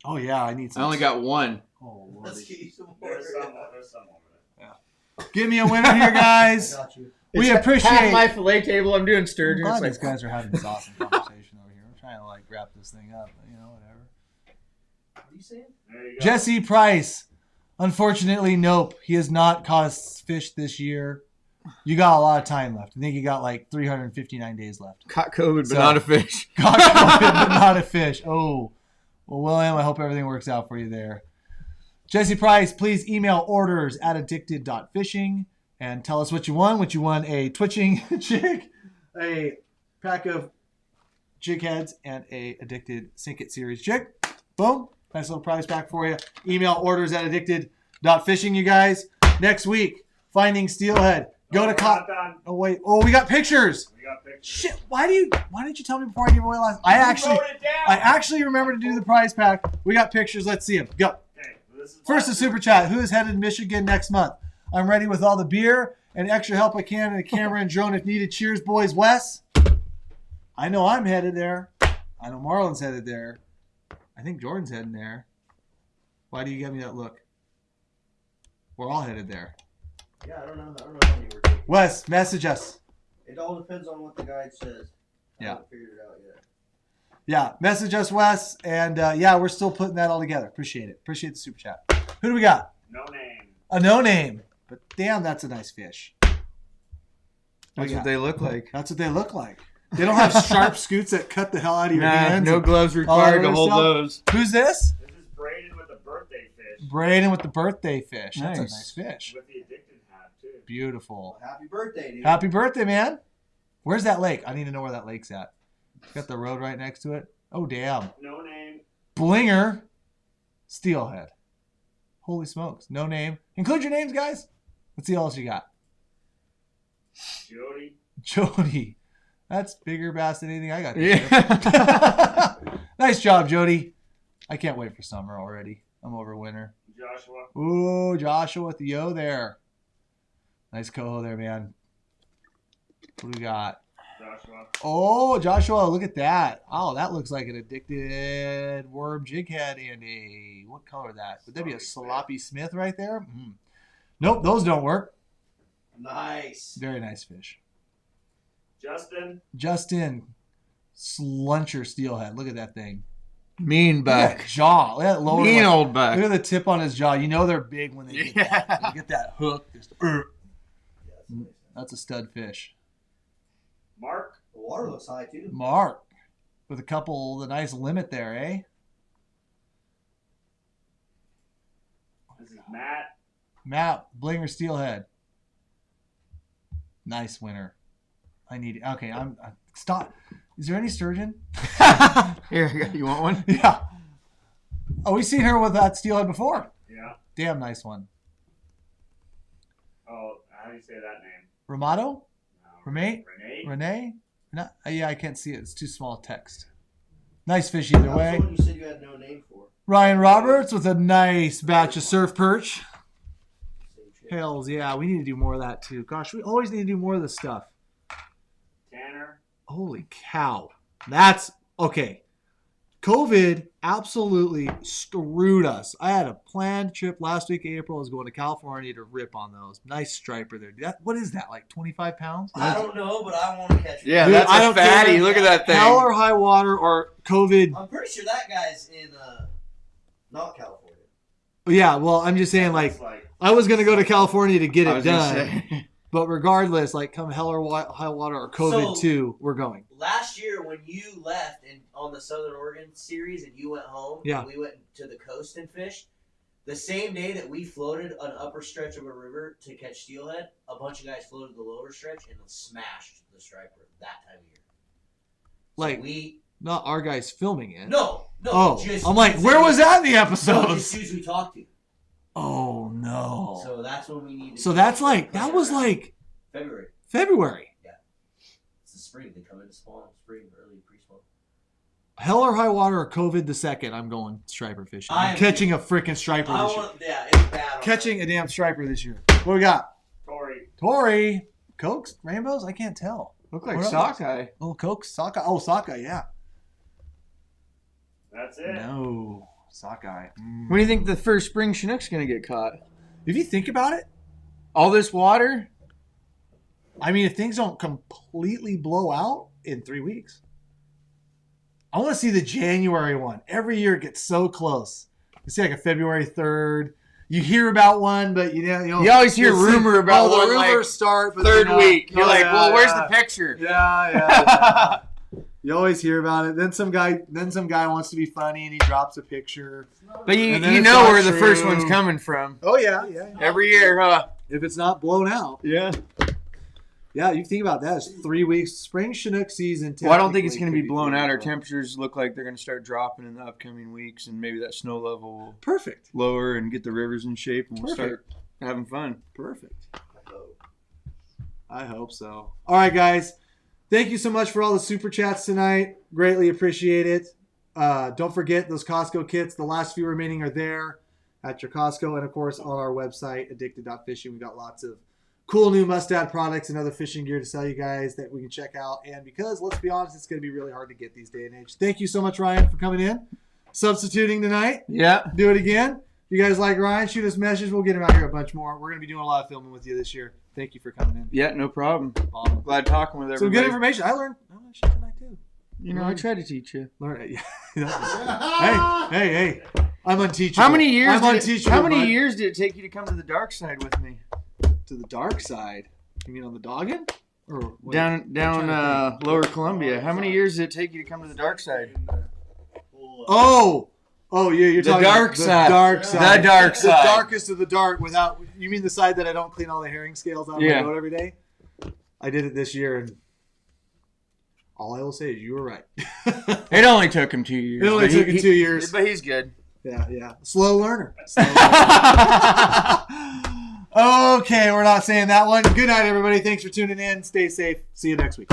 Oh, yeah. I need some. I only got one. Oh, Lord. Let's get you some more. There's some over there. Yeah. Give me a winner here, guys. I got you. We appreciate half my fillet table. I'm doing I'm sturgeon. glad It's these like, guys are having this awesome conversation over here. I'm trying to wrap this thing up, but whatever. What are you saying? There you go. Jesse Price. Unfortunately, nope. He has not caught a fish this year. You got a lot of time left. I think you got like 359 days left. Caught COVID, but So- not a fish. Got COVID, but not a fish. Oh. Well, William, I hope everything works out for you there. Jesse Price, please email orders@addicted.fishing and tell us what you won. What you won: a twitching jig, a pack of jig heads, and a Addicted Sink It series jig. Boom. Nice little prize pack for you. Email orders@addicted.fishing, you guys. Next week, finding steelhead. Go to Oh wait. Oh, we got pictures. We got pictures. Shit. Why didn't you tell me before I gave away last? I actually remember to do the prize pack. We got pictures. Let's see them. Go. Okay, well, this is First, a super chat. Who is headed to Michigan next month? I'm ready with all the beer and extra help I can, and a camera and drone if needed. Cheers, boys. Wes. I know I'm headed there. I know Marlon's headed there. I think Jordan's heading there. Why do you give me that look? We're all headed there. Yeah, I don't know how many we're taking. Wes, message us. It all depends on what the guide says. I haven't figured it out yet. Yeah, message us, Wes. And yeah, we're still putting that all together. Appreciate it. Appreciate the super chat. Who do we got? No name. A no name. But damn, that's a nice fish. That's what they look like. That's what they look like. They don't have sharp scoots that cut the hell out of your Nah, hands. no gloves required to other hold stuff. those. Who's this? This is Braden with the birthday fish. Braden with the birthday fish. That's a Nice. nice fish. With the Addicted hat, too. Beautiful. Well, happy birthday, dude. Happy birthday, man. Where's that lake? I need to know where that lake's at. Got the road right next to it. Oh, damn. No name. Blinger. Steelhead. Holy smokes. No name. Include your names, guys. Let's see what else you got. Jody. Jody. That's bigger bass than anything I got. Yeah. Nice job, Jody. I can't wait for summer already. I'm over winter. Joshua. Ooh, Joshua with the yo there. Nice coho there, man. What do we got? Joshua. Oh, Joshua, look at that. Oh, that looks like an Addicted worm jig head and a, what color that? Would that be a Sloppy Smith right there? Mm. Nope, those don't work. Nice. Very nice fish. Justin. Sluncher steelhead. Look at that thing. Mean Look at that buck. jaw. Look at that lower. Mean old Look buck. at the tip on his jaw. You know they're big when they get that. Yeah. They get that hook. Just, Yeah, that's nice. that's a stud fish. Mark. The water looks high, too. Mark with a couple, the nice limit there, eh? This is Matt. Matt, Blinger steelhead. Nice winner. I need it. Okay, I'm stop. Is there any sturgeon? Here, you want one? Yeah. Oh, we seen her with that steelhead before. Yeah. Damn nice one. Oh, how do you say that name? Ramato? No. Renee? Renee. Renee? Not, yeah, I can't see it. It's too small text. Nice fish either That was way. the one you said you had no name for. Ryan Roberts with a nice batch of surf perch. Same shit. Hells yeah, we need to do more of that too. Gosh, we always need to do more of this stuff. Tanner. Holy cow. That's okay. COVID absolutely screwed us. I had a planned trip last week, April. I was going to California to rip on those. Nice striper there. What is that, like 25 pounds? I don't know, but I want to catch it. Yeah, Dude, that's I a don't fatty. care. Look at that thing. Hell or high water or COVID. I'm pretty sure that guy's in not California. Yeah, well, I'm just saying, like, It's like I was going to go to California to get I it was gonna done. say. But regardless, like, come hell or high water or COVID So- too, we're going. Last year when you left and on the Southern Oregon series and you went home, Yeah. and we went to the coast and fished. The same day that we floated an upper stretch of a river to catch steelhead, a bunch of guys floated the lower stretch and smashed the striper that time of year. So Like, we not our guys filming it. no. Oh, just I'm like, dudes where that was we- that in the No, episodes? just dudes we talked to. Oh no. So that's when we need to. So that's like, that was like February. February. It's the spring. They come into spawn. Spring, early pre-spawn. Hell or high water or COVID the second, I'm going striper fishing. I'm catching a freaking striper I this year. want. Yeah, it's bad. on Catching a damn striper this year. What we got? Tori. Tori. Cokes? Rainbows? I can't tell. Look like What else? sockeye. Little Cokes? Sockeye? Oh, sockeye, yeah. That's it. No. Sockeye. When do you think the first spring Chinook's gonna get caught? If you think about it, All this water? I mean, if things don't completely blow out in 3 weeks, I want to see the January one. Every year it gets so close. You see like a February 3rd. you hear about one, but you always hear you'll see- rumor about the one, rumors like, start, but third then, week. You're like, yeah, well, where's yeah. the picture? Yeah. You always hear about it. Then some guy wants to be funny and he drops a picture. But you And then it's know not where the first true. one's coming from. Oh yeah. Every year, huh? If it's not blown out. Yeah. Yeah, you think about that. It's 3 weeks. Spring Chinook season. Well, I don't think it's going to technically be could blown out. Our 3 temperatures look like they're going to start dropping in the upcoming weeks, and maybe that snow level will Perfect. lower and get the rivers in shape, and we'll Perfect. start having fun. Perfect. I hope so. All right, guys. Thank you so much for all the super chats tonight. Greatly appreciate it. Don't forget those Costco kits. The last few remaining are there at your Costco, and of course on our website, addicted.fishing. We got lots of cool new Mustad products and other fishing gear to sell you guys that we can check out. And because, let's be honest, it's going to be really hard to get these day and age. Thank you so much, Ryan, for coming in, substituting tonight. Yeah. Do it again. If you guys like Ryan, shoot us a message. We'll get him out here a bunch more. We're going to be doing a lot of filming with you this year. Thank you for coming in. Yeah, no problem. Awesome. Glad talking with everybody. Some good information. I learned shit tonight too. You know, I try to teach you. Learn it. Hey. I'm unteachable. How many years? I'm unteachable. How many bud. years did it take you to come to the dark side with me? To the dark side? You mean on the Doggin? Or wait, Down Lower Columbia. How many years did it take you to come to the dark side? Oh, yeah. You're The talking dark about side. The dark side. The dark The side. darkest of the dark. Without. You mean the side that I don't clean all the herring scales out of my boat every day? I did it this year, and all I will say is you were right. It only took him 2 years. It only took him 2 years. But he's good. Yeah. Slow learner. Okay, we're not saying that one. Good night, everybody. Thanks for tuning in. Stay safe. See you next week.